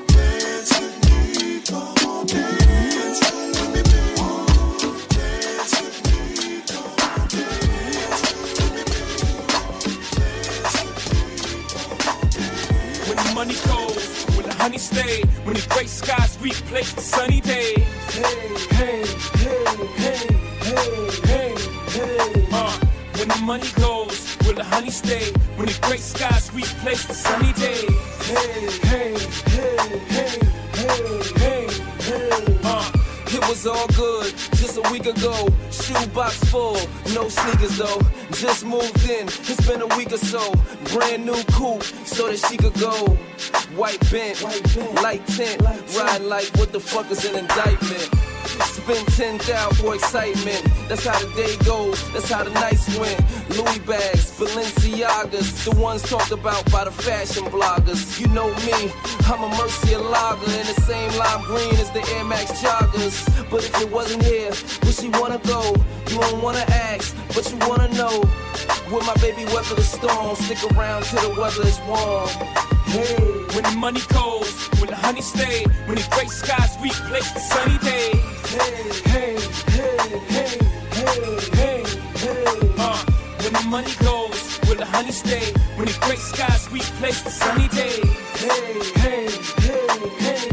Dance with me, come on, dance with me, baby. Dance with me, come on, dance with me, baby. When the money goes, when the honey stay, when the gray skies replace the sunny days. Hey, hey, hey, hey, hey, hey, hey. When the money goes, will the honey stay? When the gray skies replace the sunny days. Hey, hey, hey, hey, hey, hey, hey. It was all good just a week ago. Shoebox full, no sneakers though. Just moved in, it's been a week or so. Brand new coupe, so that she could go. White bent, light tint, riding like what the fuck is an indictment. Spend 10,000 for excitement. That's how the day goes, that's how the nights went. Louis bags, Balenciagas, the ones talked about by the fashion bloggers. You know me, I'm a Murcielago in the same lime green as the Air Max joggers. But if it wasn't here, where she wanna go? You don't wanna ask, but you wanna know. Will my baby weather the storm? Stick around till the weather is warm. Hey, when the money goes, when the honey stay, when the gray skies replace the sunny days. Hey, hey, hey, hey, hey, hey, hey. When the money goes, will the honey stay? When the gray skies replace the sunny days. Hey, hey, hey, hey.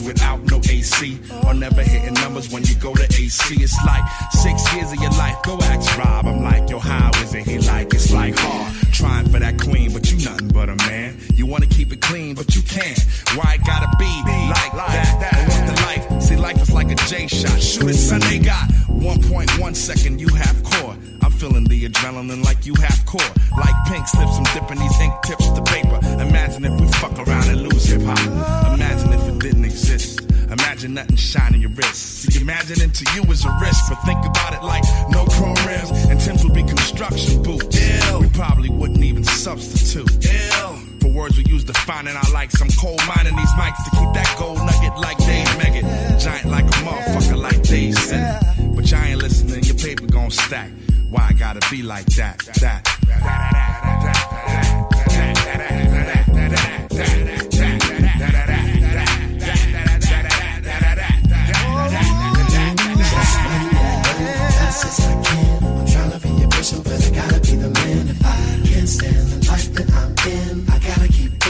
Without no AC, or never hitting numbers when you go to AC. It's like 6 years of your life. Go ask Rob. I'm like, yo, how is it? He like, it's like hard trying for that queen, but you nothing but a man. You wanna keep it clean, but you can't. Why it gotta be like that? I want the life. See, life is like a J shot. Shoot it, son. They got 1.1 second. You have core. I'm feeling the adrenaline like you have core. Like pink slips, I'm dipping these ink tips to paper. Imagine if we fuck around and lose hip hop. Imagine if it didn't exist. Imagine imagine nothing shining your wrist. See, imagining to you is a risk, but think about it like no chrome rims and Tim's would be construction boots. Ew. We probably wouldn't even substitute. Ew. For words we use defining our likes. I'm cold mining these mics to keep that gold nugget like Dave Meggett. Giant like a motherfucker like Dave said. But y'all ain't listening, your paper gon' stack. Why I gotta be like that?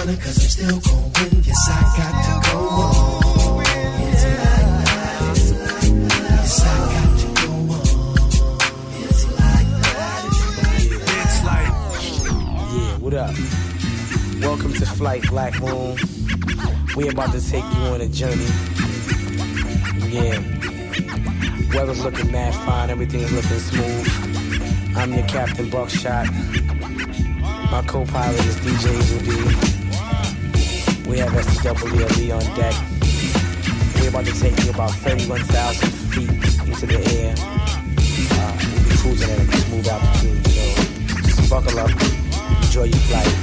Cause I'm still gon' win. Yes, I got to go on. It's like that. It's like that. Yes, I got to go on. It's like that. It's like that. Yeah, what up? Welcome to Flight Black Moon. We about to take you on a journey. Yeah. Weather's looking mad fine. Everything's looking smooth. I'm your Captain Buckshot. My co-pilot is DJ Moody. We have SWLE on deck. We're about to take you about 31,000 feet into the air. We'll be cruising at a smooth altitude, so just buckle up, enjoy your flight.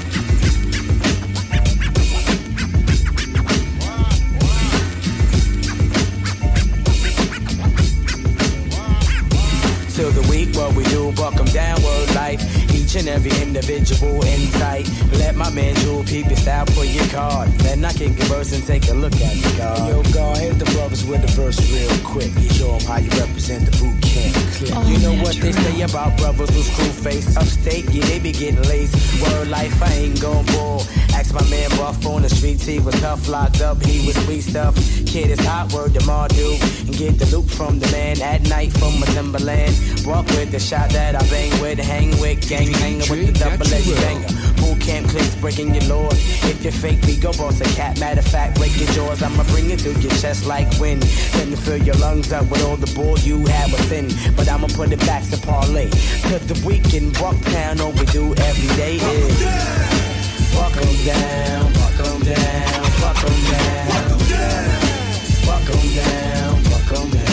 Till the week, what we do, buck 'em down, word life. Each and every individual insight. Let my man Jewel peep your style, pull your card. Then I can converse and take a look at the card. Yo, God, hit the brothers with the verse real quick. You show them how you represent the boot camp clip. You know what they say about brothers who's crew face upstate? Yeah, they be getting laced. Word life, I ain't gon' bull. Ask my man Buff on the streets, he was tough, locked up, he was sweet stuff. Kid is hot, word to Mardu. And get the loot from the man at night from my Timberland. Walk with the shot that I bang with, hang with, gang hanger with the double-edged banger. Boot camp clicks breaking your laws. If you're fake, we go boss a cat. Matter of fact, break your jaws. I'ma bring it to your chest like wind. Then to fill your lungs up with all the bull you have within. But I'ma put it back to parlay. Cause the weekend Bucktown, all we do every day is buck 'em down, buck 'em down, buck 'em down, buck 'em down, buck 'em down.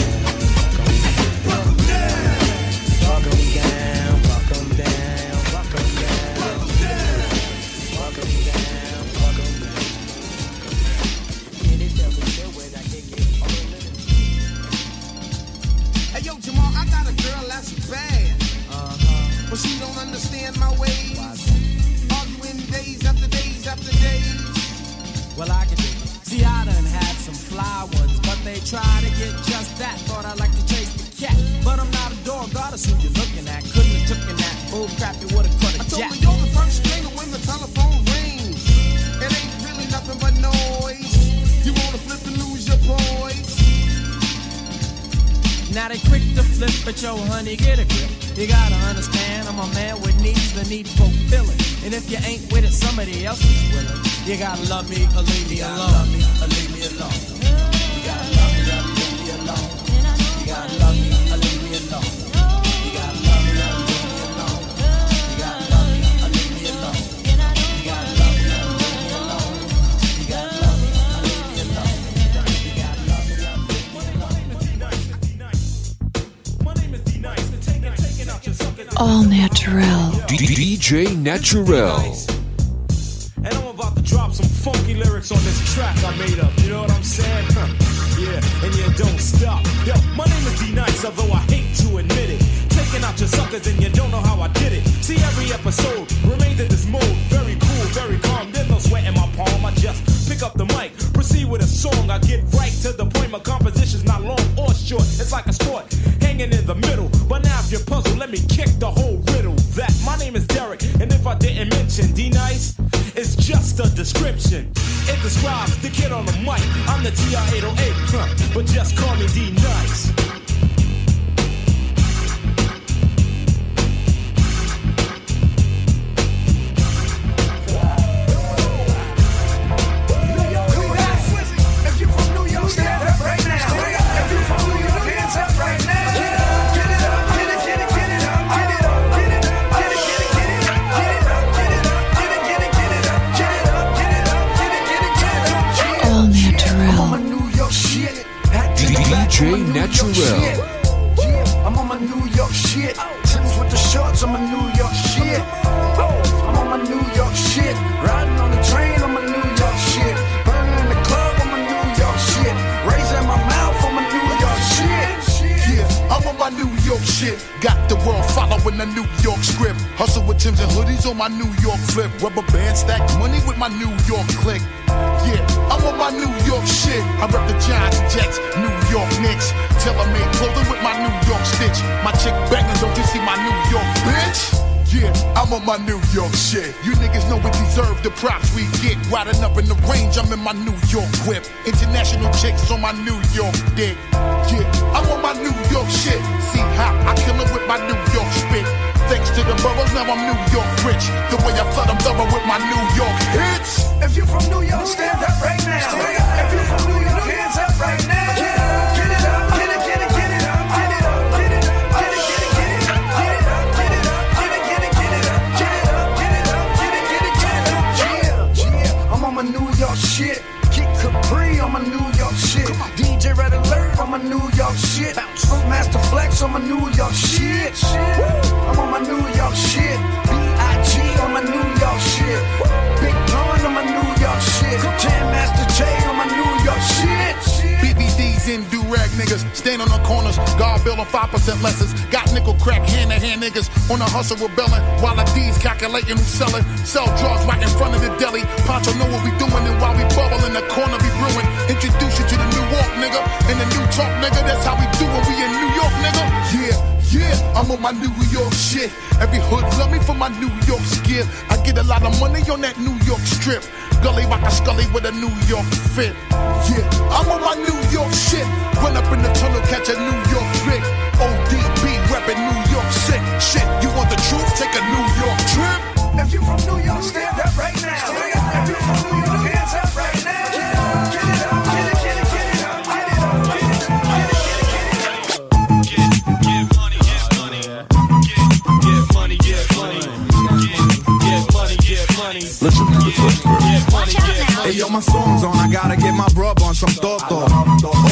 But she don't understand my ways. Arguing days after days after days. Well, I can do it. See, I done had some fly ones, but they try to get just that. Thought I'd like to chase the cat, but I'm not a dog, goddess who you're looking at. Couldn't have taken that bull crap, it would've cut a jack. I told her you're the first stringer when the telephone rings. It ain't really nothing but noise. You wanna flip and lose your poise. Now they quick to flip, but yo, honey, get a grip. You gotta understand, I'm a man with needs that need fulfilling. And if you ain't with it, somebody else is willing. You gotta love me or leave me alone. Love me or leave me alone. You gotta love me or leave me alone. You gotta love me or leave me alone. You gotta love me or leave me alone. You gotta love me or leave me alone. You gotta love me or leave me alone. You gotta love me or leave me alone. You gotta love me or leave me alone. My name is D-Nice. Taking out your suckers. All Naturel. DJ Naturel. And I'm about to drop some funky lyrics on this track I made up. You know what I'm saying? Yeah, and you don't stop. Yo, my name is D-Nice, although I hate to admit it. Taking out your suckers and you don't know how I did it. See, every episode remains in this mode. Very cool, very calm. There's no sweat in my palm. I just pick up the mic, proceed with a song. I get right to the point. My composition's not long or short. It's like a sport, hanging in the middle. But now if you're puzzled, let me kick the whole riddle. That my name is Derek, and if I didn't mention D-Nice, it's just a description. It describes the kid on the mic. I'm the TR-808, but just call me D-Nice. DJ Naturel. I'm on my New York shit. Tim's with the shorts, I'm a New York shit. I'm on my New York shit. Riding on the train, I'm a New York shit. Burning in the club, I'm a New York shit. Raising my mouth, I'm a New York shit. Yeah, I'm on my New York shit. Got the world following the New York script. Hustle with Timbs and hoodies on my New York flip. Rubber band stack money with my New York click. Yeah, I'm on my New York shit. I rep the Giants and Jets, New York Knicks. Tailor-made clothing with my New York stitch. My chick banging, don't you see my New York bitch? Yeah, I'm on my New York shit. You niggas know we deserve the props we get. Riding up in the range, I'm in my New York whip. International chicks on my New York dick. Yeah, I'm on my New York shit. See how I kill it with my New York spit. Thanks to the boroughs, now I'm New York rich. The way I flood them thorough with my New York hits. If you from New York, stand up right now. If you from New York, hands up right now. Get it up, get it, get it, get it up, get it up, get it up, get it, get it, get it up, get it up, get it up, get it, get it, get it up, get it up, get it up, get it, get it, get it up. Yeah, I'm on my New York shit. Kick Capri on my New York shit. DJ Red Alert on my New York shit. Master Flex on my New York shit. I'm on my New York shit. B.I.G. on my New York shit. Big Pun on my New York shit. Jam Master J on my New York shit. BBDs and do-rag niggas stand on the corners, guard bill on 5% lessons. Got nickel crack hand-to-hand niggas on the hustle rebelling, while the D's calculating who's selling. Sell drugs right in front of the deli. Poncho know what we doing, and while we bubble in the corner be brewing. Introduce you to the New York nigga and the New Talk nigga. That's how we do when we in New York nigga. Yeah, I'm on my New York shit. Every hood love me for my New York skill. I get a lot of money on that New York strip. Gully rock a scully with a New York fit. Yeah, I'm on my New York shit. Run up in the tunnel, catch a New York trick. ODB reppin' New York sick. Shit, you want the truth? Take a New York trip. If you from New York, stand up right now. If you from New York, hands up right now. Get it up, get it, get it, get it up, get it up, get it up, get it, get it, get it up. Get money, get money, get money, get money, get money, get money. Listen to the first verse. Hey yo, my song's on, I gotta get my bruh on some toto.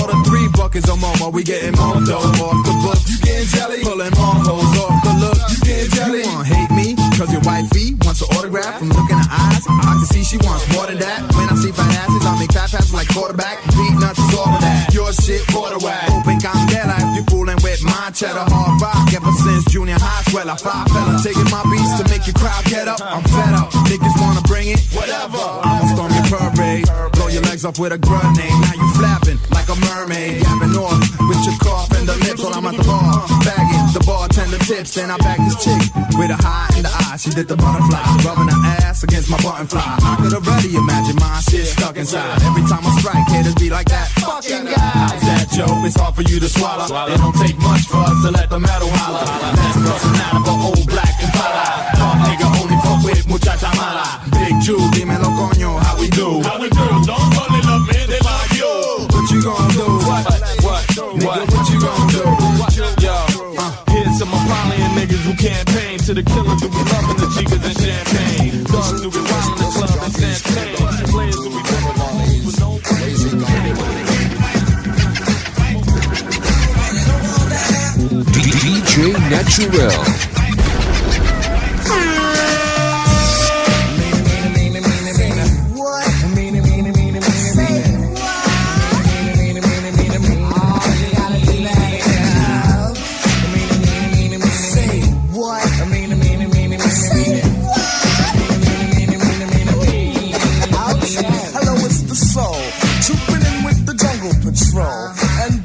Order 3 buckets or more, but we getting more dough. Off the books, you getting jelly? Pulling more hoes off the look, you getting jelly? You wanna hate me, cause your wifey wants an autograph from looking in her eyes. I can see she wants more than that. When I see fat asses, I make fat passes like quarterback. Peanuts is all of that. Your shit, quarter whack. Open candela if you fooling with my cheddar. Hard rock ever since junior high. Swell, I 5 fella. Taking my beats to make your crowd get up. I'm fed up. Niggas wanna bring it, whatever. I'ma storm your parade. Blow your legs off with a grenade. Now you flapping like a mermaid. Yapping off with your cough and the lips while I'm at the bar. Bagging the bartender tips. Then I bag this chick with a high in the eye. She did the butterfly. Rubbing her ass against my button fly. I could already imagine my shit stuck inside. Every time I strike, haters be like that fucking guy. How's that, Joe? It's hard for you to swallow. It don't take much for us to let the metal holler. That's bustin' out of an old black Impala. Talk nigga only fuck with muchacha mala. Big Jew, dímelo coño, how we do? How we do? Don't call it up, man. They like you. What you gon' do? What? Nigga, what you gon' do? Yo, here's some Apollian niggas who campaign to the killers who be loving the cheekers and champagne. Thugs who be wildin' the club and champagne. Players who be drippin' on hoes with no DJ Naturel.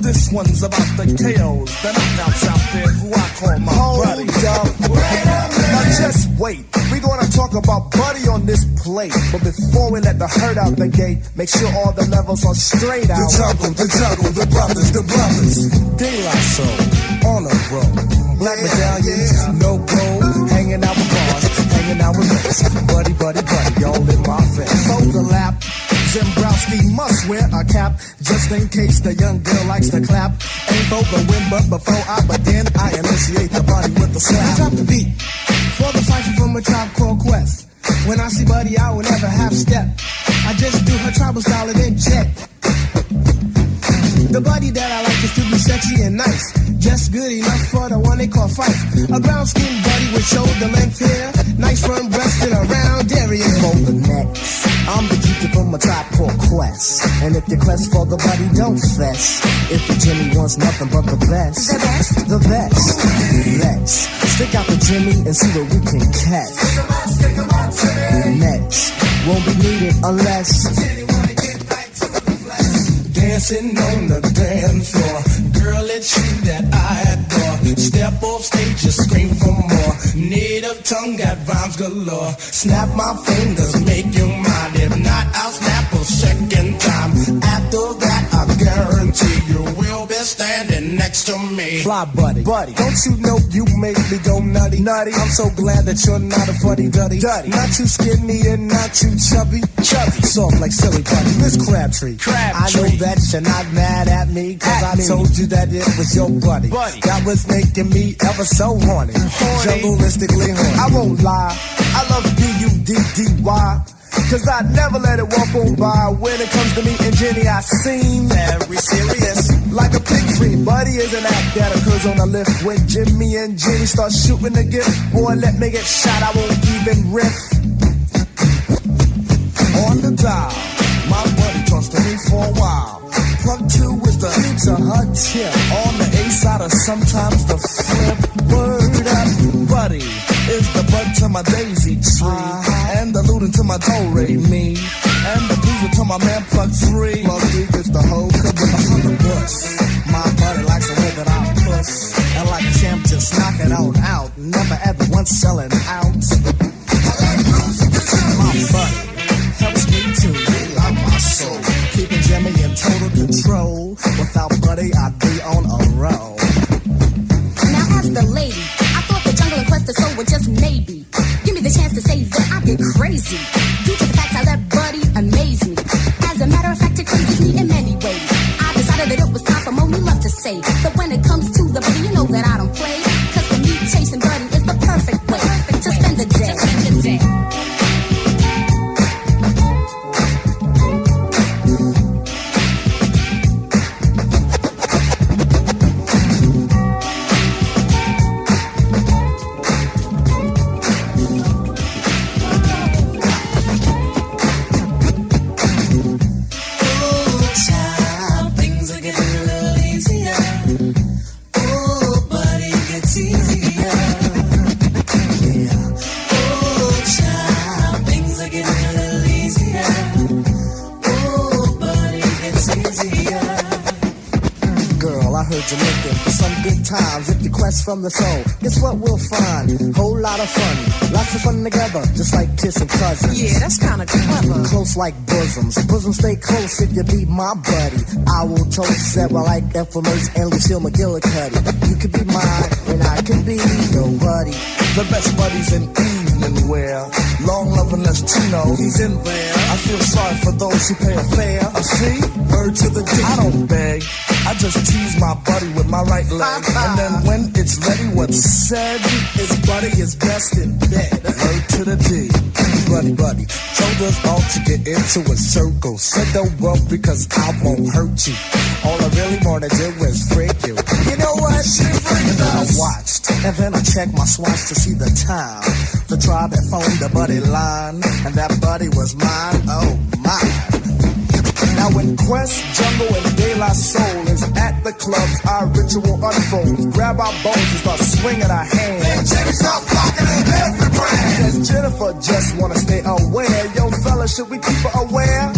This one's about the KOs, the knockouts out there who I call my buddy. Now just wait, we gonna talk about Buddy on this plate. But before we let the herd out the gate, make sure all the levels are straight out. The juggle, the brothers. De La Soul, on a roll. Black medallions, no gold, hanging out with bars, hanging out with us. Buddy, all in my face. Overlap. Zembrowski must wear a cap, just in case the young girl likes to clap. Ain't for the win, but before I begin, I initiate the body with the slap. Drop the beat, for the cipher from a Tribe Called Quest. When I see Buddy, I will never half step. I just do her tribal style and then check. The Buddy that I like is to be sexy and nice. Just good enough for the one they call Fife. A brown skinned buddy with shoulder length hair. Nice firm breast and a round area. For the next, I'm the keeper from a tribe called Quest. And if your quest for the buddy, don't fess. If your Jimmy wants nothing but the best. The best? The best. Let's stick out the Jimmy and see what we can catch. Next, won't be needed unless dancing on the dance floor. Girl, it's you that I adore. Step off stage, just scream for more. Native tongue got rhymes galore. Snap my fingers, make you mine. If not, I'll snap a second time. After that, I guarantee you will be standing next to me. fly buddy. Don't you know you make me go nutty? I'm so glad that you're not a fuddy duddy. Not too skinny and not too chubby. Soft like silly putty. Miss Crabtree. I know that you're not mad at me, cause I told you that it was your buddy. That was making me ever so horny. Jungleistically horny. I won't lie, I love B-U-D-D-Y, cause I never let it walk on by. When it comes to me and Jenny, I seem very serious. Like a pig free, buddy is an act that occurs on the lift. When Jimmy and Jenny start shooting the gift, boy, let me get shot, I won't even riff. On the dial, my buddy talks to me for a while. Plug 2 is the key to her tip. On the A side or sometimes the flip. Word up, buddy is the bud to my daisy tree. And the looting to my do-re me. And the blues to my man Plug 3. Plug 3 gets the whole caboose on the bus. My buddy likes the way that I push. And like a champ, just knock it on out. Never ever once selling out. My buddy helps me to relight my soul. Keeping Jimmy in total control. Without buddy, I'd be on a roll. Now as the lady, I thought the jungle and quest of soul were just maybe. Give me the chance to say that I get crazy. Due to the fact I let buddy amaze me. As a matter of fact, it crazes me in many ways. I decided that it was time for Moody love to say that when it comes to the buddy, you know that I don't play. Cause for me, chasing buddy is the perfect way to spend the day. You're looking for some good times. If you quest from the soul, guess what we'll find? Whole lot of fun, lots of fun together, just like kissing cousins. Yeah, that's kind of clever. Close like bosoms, bosoms stay close if you be my buddy. I will toast several like Infamous and Lucille McGillicuddy. You could be mine and I can be your buddy. The best buddies in evening wear. Long loving us Tino, he's in there. I feel sorry for those who pay a fare. A fee, word to the D. I don't beg, I just tease my buddy with my right leg. And then when it's ready, what's said is buddy is best in bed. Word to the D. Buddy, told us all to get into a circle. Said don't worry because I won't hurt you. All I really wanna do is freak you. You know what? She freaked us. I watched, and then I checked my swatch to see the time. The tribe had phoned the buddy line, and that buddy was mine, oh mine. Now when Quest, Jungle, and De La Soul is at the clubs, our ritual unfolds. Grab our bones and start swinging our hands. Then Jenny start flocking in every brand. Cause Jennifer just wanna stay aware. Yo, fella, should we keep her aware?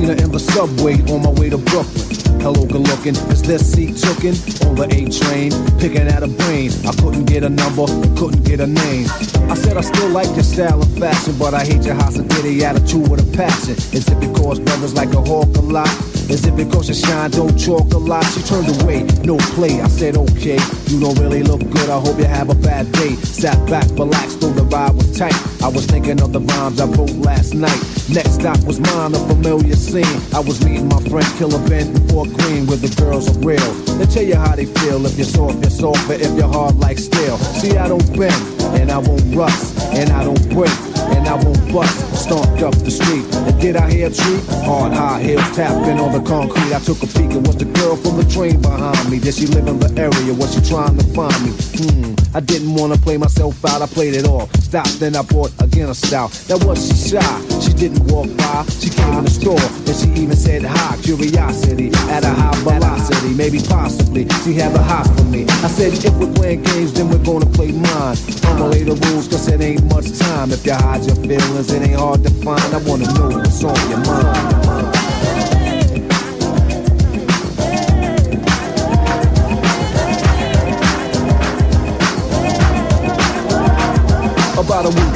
In the subway on my way to Brooklyn. Hello, good looking. Is this seat tookin'? On the A train, picking at a brain. I couldn't get a number, couldn't get a name. I said I still like your style and fashion, but I hate your hospitality attitude with a passion. Is it because brothers like to hawk a lot? As if because you shine, don't talk a lot. She turned away, no play. I said, okay, you don't really look good. I hope you have a bad day. Sat back, relaxed, though the ride was tight. I was thinking of the rhymes I wrote last night. Next stop was mine, a familiar scene. I was meeting my friend Killer Ben in Fort Greene, where the girls are real. They tell you how they feel. If you're soft, you're soft, but if you're hard like steel. See, I don't bend, and I won't rust, and I don't break, and I won't bust. Stomped up the street, and did I hear a treat? Hard high heels tapping on the concrete. I took a peek, and was the girl from the train behind me? Did she live in the area? Was she trying to find me? I didn't want to play myself out, I played it all. Stopped, then I bought again a stout. That was she shy, she didn't walk by. She came in the store, and she even said hi. Curiosity, at a high velocity, maybe possibly, she had a hot for me. I said, if we're playing games, then we're gonna play mine. I'ma lay the rules, cause it ain't much time. If you hide your feelings, it ain't hard to find. I wanna know what's on your mind. About a week